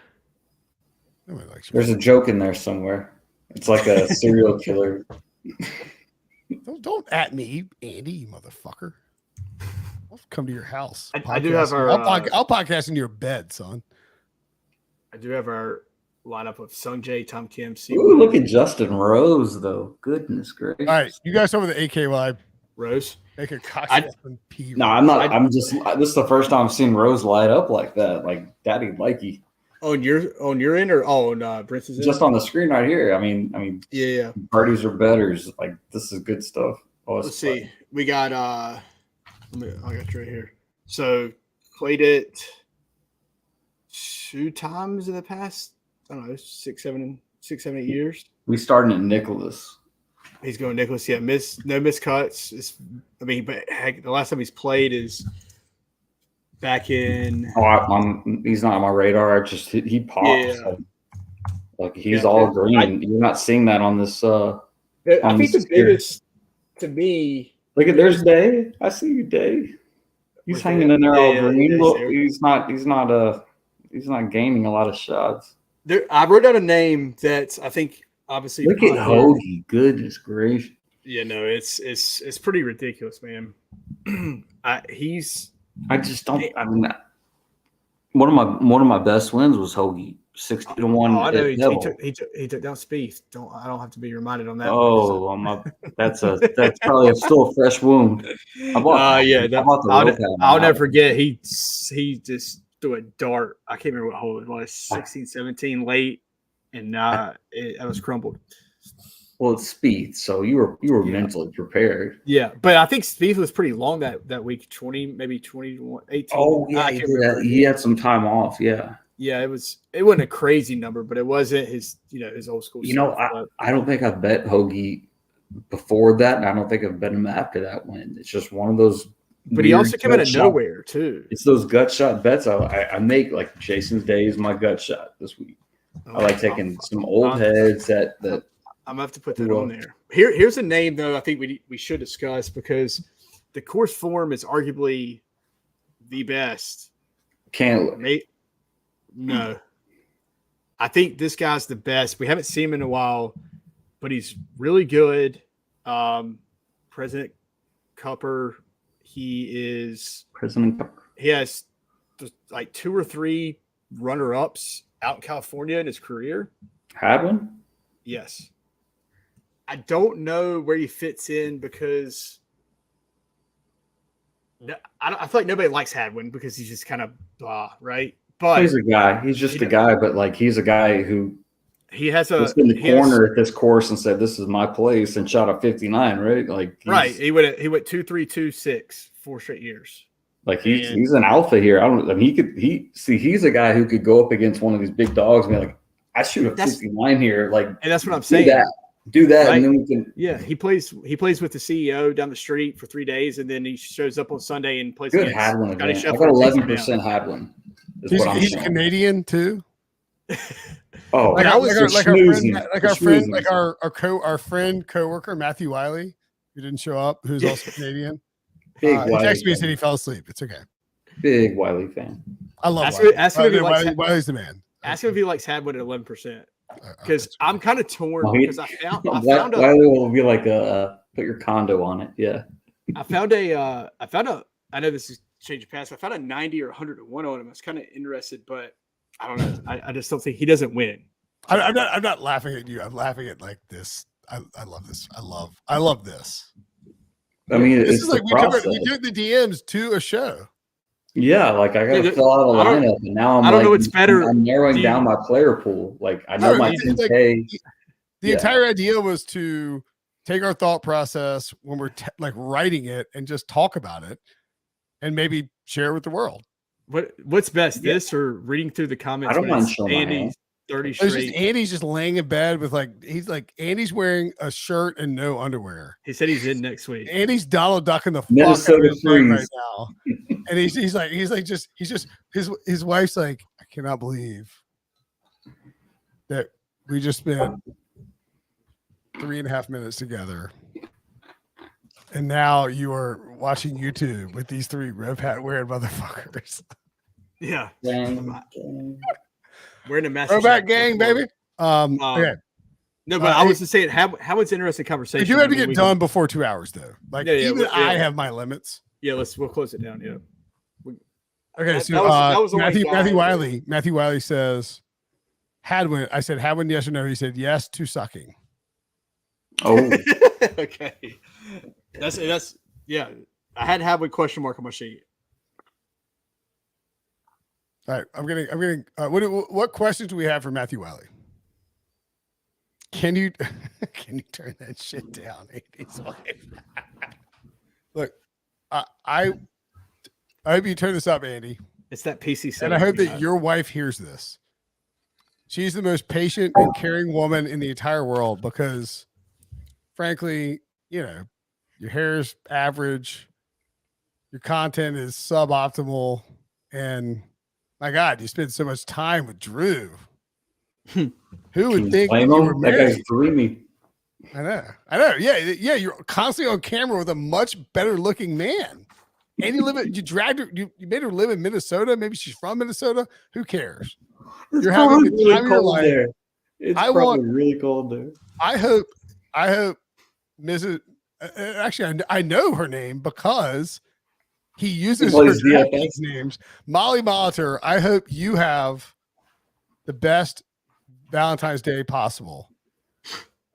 Nobody likes you. There's a joke in there somewhere. It's like a serial killer. Don't at me, Andy, you motherfucker. I'll come to your house. I do have our. I'll podcast into your bed, son. I do have our lineup of Sung Jae, Tom Kim, Ooh, look at Justin Rose, though. Goodness gracious. All right, you guys talk about the AK live. Rose. Make a cock pee. No, I'm not. I'm just. This is the first time I've seen Rose light up like that, like Daddy Likey. On your end or on Brent's end? Just on the screen right here. I mean. Yeah. Parties are betters. Like this is good stuff. Let's see. We got. I got it right here. So played it 2 times in the past. I don't know, 6, 7, 8 years. We started at Nicholas. He's going Nicholas. Yeah, no miscuts. But heck, the last time he's played is back in. He's not on my radar. He pops. Yeah. Like he's all green. You're not seeing that on this. I think the biggest to me. Look at there's Day. I see you, Day. He's hanging in there all green. Look, he's not gaining a lot of shots. I wrote down a name that I think. Obviously, look at Hoagie. Goodness gracious. Yeah, no, it's pretty ridiculous, man. I just don't. I mean, one of my best wins was Hoagie, 60-1. Oh, I know he took down Spieth. I don't have to be reminded on that. Oh, that's probably still a fresh wound. I'll never forget. He just threw a dart. I can't remember what hole it was. 16, 17 late. And I was crumbled. Well, it's Spieth, so you were mentally prepared. Yeah, but I think Spieth was pretty long that week, 20, maybe 21, 18. Oh yeah, he had some time off. Yeah, yeah, it wasn't a crazy number, but it wasn't his old school. I don't think I've bet Hoagie before that, and I don't think I've bet him after that win. It's just one of those. But he also came out of nowhere too. It's those gut shot bets I make. Like Jason's Day is my gut shot this week. I like taking some old heads that I'm gonna have to put that on there. Here's a name though I think we should discuss because the course form is arguably the best. No. I think this guy's the best. We haven't seen him in a while, but he's really good. President Cupper, he has like 2 or 3 runner-ups out in California in his career. Had one? Yes. I don't know where he fits in because I feel like nobody likes Hadwin because he's just kind of blah, right? But he's a guy. He's just a guy, but like he's a guy who he has in the corner at this course and said, "This is my place," and shot a 59, right? Like right. He went 2-3-2-6 4 straight years. Like he's an alpha here. He's a guy who could go up against one of these big dogs and be like, I shoot a 59 here. Like, and that's what I'm saying. Do that, right? and then we can. Yeah, he plays with the CEO down the street for 3 days, and then he shows up on Sunday and plays. Good Hadwin. I got 11% Hadwin. He's Canadian too. Oh, our friend coworker Matthew Wiley, who didn't show up, who's also Canadian. He texted me and said he fell asleep. It's okay. Big Wiley fan. I love Ask Wiley. him- ask him if he likes Wiley's the man. Ask him if he likes Hadwin at 11%. Because I'm kind of torn Well, because I found Wiley will be like put your condo on it. Yeah. I know this is change of pass. I found a 90 or 101 on him. I was kind of interested, but I don't know. I just don't think he doesn't win. I'm not laughing at you. I'm laughing at like this. I love this. I love this. I mean, This it's is like the we process. took the DMs to a show. Yeah, like I got Yeah, to fill out a I don't- lineup, and now I'm I don't like, know what's better. I'm narrowing Do you- down my player pool. Like I know No, my it's 10K. The Yeah. entire idea was to take our thought process when we're like writing it and just talk about it, and maybe share it with the world. What's best, Yeah. this or reading through the comments? I don't when mind it's showing my Andy's hand. 30 It's just straight. Andy's just laying in bed with Andy's wearing a shirt and no underwear. He said he's in next week. Andy's Donald ducking the fuck Minnesota out of his bed right freeze. now, and his wife's like, I cannot believe that we just spent 3.5 minutes together, and now you are watching YouTube with these 3 rev hat wearing motherfuckers. Yeah. Dang. We're in a massive Throwback gang, baby. Okay. No, but I was just saying how it's interesting We conversation. do have to I mean, get we done before 2 hours, though. Like Yeah, even I yeah. have my limits. Yeah, we'll close it down. Yeah. Okay, That- so that was the only Matthew guy- Matthew Wiley says Hadwin. I said Hadwin, yes or no. He said yes to sucking. Oh, Okay. That's yeah. I had to have a question mark on my sheet. All right, I'm getting. What questions do we have for Matthew Wiley? Can you turn that shit down, Andy's wife? Look, I hope you turn this up, Andy, It's that PC. and I hope that your wife hears this. She's the most patient and caring woman in the entire world because, frankly, your hair's average, your content is suboptimal, and my God, you spend so much time with Drew. Who can would you think blame you him? were That married? guy's dreamy. I know. Yeah. You're constantly on camera with a much better looking man. And you dragged her. You made her live in Minnesota. Maybe she's from Minnesota. Who cares? It's You're having probably the time of your cold life. there. It's I probably want- really cold there. I hope Mrs. Actually, I know her name because he uses her plays DFS. DFS names. Molly Molitor. I hope you have the best Valentine's Day possible.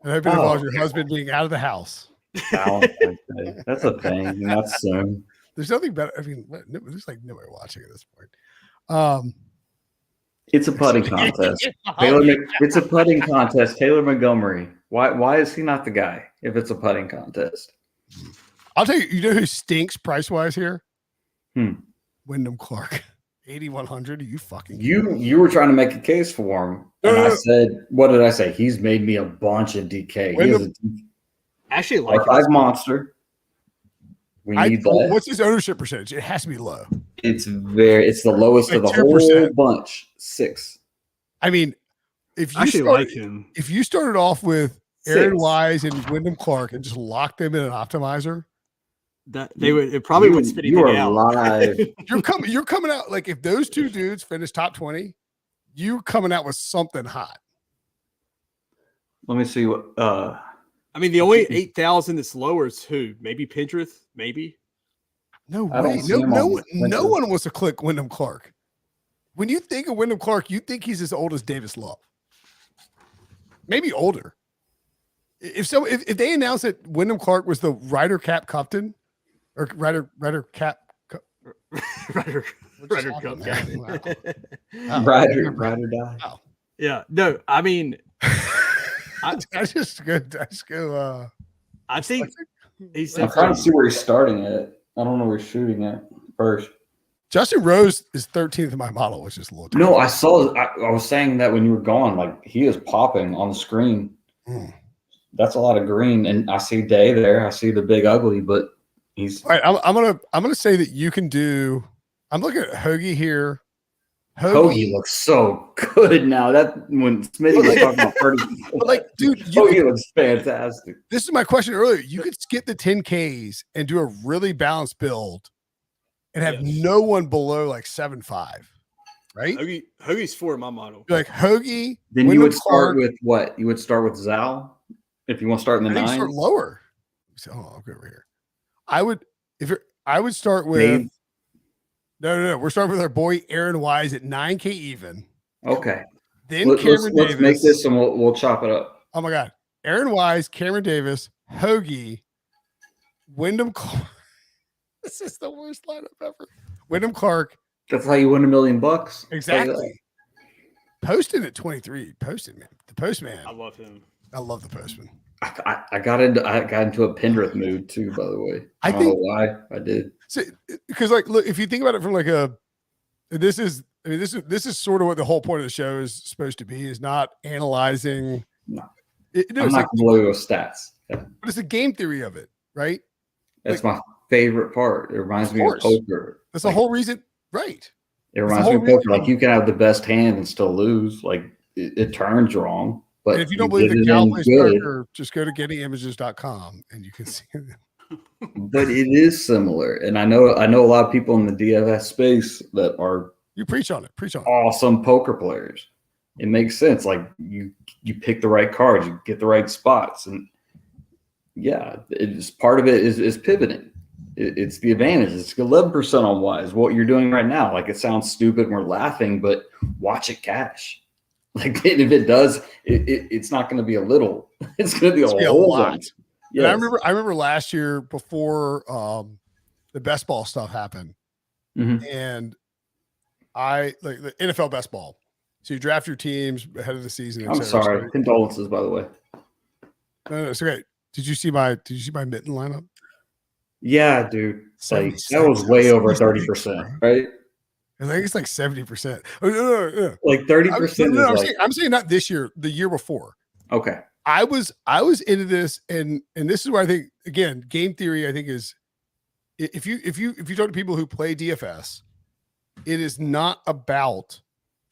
And I hope it involves your husband being out of the house. Valentine's Day. That's a thing. Not soon. There's nothing better. I mean, there's like nobody watching at this point. It's a putting contest. It's a putting contest. Taylor Montgomery. Why is he not the guy if it's a putting contest? I'll tell you. You know who stinks price wise here? Wyndham Clark, 8,100. Are you fucking? You were trying to make a case for him, and I said, "What did I say? He's made me a bunch of DK. He is a Actually, like R5 monster. We need that. What's his ownership percentage? It has to be low. It's the lowest of the Like whole 2%. bunch. 6. I mean, if you actually started, like him. if you started off with Aaron 6. Wise and Wyndham Clark and just locked them in an optimizer, That they would it probably would spit You anything are out. live. you're coming out like if those two dudes finish top 20, you're coming out with something hot. Let me see what. I mean, the only 8,000 that's lower is who? Maybe Pendrith. Maybe. No I don't way. see him No on one. the No Twitter. one wants to click Wyndham Clark. When you think of Wyndham Clark, you think he's as old as Davis Love. Maybe older. If they announced that Wyndham Clark was the Ryder Cap captain or Ryder Cap, Ryder What's Cup happening guy. there? Wow. Ride or die. Yeah. No, I mean, I just go. I think he's I'm trying to see where he's starting at. I don't know where he's shooting at first. Justin Rose is 13th in my model, which is a little. No, I saw. I was saying that when you were gone, like he is popping on the screen. Mm. That's a lot of green, and I see Day there. I see the big ugly, but he's All right, I'm gonna say that you can do. I'm looking at Hoagie here. Hoagie looks so good now. That when Smitty was talking about 30, But like, dude, Hoagie looks fantastic. this is my question earlier. You could skip the 10Ks and do a really balanced build and have Yes. no one below like 7.5, right? Hoagie's 4 in my model. You're like Hoagie. Then you Wyndham would start Clark. with what? You would start with Zal if you want to start in the I think start 9. lower. So, hold on, I'll go over here. I would start with Dave? no. We're starting with our boy Aaron Wise at 9K even. Okay. Then Let's Cameron make Davis. this and we'll chop it up. Oh my God. Aaron Wise, Cameron Davis, Hoagie, Wyndham Clark. This is the worst lineup ever. Wyndham Clark. That's how you win $1 million. Exactly. Posted at 23. Posted, man. The postman. I love him. I love the postman. I got into a Pendrith mood too, by the way. I don't know why I did. Because like, look, if you think about it from like this is sort of what the whole point of the show is supposed to be, is not analyzing. No. I'm not blue with stats. Yeah. But it's the game theory of it, right? That's my favorite part. It reminds me of poker. That's the whole reason, right? It reminds me of poker. Like you can have the best hand and still lose. Like it turns wrong. But and if you don't believe the Cal plays poker, just go to gettyimages.com and you can see it. But it is similar. And I know a lot of people in the DFS space that are preach on it. Awesome poker players. It makes sense. Like you pick the right cards, you get the right spots. And yeah, it's part of it is pivoting. It's the advantage. It's 11% on Wise. What you're doing right now, like it sounds stupid and we're laughing, but watch it cash. Like if it does, it's not going to be a little. It's going to be a whole lot. Yeah, I remember last year before the best ball stuff happened, and I like the NFL best ball. So you draft your teams ahead of the season. I'm sorry. Condolences, by the way. No, it's okay. Did you see my mitten lineup? Yeah, dude. Like that was way over 30%, right? I think it's like 70%. No. Like 30%. I'm saying not this year, the year before. Okay. I was into this, and this is where I think, again, game theory, I think, is if you talk to people who play DFS, it is not about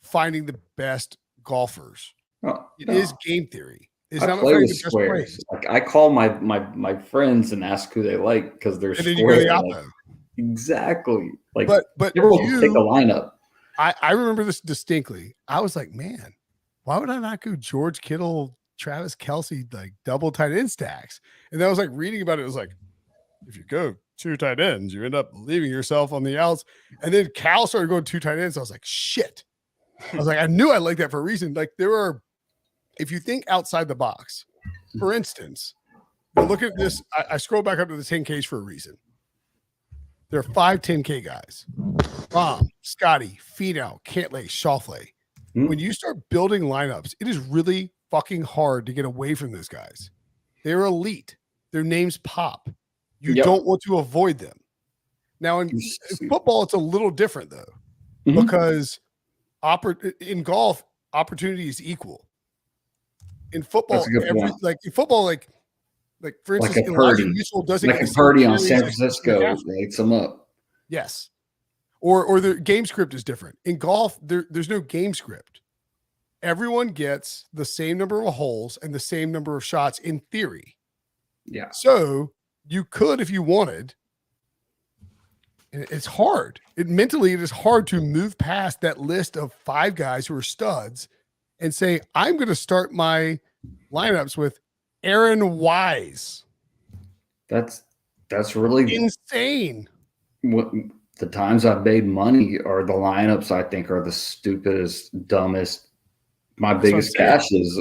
finding the best golfers. It is game theory. It's not about finding the best squares. Like I call my friends and ask who they like because they're and then square. You go the like, exactly. Like, but everyone will pick a lineup. I remember this distinctly. I was like, man, why would I not go George Kittle, Travis Kelce, like double tight end stacks? And then I was like reading about it. It was like, if you go 2 tight ends, you end up leaving yourself on the outs. And then Cal started going 2 tight ends. I was like, shit. I was like, I knew I liked that for a reason. Like if you think outside the box, for instance, look at this. I scroll back up to the 10Ks for a reason. There are 5 10K guys. Rom, Scotty, Finau, Cantlay, Schauffele. When you start building lineups, it is really fucking hard to get away from those guys. They're elite. Their names pop. You don't want to avoid them. Now in football, it's a little different though, because in golf, opportunity is equal. In football, like for instance, Elijah Mitchell doesn't like a Purdy on San Francisco lights them up. Yes. Or the game script is different. In golf, there's no game script. Everyone gets the same number of holes and the same number of shots in theory. Yeah. So you could, if you wanted, and it's hard. It is hard to move past that list of 5 guys who are studs and say, I'm going to start my lineups with Aaron Wise. That's really insane. What the times I've made money are the lineups I think are the stupidest, dumbest. My biggest cashes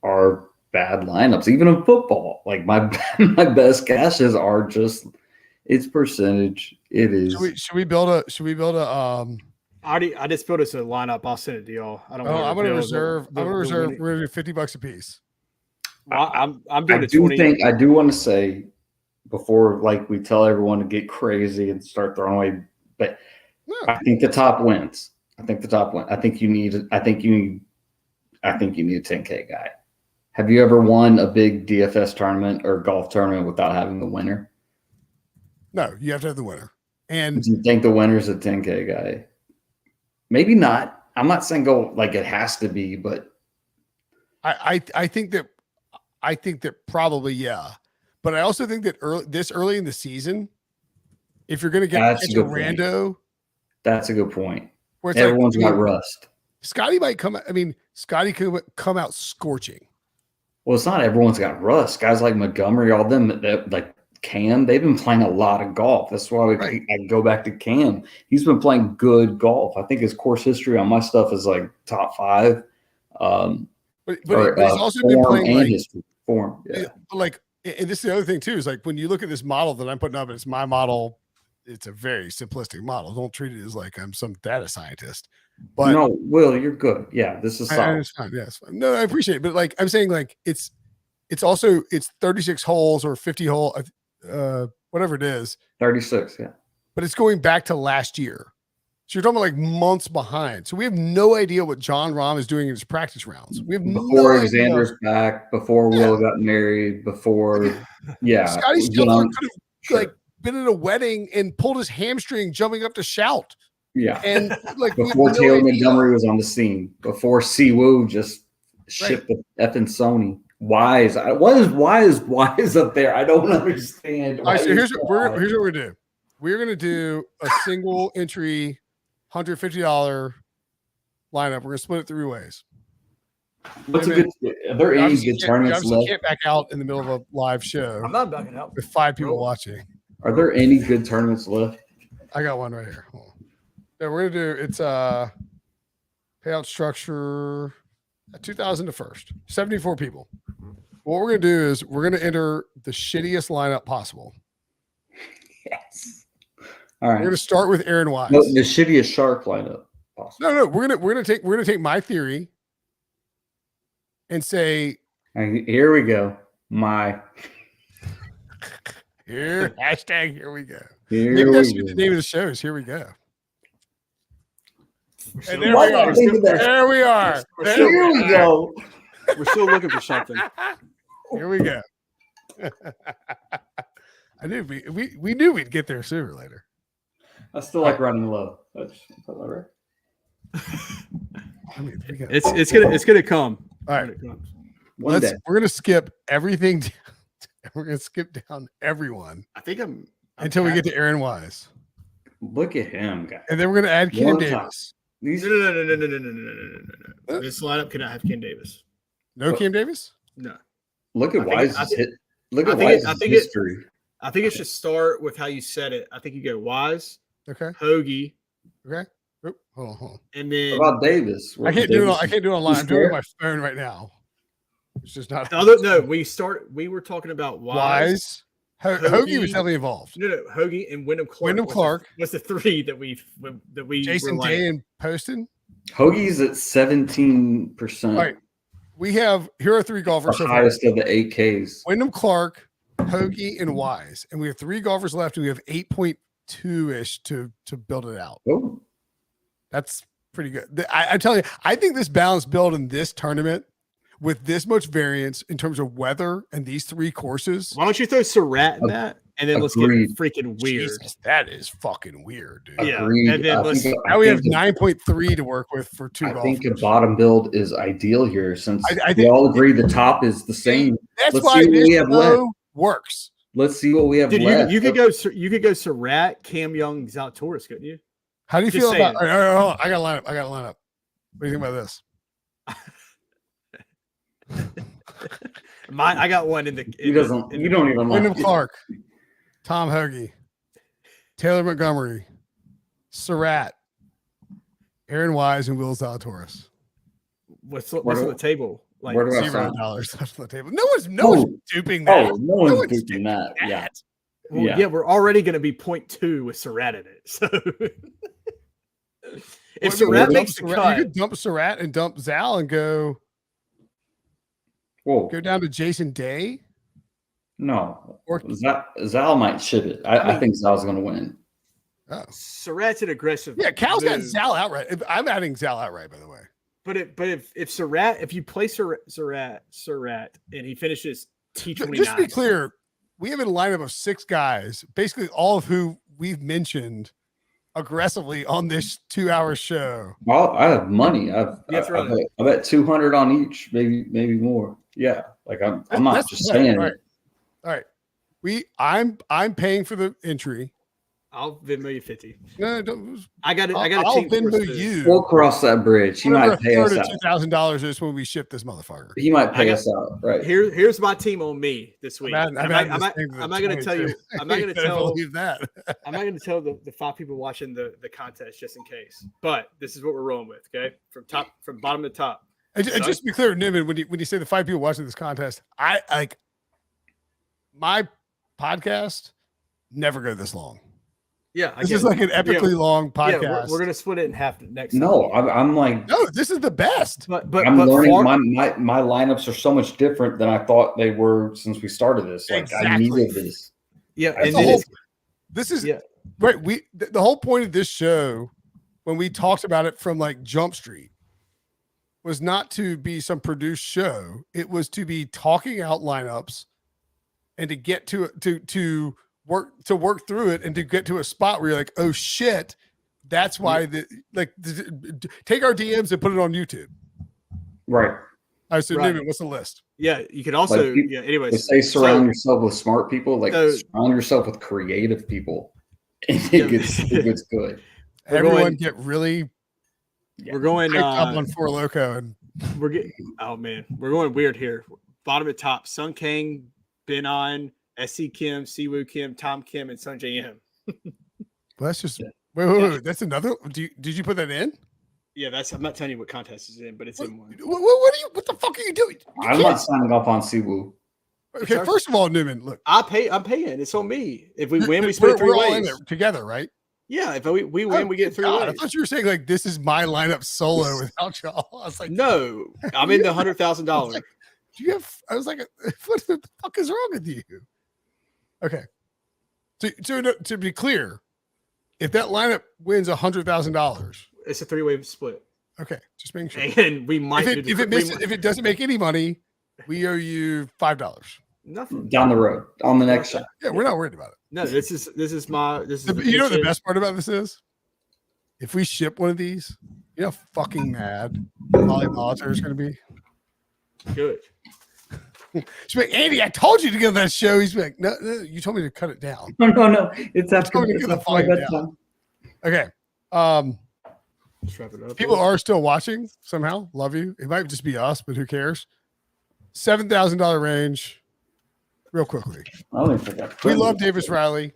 are bad lineups, even in football. Like my best cashes are just it's percentage. It is. Should we build a I just built us a lineup. I'll send it to y'all. I'm gonna reserve. We're gonna do $50 a piece. I'm doing it. 20. I do want to say before, like we tell everyone to get crazy and start throwing away, but I think the top wins. I think you need a 10K guy. Have you ever won a big DFS tournament or golf tournament without having the winner? No, you have to have the winner. And do you think the winner's a 10K guy? Maybe not. I'm not saying go like it has to be, but I think that probably, yeah. But I also think that early in the season, if you're going to That's catch a a good point. rando, That's a good point. where it's Everyone's like, I got mean, rust. Scotty might come. I mean, Scotty could come out scorching. Well, it's not everyone's got rust. Guys like Montgomery, all them that like Cam, they've been playing a lot of golf. That's why Right. I go back to Cam. He's been playing good golf. I think his course history on my stuff is like top 5. But he's also been form playing and like history. Form. Yeah. but like, and this is the other thing too, is like when you look at this model that I'm putting up, it's my model. It's a very simplistic model. Don't treat it as like I'm some data scientist. But no, Will, you're good. Yeah, this is solid. it's fine. Yeah, it's fine. No, I appreciate it. But like I'm saying, like it's 36 holes or 50 hole, whatever it is. 36, yeah. But it's going back to last year. So you're talking about like months behind. So we have no idea what John Rahm is doing in his practice rounds. We have Before no Xander's idea. back, before Will got married, before Scotty John- Scheffler could have like been at a wedding and pulled his hamstring jumping up to shout. yeah. And like we have Before no Taylor idea. Montgomery was on the scene, before Siwoo just shipped the effing Sony. Wise up there? I don't understand. All right, so Why here's is what we're gonna do. We're gonna do a single entry $150 lineup. We're gonna split it 3 ways. What's a and good? Are there You any obviously good can't- you tournaments obviously left? can't back out in the middle of a live show I'm not backing out. with 5 people Bro. watching. Are there any good tournaments left? I got one right here. Hold on. Yeah, we're gonna do it's payout structure 2,000 to first. 74 people. What we're gonna do is we're gonna enter the shittiest lineup possible. Yes. All We're right. gonna start with Aaron Wise. No, the shittiest shark lineup possible. No, we're gonna take my theory and say And here we go. here hashtag here we go. Here Maybe that should we be the go. name of the show. Is here we go. And We're there Why we did I are. think of that? There we are. We're There still- Here we go. We're still looking for something. Here we go. I knew we knew we'd get there sooner or later. I still like running low. That's all right. I mean, It's gonna come. all right. When it comes. One day. We're gonna skip everything. We're gonna skip down everyone I think I'm until we get to Aaron Wise, Look at him, guys. and then we're gonna add Cam One time. Davis. These No. This lineup cannot have Ken Davis. No Cam Davis. No. look at I think- Wise's I think- hit. Look I at think it- Wise's I think it- history. I think it should start with how you said it. I think you go Wise, Okay. Hoagie, Okay. Oop, hold on. and then What about Davis? I can't do it. Davis? I can't do it online. He's I'm doing it on there? my phone right now. It's just not the other. No, we were talking about Wise. Wise. Hoagie was Hoagie. definitely involved. No, Hoagie and Wyndham Clark. Wyndham Clark. was the 3 that we Jason were like, Day and Poston. Hoagie's at 17%. All right. We have here are 3 The golfers so far. highest of the 8Ks. Wyndham Clark, Hoagie, and Wise, and we have 3 golfers left, and we have 8.2 ish to build it out. Oh, That's pretty good. I'm telling you, I think this balanced build in this tournament with this much variance in terms of weather and these 3 courses. why don't you throw Surratt in that, and then let's Agreed. get freaking weird. Jesus, that is fucking weird, dude. Yeah, agreed. and then I let's- think- I Now we have think- 9.3 to work with for 2 I golfers. think a bottom build is ideal here since I we think- all agree the top is the same. That's Let's why see what this we have show works. Let's see what we have Dude, left. you could go Surratt, Cam Young, Zalatoris, couldn't you? How do you Just feel about? saying. All right, hold on. I got a lineup. What do you think about this? I got one in the. He doesn't. You don't even Wyndham like. Clark, Tom Hoagie, Taylor Montgomery, Surratt, Aaron Wise, and Will Zalatoris. What's Where on do- the table? Like where do I $0 sign? left on the table. No one's duping that. Oh, no one's one's doing that. Yeah. well, yeah. yeah, we're already going to be 0.2 with Surratt in it. So if Surratt makes the cut, you could dump Surratt and dump Zal and go Whoa. down to Jason Day. No. Or Zal might ship it. I think Zal's going to win. oh. Surratt's an aggressive. Yeah, Cal's got move. Zal outright. I'm adding Zal outright, by the way. But if Surratt, if you play Surratt, and he finishes T29, Just to be clear, we have a lineup of 6 guys, basically all of who we've mentioned aggressively on this 2-hour show. Well, I have money. I throw it. bet 200 on each, maybe more. Yeah. Like I'm not That's just right, saying right. it. All right. I'm paying for the entry. I'll Venmo you 50. No, don't. I got it. I got I'll a team Venmo force too. you. We'll cross that bridge. He Whatever might pay us $1,000 out. to $2,000 is when we ship this motherfucker. He might pay I us out, right? Here's my team on me this week. I'm I'm not going to tell you. I'm not going to tell. believe that. I'm not going to tell the 5 people watching the contest just in case. But this is what we're rolling with. Okay, from bottom to top. And just to be clear, Newman, when you say the 5 people watching this contest, I like my podcast never go this long. Yeah, This is like an epically long podcast. Yeah, we're going to split it in half next. No, I'm like, No, this is the best. but I'm learning. far- My lineups are so much different than I thought they were since we started this. Like I Exactly. needed this. Yeah, That's and the then whole, it's, this is yeah. right. The whole point of this show, when we talked about it from like Jump Street, was not to be some produced show. It was to be talking out lineups and to get to work through it and to get to a spot where you're like, oh shit, that's why take our DMs and put it on YouTube. Right. All right, so Right. Newman, what's the list? Yeah, you could also Like, anyways. They say surround so- yourself with smart people. Like so- surround yourself with creative people, and Yeah. it gets good. We're Everyone going- get really We're going hyped up on Four Loco and we're getting we're going weird here. Bottom to top, Sun Kang, Ben On, SC Kim, Siwoo Kim, Tom Kim, and Sun JM. well, that's just wait. That's another. Did you put that in? Yeah, I'm not telling you what contest is in, but it's in one. What the fuck are you doing? You I'm can't- not signing off on Siwoo. Okay, first of all, Newman, look, I'm paying. It's on me. If we win, we split it 3 we're all in ways. there together, right? Yeah, if we win, we get 3 God, I ways. thought you were saying like this is my lineup solo without y'all. I was like, No, I'm in the $100,000. do you have? I was like, what the fuck is wrong with you? Okay, to be clear, if that lineup wins $100,000, It's a 3-way split, okay, just making sure. and we might If it doesn't make any money, we owe you $5. nothing. Down the road on the next shot. Yeah, we're not worried about it. No, this is my You know what the best part about this is? If we ship one of these, you know how fucking mad Molly Molitor is going to be? good. She's like, Andy, I told you to go to that show. He's like, no, you told me to cut it down. No. It's after Tell me to get the volume down. Okay. Let's wrap it up. People are still watching somehow. Love you. It might just be us, but who cares? $7,000 range. Real quickly. I don't think I We love Davis Riley.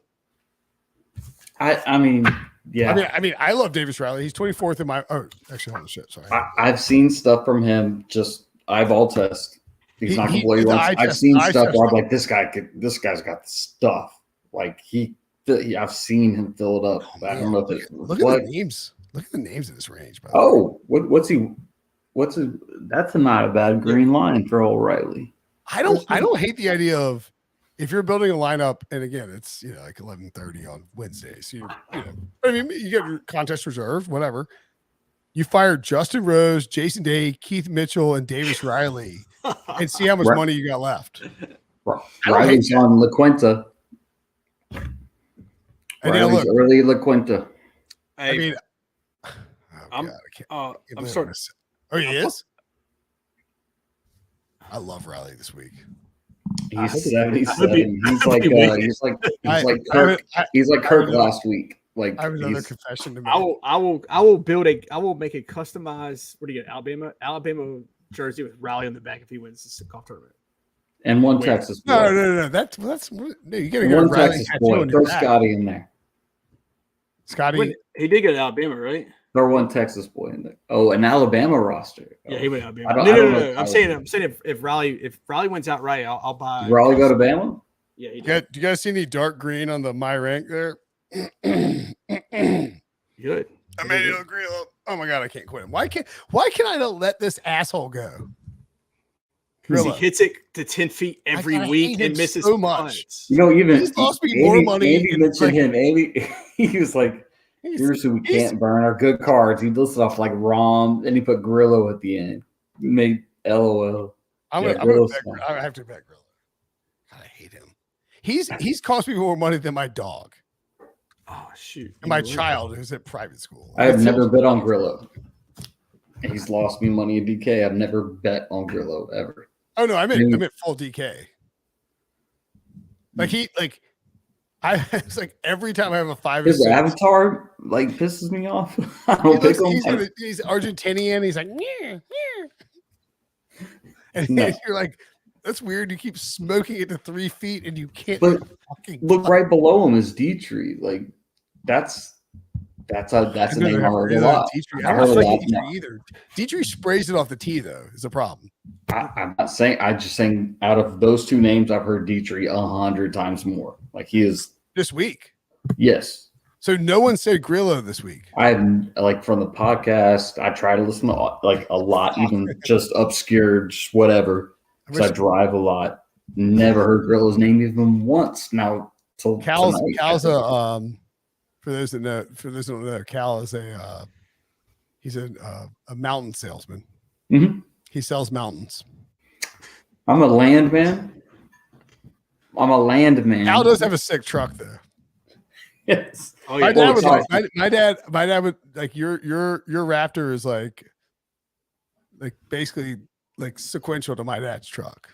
I mean, yeah. I mean, I love Davis Riley. He's 24th in my. Oh, actually, hold on, shit. Sorry. I've seen stuff from him. Just eyeball test. He's not gonna blow you the once. eye I've test- seen eye stuff test. where I'm like, this guy's got the stuff. Like I've seen him fill it up. I don't know if it's Look at the names. Look at the names in this range, bro. Oh, what's he? That's not a bad green line for O'Reilly. I don't hate the idea of if you're building a lineup, and again, it's like 11:30 on Wednesdays. So I mean, you get your contest reserved, whatever. You fire Justin Rose, Jason Day, Keith Mitchell, and Davis Riley, and see how much Right. money you got left. Riley's on La Quinta. And now Riley's look, early La Quinta. I mean, oh I'm- God, I can't. I'm believe sorry. this. Oh, he is. I love Riley this week. He's 77. He's like Kirk last week. Like I have another he's- confession to make. I will make a customized. What do you get? Alabama jersey with Raleigh on the back if he wins the golf tournament. and one Wait. Texas boy. No. That's no. You gotta get a One Riley Texas tattoo boy. on your Throw back. Scotty in there. Scotty. Wait, he did get Alabama, right? Throw one Texas boy in there. Oh, an Alabama roster. Yeah, he went Alabama. I don't- No. I don't know I'm saying if Raleigh wins outright, I'll buy. Raleigh go to Bama? Yeah, he Do did. you guys see any dark green on the my rank there? Good. Emmanuel Grillo. Oh my god, I can't quit him. Why can I not let this asshole go? 'Cause he Grillo. hits it to 10 feet every I week hate him and misses so much. punts. You know, even He's lost me more money Andy in, mentioned like- him. Andy, he was like, "Here's who we can't burn. Our good cards." He listed off like Rom, and he put Grillo at the end. Made LOL. I'm Yeah, gonna Grillo's bet, fine. I have to bet Grillo. God, I hate him. He's cost me more money than my dog Oh shoot! and my child who's at private school. I have never bet on Grillo. He's lost me money in DK. I've never bet on Grillo ever. Oh no, I meant full DK. Like It's like every time I have a 5 or His 6, avatar like pisses me off. I he don't pick looks, him. he's Argentinian. He's like, yeah, yeah. And No. you're like, that's weird. You keep smoking it to 3 feet and you can't But fucking look right below him is Dietrich. Like that's a I've name I never heard a heard lot. Dietrich. I I heard don't a like lot. Dietrich either. Dietrich sprays it off the tee though. Is the problem. I'm not saying. I just saying out of those two names, I've heard Dietrich 100 times more. Like he is. This week. Yes. So no one said Grillo this week. I'm like from the podcast. I try to listen to like a lot, even just obscure, just whatever. Because I drive a lot. Never heard Grillo's name even once. Now, till Cal's tonight. for those that don't know, Cal is he's a mountain salesman. Mm-hmm. He sells mountains. I'm a landman. Cal does have a sick truck though. Yes. Oh, My yeah. dad was like, my dad would like your Raptor is like basically like sequential to my dad's truck.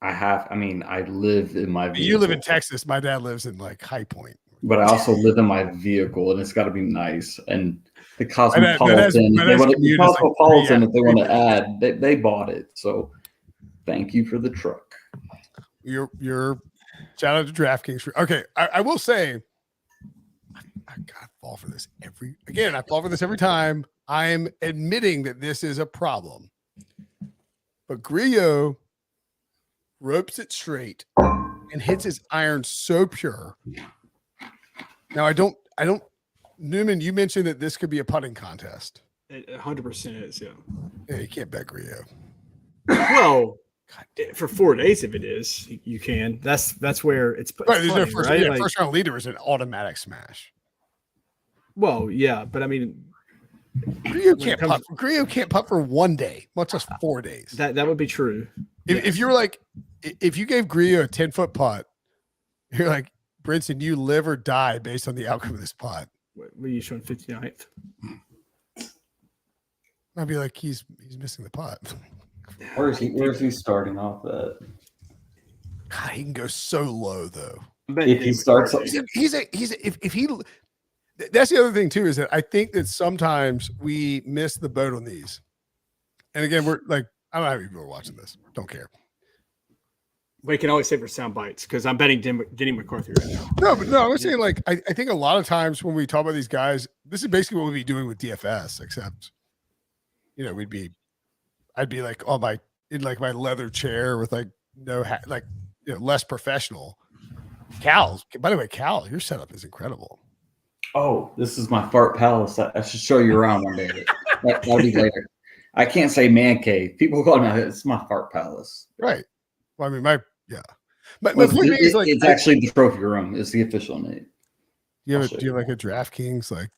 I live in my vehicle. You live in Texas. My dad lives in like High Point. But I also live in my vehicle, and it's got to be nice. And the Cosmopolitan, if they want to add, they bought it. So thank you for the truck. You're shout out to DraftKings. Okay, I will say, I gotta fall for this I fall for this every time. I'm admitting that this is a problem. But Grillo ropes it straight and hits his iron so pure. Now I don't Newman, you mentioned that this could be a putting contest. It 100% is, yeah. Yeah, you can't bet Grillo. Well, for 4 days, if it is, you can. That's where it's Right, there's no funny, first, right? yeah, Like, first round leader is an automatic smash. well, yeah, but I mean, Grillo can't putt for 1 day, much less 4 days. that would be true. If you were like, if you gave Grillo a 10-foot putt, you're like, Brinson, you live or die based on the outcome of this putt. What are you showing 59th? I'd be like, he's missing the putt. Where's he starting off at? God, he can go so low though. If he starts, if he. That's the other thing too, is that I think that sometimes we miss the boat on these. And again, we're like, I don't know how many people are watching this. Don't care. We can always say for sound bites because I'm betting Denny McCarthy right now. No, I was saying like I think a lot of times when we talk about these guys, this is basically what we'd be doing with DFS, except I'd be like in like my leather chair with like no hat, like less professional. By the way, Cal, your setup is incredible. oh, this is my fart palace. I should show you around one day. That'll be later. I can't say man cave. People call me. It's my fart palace. Right. Well, I mean, my Well, point being is like it's actually the trophy room. Is the official name. do you like a DraftKings? Like,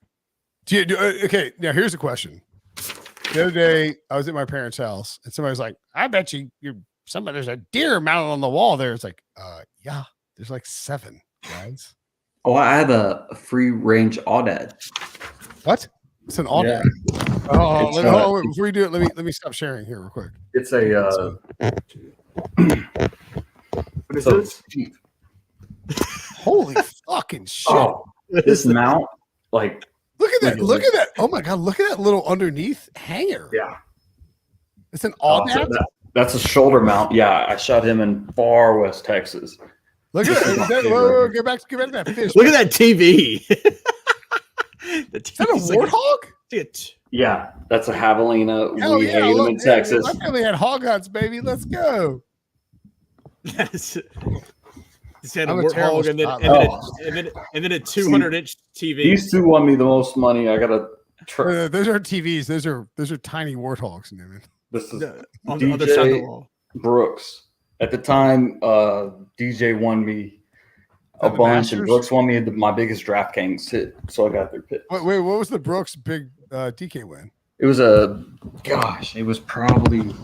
okay, now here's a question. The other day, I was at my parents' house, and somebody was like, "I bet there's a deer mounted on the wall there." It's like, yeah, there's like 7 guys. Oh, I have a free range audad. What? It's an all. Yeah. Oh, It's, wait, before you do it, let me stop sharing here real quick. It's a. What is this? Holy fucking shit! Oh, this mount, like. Look at that! Look at that! Oh my god! Look at that little underneath hanger. Yeah. It's an all So that's a shoulder mount. Yeah, I shot him in far West Texas. Look at that! Whoa, get back to that fish. Look at that TV. Is that a warthog? Yeah, that's a javelina. Hell We yeah, hate them in Texas. My family had hog hunts, baby. Let's go. Yes. He's had a I'm a terrible warthog and then a 200-inch TV. These two won me the most money. I got a. Those aren't TVs. Those are tiny warthogs, Newman. This is on the other side of the DJ wall. Brooks. At the time, DJ won me a The bunch, Masters? and Brooks won me my biggest DraftKings hit. So I got their pick. Wait, what was the Brooks big DK win? It was it was probably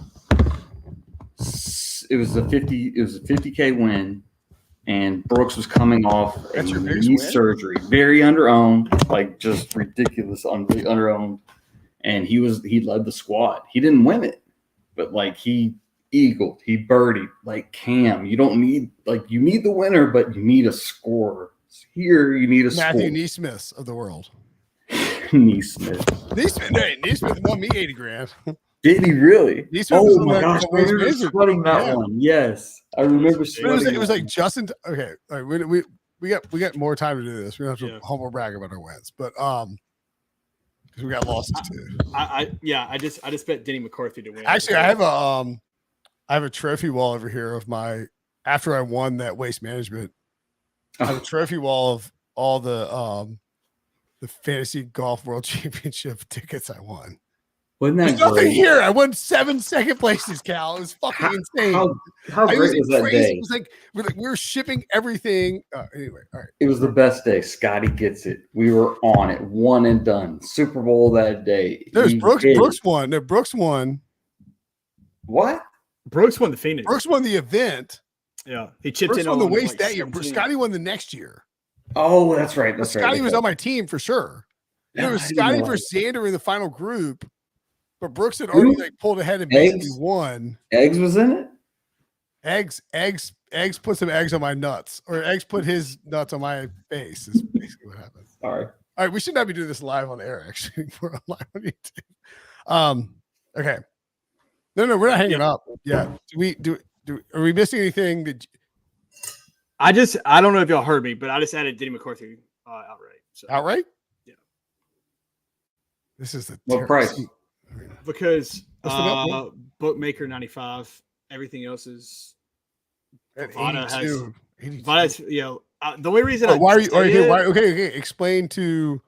it was a 50K win, and Brooks was coming off a That's your biggest knee win? surgery, very underowned, like just ridiculous underowned, and he led the squad. He didn't win it, but like he eagled, he birdied. Like Cam, you don't need you need the winner, but you need a score. Here, you need a Matthew score. Neesmith of the world. Neesmith. Neesmith won me 80 grand. Did he really? Neesmith was Oh on my that- gosh, that I Waste remember Management. sweating that Yeah. one. Yes, I remember But sweating. it was that like one. Justin. Okay, all right, we got more time to do this. We don't have to humble brag about our wins, but because we got losses too. I just bet Denny McCarthy to win. Actually, I have a trophy wall over here of my after I won that Waste Management. I have a trophy wall of all the fantasy golf world championship tickets I won. Wasn't that There's nothing great? here. I won 7 second places, Cal. It was fucking insane. How great was that crazy. day? It was like we were shipping everything. Anyway, all right. It was the best day. Scotty gets it. We were on it. One and done. Super Bowl that day. There's He Brooks. hit it. Brooks won. No, Brooks won. What? Brooks won the Phoenix. Brooks won the event. Yeah, he chipped Brooks in won the on, waste like, that year. 17. Scotty won the next year. Oh, that's right. That's right. Scotty was Okay. on my team for sure. Yeah, It was I didn't Scotty know versus Xander in the final group, but Brooks had Who? already like pulled ahead and basically Eggs? won. Eggs was in it? Eggs put some eggs on my nuts, or eggs put his nuts on my face. Is basically what happened. Sorry. All right, we should not be doing this live on air. Actually, we're on live on YouTube. Okay. No, we're not hanging up. Yeah. Are we missing anything? I don't know if y'all heard me, but I just added Denny McCarthy outright. So. Outright? Yeah. This is the What price? Because What's the bet, man? bookmaker 95, everything else is At Vada has- 82. 82. Vada's, the only reason Oh, why are you say okay? it- Okay. Explain to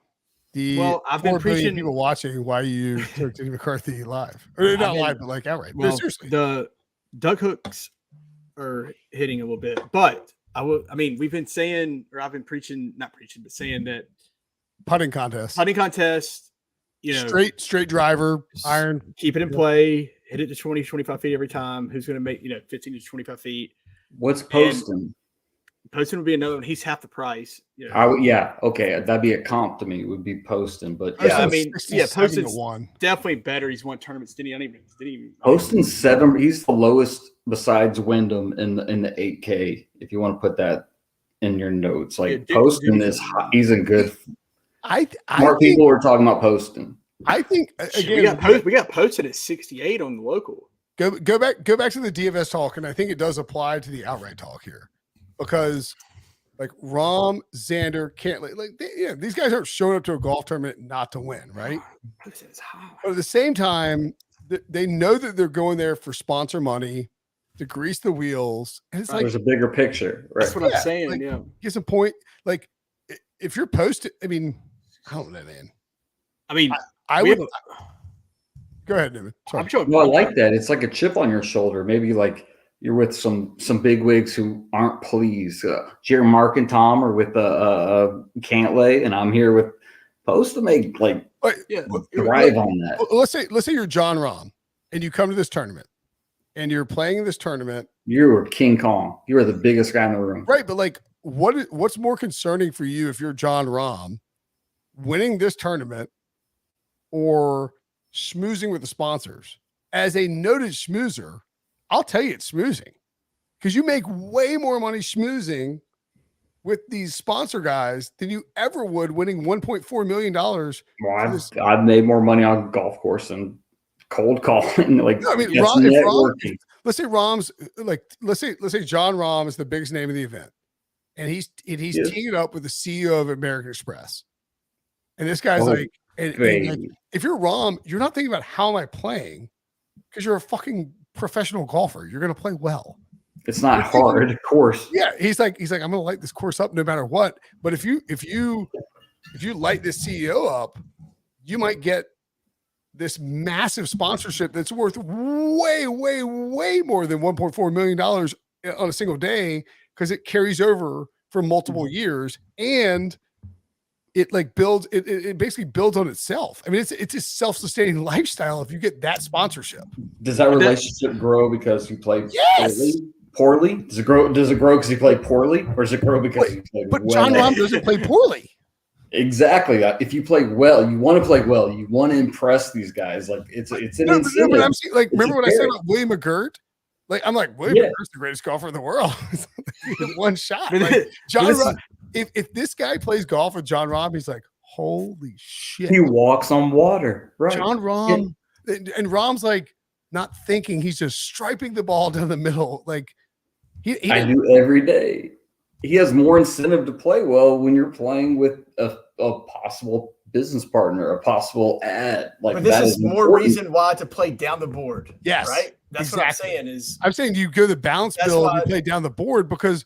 the I've been 4 billion preaching people watching why you took Denny McCarthy live, or not been- live, but like outright. No, well, seriously, the duck hooks are hitting a little bit, but we've been saying, or I've been not preaching, but saying that putting contest, putting contest, straight driver, iron. keep it in play, hit it to 20, 25 feet every time. Who's going to make 15 to 25 feet? What's Poston? Poston would be another one. He's half the price. Okay. That'd be a comp to me. Would be Poston, but Poston's 1. definitely better. He's won tournaments. Didn't even Poston's 7. He's the lowest besides Wyndham in the 8K. If you want to put that in your notes, like Poston is hot. He's a good. I More think, people are talking about Poston. I think again, we got Poston at 68 on the local. go back to the DFS talk, and I think it does apply to the outright talk here, because like Rahm, Xander, Cantlay, these guys aren't showing up to a golf tournament not to win, right? Poston is hot. But at the same time, they know that they're going there for sponsor money to grease the wheels, and it's like There's a bigger picture, right? That's what I'm Yeah, saying. like, Yeah. get some point. Like if you're posted, I don't know, man. I we would have go ahead, Newman. Sorry. I'm showing. No, I like that. It's like a chip on your shoulder. Maybe like you're with some big wigs who aren't pleased. Jerry, Mark, and Tom are with Cantlay, and I'm here with Post to make like thrive on that. Let's say you're John Rahm and you come to this tournament and you're playing this tournament. You were King Kong. You were the biggest guy in the room. Right. But like what's more concerning for you if you're John Rahm winning this tournament or schmoozing with the sponsors? As a noted schmoozer, I'll tell you it's schmoozing, because you make way more money schmoozing with these sponsor guys than you ever would winning $1.4 million. Well, I've made more money on a golf course and cold calling. Like, No, I mean, that's networking. let's say Rahm's like, let's say John Rahm is the biggest name of the event, and he's teeing it up with the CEO of American Express, and this guy's like, and like, if you're Rahm, you're not thinking about how am I playing, because you're a fucking professional golfer. You're going to play well. It's not hard, of course. Yeah, he's like, I'm going to light this course up no matter what. But if you light this CEO up, you might get this massive sponsorship that's worth way, way, way more than $1.4 million on a single day, because it carries over for multiple years, and it like builds. It basically builds on itself. I mean, it's a self-sustaining lifestyle if you get that sponsorship. Does that relationship grow because you play Yes. poorly? Does it grow because you play poorly, or does it grow because you play But well? John Rahm doesn't play poorly. Exactly. If you play well, you want to play well. You want to impress these guys. Like it's an incentive. But I'm saying, like, remember what I said about William McGirt? Like I'm like William Yeah. McGirt's the greatest golfer in the world. In one shot. But Like, John this is- Rahm, if this guy plays golf with John Rahm, he's like, holy shit. He walks on water, right? John Rahm and Rahm's like not thinking, he's just striping the ball down the middle. Like he I do every day. He has more incentive to play well when you're playing with a possible business partner, a possible ad. Like But this that is more important. reason why to play down the board. Yes, Right? That's exactly. what I'm saying is I'm saying you go the bounce That's build, why- you play down the board because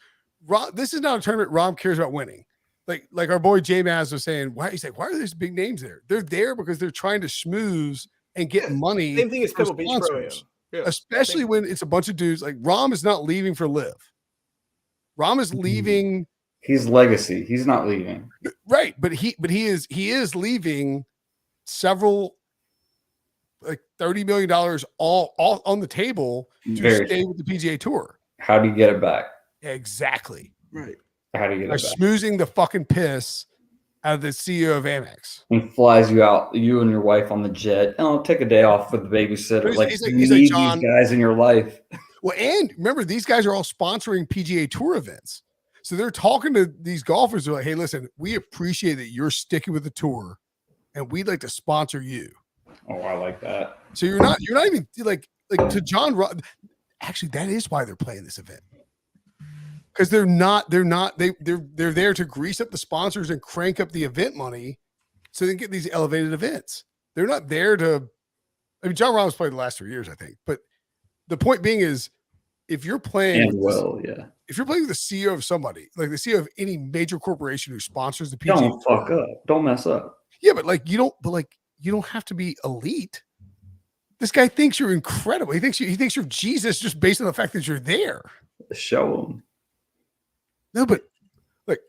this is not a tournament Rahm cares about winning. Like our boy J Maz was saying, why he's like, why are there big names there? They're there because they're trying to schmooze and get money. same thing as for Pebble Beach Pro Am. sponsors. Yeah. Especially when it's a bunch of dudes like Rahm is not leaving for Live. Rahm is leaving, He's legacy. He's not leaving. right? But he is leaving several like $30 million all on the table to Very. stay with the PGA Tour. How do you get it back? Exactly. Right. How do you get By it back? smoozing the fucking piss out of the CEO of Amex. He flies you out, you and your wife on the jet. Oh, take a day off with the babysitter. He's- Like he's like- you he's like, need John- these guys in your life. Well, and remember, these guys are all sponsoring PGA Tour events. So they're talking to these golfers. They're like, hey, listen, we appreciate that you're sticking with the tour and we'd like to sponsor you. Oh, I like that. So you're not even like to John Rahm. Actually, that is why they're playing this event. Because they're there to grease up the sponsors and crank up the event money so they can get these elevated events. They're not there to, I mean, John Rahm's played the last 3 years, I think. But the point being is if you're playing And well, yeah. if you're playing with the CEO of somebody, like the CEO of any major corporation who sponsors the PGA Don't fuck Tour, up. Don't mess up. yeah, but you don't have to be elite. This guy thinks you're incredible. He thinks you're Jesus just based on the fact that you're there. Show them. No, but like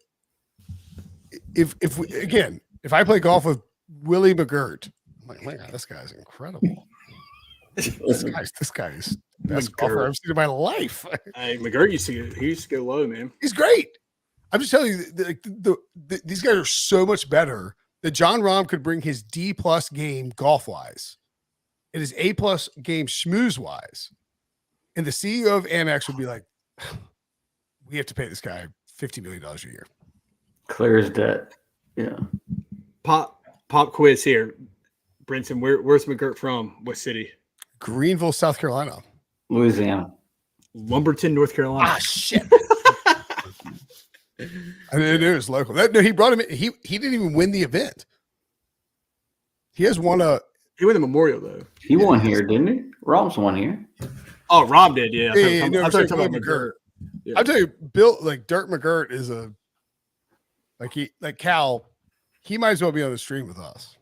if I play golf with Willie McGirt, I'm like, man, this guy's incredible. this guy's best golfer I've seen in my life. Hey, McGirt used to go low, man. He's great. I'm just telling you, these guys are so much better that John Rahm could bring his D+ game golf wise and his A+ game schmooze wise, and the CEO of Amex would be like, we have to pay this guy $50 million a year. Clear as debt. Yeah. Pop quiz here. Brinson, where's McGirt from? What city? Greenville, South Carolina. Louisiana. Lumberton, North Carolina. Ah, shit. I mean, it was local. No, he brought him in. He didn't even win the event. He has won a. He won the Memorial though. He won here, didn't he? Rom's won here. Oh, Rob did, yeah. Yeah, I no, thought you were I'm talking about saying McGirt. Yeah. I'll tell you, Bill, like Dirt McGirt is Cal. He might as well be on the stream with us.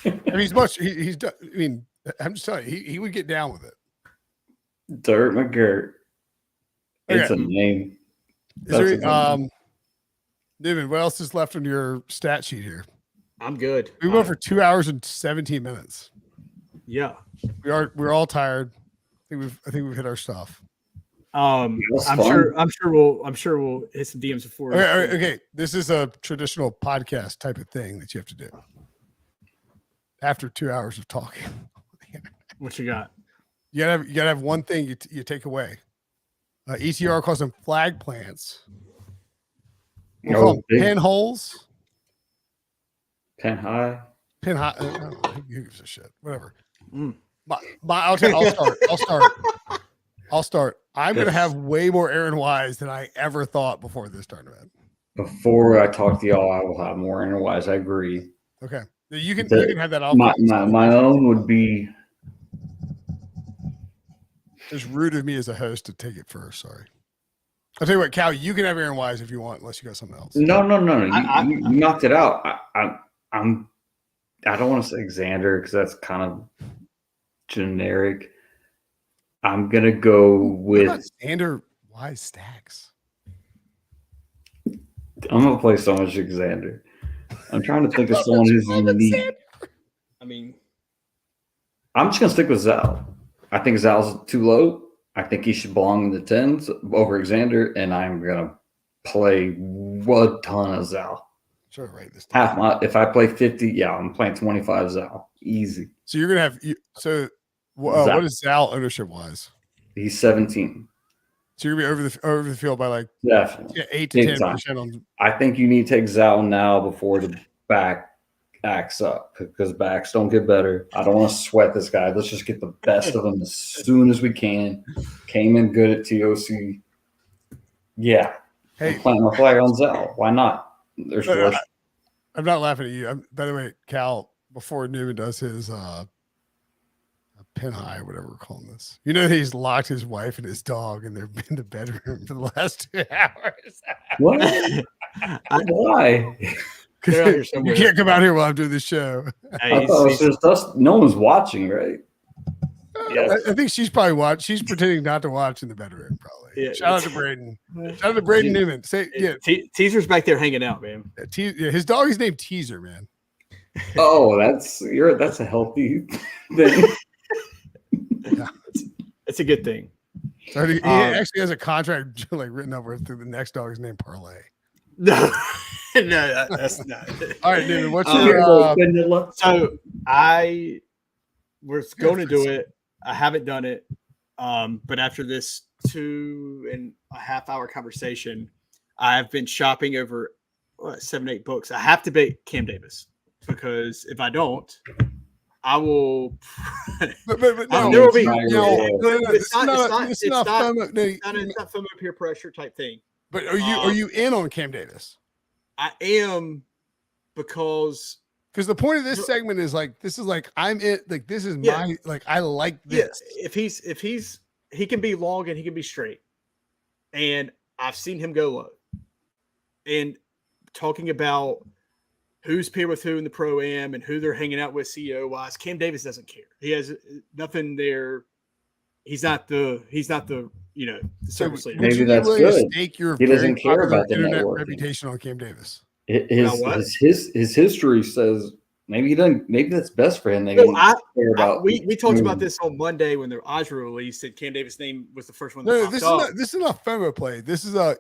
I mean, he's done. I mean, I'm just telling you, he would get down with it. Dirt McGirt. It's Okay. a name. Is there, That's a name. David, what else is left on your stat sheet here? I'm good. We went for 2 hours and 17 minutes. Yeah. We're all tired. I think we've hit our stuff. I'm That's sure. fun. I'm sure we'll hit some DMs before. Okay. This is a traditional podcast type of thing that you have to do after 2 hours of talking. What you got? You gotta have one thing you take away. ETR calls them flag plants. We'll call them big pin holes. Pin high. Pin high. Who gives a shit? Whatever. Mm. I'll start. I'm gonna have way more Aaron Wise than I ever thought before this tournament. Before I talk to y'all, I will have more Aaron Wise. I agree. Okay, you can The- have that off. My own would be It's rude of me as a host to take it first. Sorry. I'll tell you what, Cal. You can have Aaron Wise if you want, unless you got something else. no. You I- knocked it out. I don't want to say Xander because that's kind of generic. I'm gonna go What about with. Xander Wise stacks. I'm gonna play so much Xander. I'm trying to think of someone who's unique. I mean, I'm just gonna stick with Zal. I think Zal's too low. I think he should belong in the tens over Xander, and I'm gonna play a ton of Zal. Sure, right. This time. If I play 50, yeah, I'm playing 25 Zal. Easy. So you're gonna have. Zal. What is Zal ownership wise? He's 17. So you're gonna be over the field by like Definitely. 8 to Big time. 10% on. I think you need to take Zal now before the back acts up because backs don't get better. I don't want to sweat this guy. Let's just get the best of him as soon as we can. Came in good at TOC. Yeah. Hey, I'm planting my flag on Zal. Why not? There's worse. I'm not laughing at you. By the way, Cal, before Newman does his pin high, whatever we're calling this, you know, he's locked his wife and his dog and they've been in the bedroom for the last 2 hours. What? Why? You can't come out here while I'm doing this show. I thought it was just us. No one's watching, right? Yeah. I think she's probably watching. She's pretending not to watch in the bedroom, probably. Yeah. Shout out to Braden. Shout out to Braden Newman. Say, yeah. Teaser's back there hanging out, man. His dog is named Teaser, man. Oh, that's a healthy thing. Yeah. It's a good thing. So he actually has a contract like written over through the next dog is named Parlay. No, no, that's not. All right, David, what's your So I was going to do it. I haven't done it. But after this 2.5 hour conversation, I've been shopping over 7, 8 books. I have to bet Cam Davis because if I don't, I will. but no, there will be. It's not FOMO peer pressure type thing. But are you in on Cam Davis? I am because the point of this segment is like this is like I'm it like this is my like I like this. Yeah, if he can be long and he can be straight, and I've seen him go low. And talking about who's paired with who in the pro-am and who they're hanging out with CEO wise, Cam Davis doesn't care. He has nothing there. He's not the the service leader. Maybe that's good. He doesn't care about the internet networking. reputation on Cam Davis. His history says maybe he doesn't. Maybe that's best for him. We talked about this on Monday when the Aja released. That Cam Davis' name was the first one. This is not FOMO play. This is like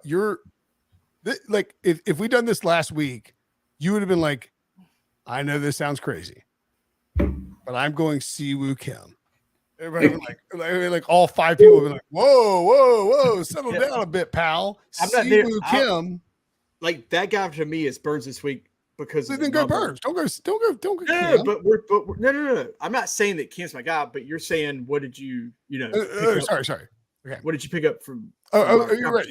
if we done this last week, you would have been like, I know this sounds crazy, but I'm going Siwoo Kim. Everybody like all 5 people have been like, whoa, settle down a bit, pal. I'm not there. Siwoo Kim. Like that guy to me is Burns this week because then go Burns. Don't go. No, but we're no. I'm not saying that Kim's my guy, but you're saying what did you sorry. Okay. What did you pick up from? You're right.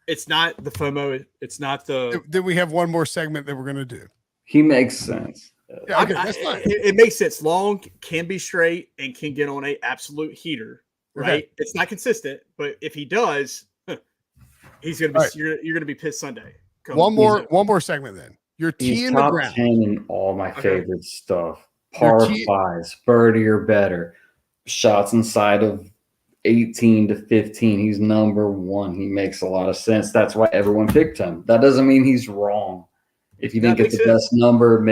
It's not the FOMO. It's not the. Then we have one more segment that we're gonna do. He makes sense. Yeah, okay, that's fine. It makes sense. Long can be straight and can get on a absolute heater. Right. Okay. It's not consistent, but if he does, he's gonna be. Right. You're gonna be pissed Sunday. One more segment then. Your tee in the ground. 10 in all my favorite stuff. Par 5s, birdie or better. Shots inside of 18 to 15. He's number 1. He makes a lot of sense. That's why everyone picked him. That doesn't mean he's wrong. If you didn't get the best number,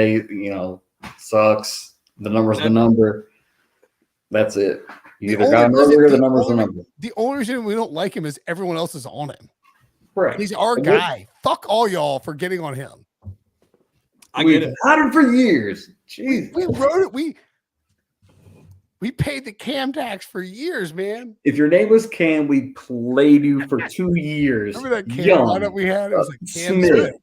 sucks. The number's the number. That's it. You either got a number or the number's the number. The only reason we don't like him is everyone else is on him. Right. He's our guy. Fuck all y'all for getting on him. We've had him for years. Jeez. We wrote it. We paid the Cam tax for years, man. If your name was Cam, we played you for 2 years. Remember that Cam lineup we had? It was like Cam Smith.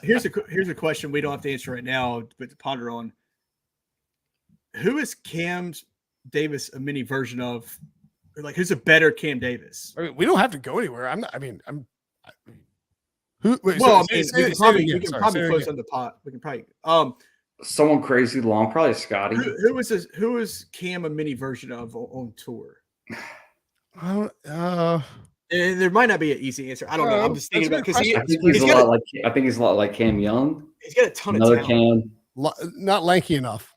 Here's a question we don't have to answer right now, but to ponder on. Who is Cam Davis a mini version of? Like, who's a better Cam Davis? I mean, we don't have to go anywhere. We can probably close on the pot. We can probably someone crazy long, probably Scotty. Who is Cam a mini version of on tour? And there might not be an easy answer. I don't know. I'm just thinking about because I think he's a lot like Cam Young. He's got a ton of talent. Cam, not lanky enough.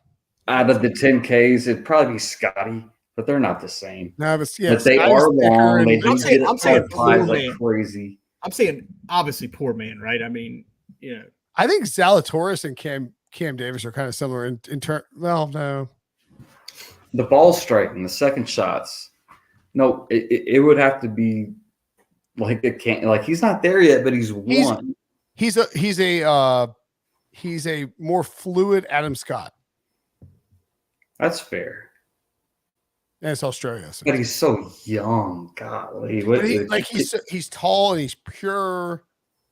Out of the 10Ks, it'd probably be Scotty, but they're not the same. No, but they are long. I'm saying poor man. Crazy. I'm saying obviously poor man, right? I mean, I think Zalatoris and Cam Davis are kind of similar in turn. Well, no. The ball striking, the second shots. No, it would have to be like he's not there yet, but he's won. He's a more fluid Adam Scott. That's fair. And it's Australia. So. But he's so young. Golly. But he's tall and he's pure,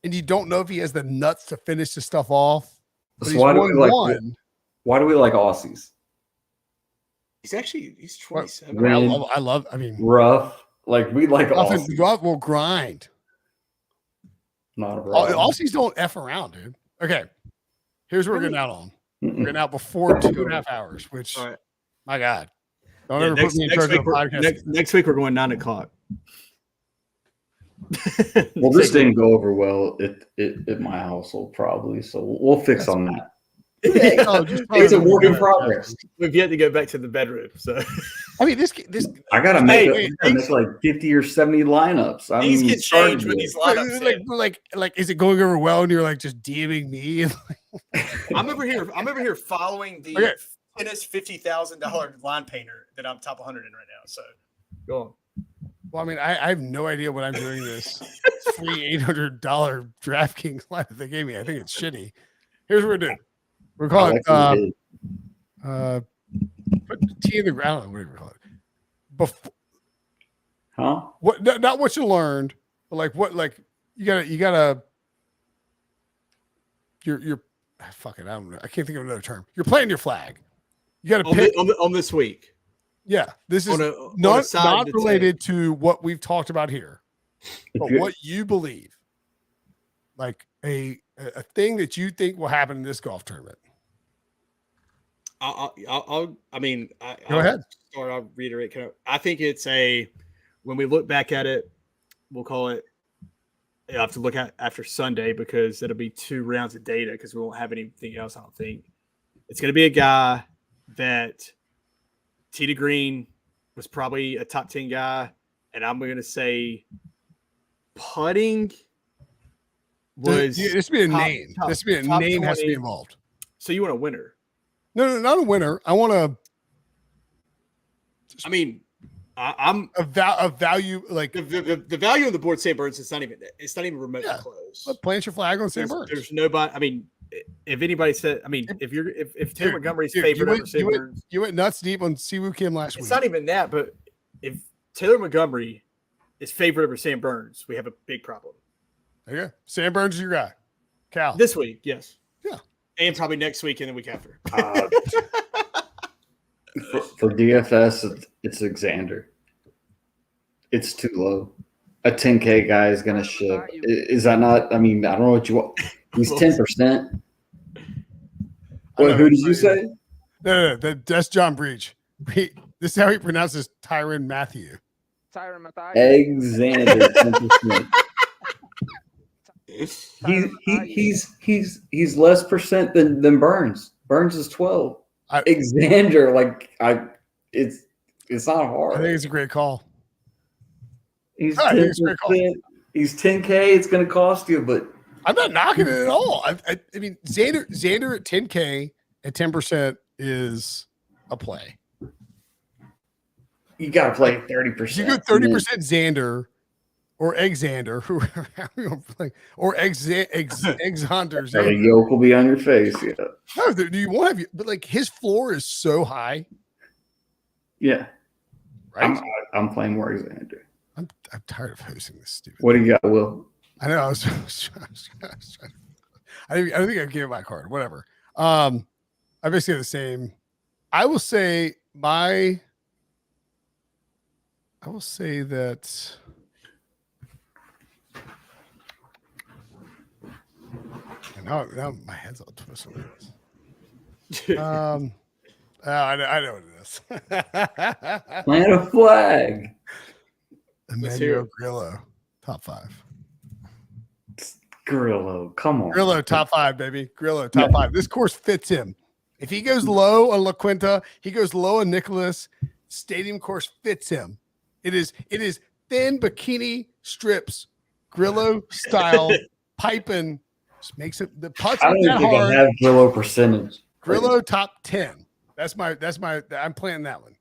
and you don't know if he has the nuts to finish the stuff off. But So he's why do we like Aussies? He's 27. I mean, Rough. Like we like Aussies. rough will grind. Not a problem. Aussies don't F around, dude. Okay. Here's what we're getting out on. We're getting out before 2.5 hours, which, All right. my God. Don't ever put me in charge of a podcast. Next week we're going 9 o'clock. Well, this didn't go over well at my household, probably. So we'll fix on that. It's a work in progress. We've yet to go back to the bedroom. So I mean, this I gotta make like 50 or 70 lineups. These get changed with these lineups. like, is it going over well? And you're like just DMing me. I'm over here following the tennis $50,000 line painter that I'm top 100 in right now. So go on. Well, I mean, I have no idea what I'm doing this free $800 DraftKings line that they gave me. I think it's shitty. Here's what we're doing. We're calling put T in the ground. I don't know what we call it. What? Not what you learned, but like what? Like you gotta. You're fucking. I don't know. I can't think of another term. You're planting your flag. You got to pick on this week. Yeah, this is not related to what we've talked about here, but what you believe, like a thing that you think will happen in this golf tournament. Go ahead. I'll reiterate. I think it's when we look back at it, we'll call it. I have to look at after Sunday because it'll be 2 rounds of data because we won't have anything else. I don't think it's going to be a guy that tee to green was probably a top 10 guy, and I'm going to say putting was. This be a name. This be a name 20. Has to be involved. So you want a winner? No, not a winner. I want to. I'm a value like the value of the board. St. Burns. It's not even remotely close. But plant your flag on St. Burns. There's nobody. I mean, if anybody said, if Taylor Montgomery's favorite over St. Burns, you went nuts deep on Siwoo Kim last week. It's not even that, but if Taylor Montgomery is favorite over St. Burns, we have a big problem. Okay, St. Burns is your guy. Cal this week, yes, yeah, and probably next week and the week after. For DFS, it's Xander. It's too low. A 10K guy is going to ship. Is that not? I mean, I don't know what you want. He's 10%. Who did you say? No, that's John Breach. This is how he pronounces Tyrann Mathieu. Tyrann Mathieu. Xander, 10%. He's less percent than Burns. Burns is 12. Xander, it's not hard. I think it's a great call. He's 10%. He's 10K. It's going to cost you, but I'm not knocking it at all. I mean, Xander at 10K at 10% is a play. You got to play 30%. You go 30% Xander or Xander, or Xanders. The yoke will be on your face. Yeah. No, you won't have. But like his floor is so high. Yeah. Right. I'm playing more Xander. I'm tired of hosting this stupid. What do you got, Will? I know. I don't think I gave my card. Whatever. I basically have the same. I will say that. And now my head's all twisted. I know what it is. Plant a flag. Emmanuel Grillo, top 5. Grillo, come on. Grillo, top 5, baby. Grillo, top 5. This course fits him. If he goes low on La Quinta, he goes low on Nicholas. Stadium course fits him. It is thin bikini strips, Grillo style, piping. Just makes it the putts. I don't think I have Grillo percentage. Grillo top 10. That's my. I'm playing that one.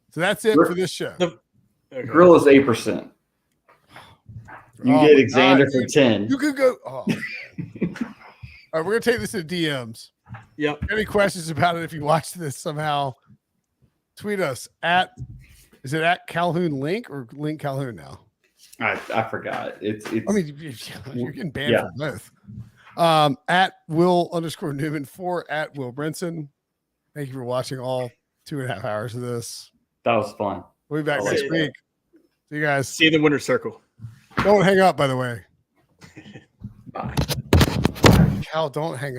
So that's it for this show. Grillo's 8%. You get Xander for 10. You could go. Oh. All right, we're gonna take this to DMs. Yep. Any questions about it? If you watch this somehow, tweet us at Is it at Calhoun Link or Link Calhoun now? I forgot. It's. I mean, you're getting banned Yeah. from both. At Will_Newman 4 at Will Brinson. Thank you for watching all 2.5 hours of this. That was fun. We'll be back I like next it. week. See you guys. See you in the winner's circle. Don't hang up, by the way. Bye. Cal, don't hang up.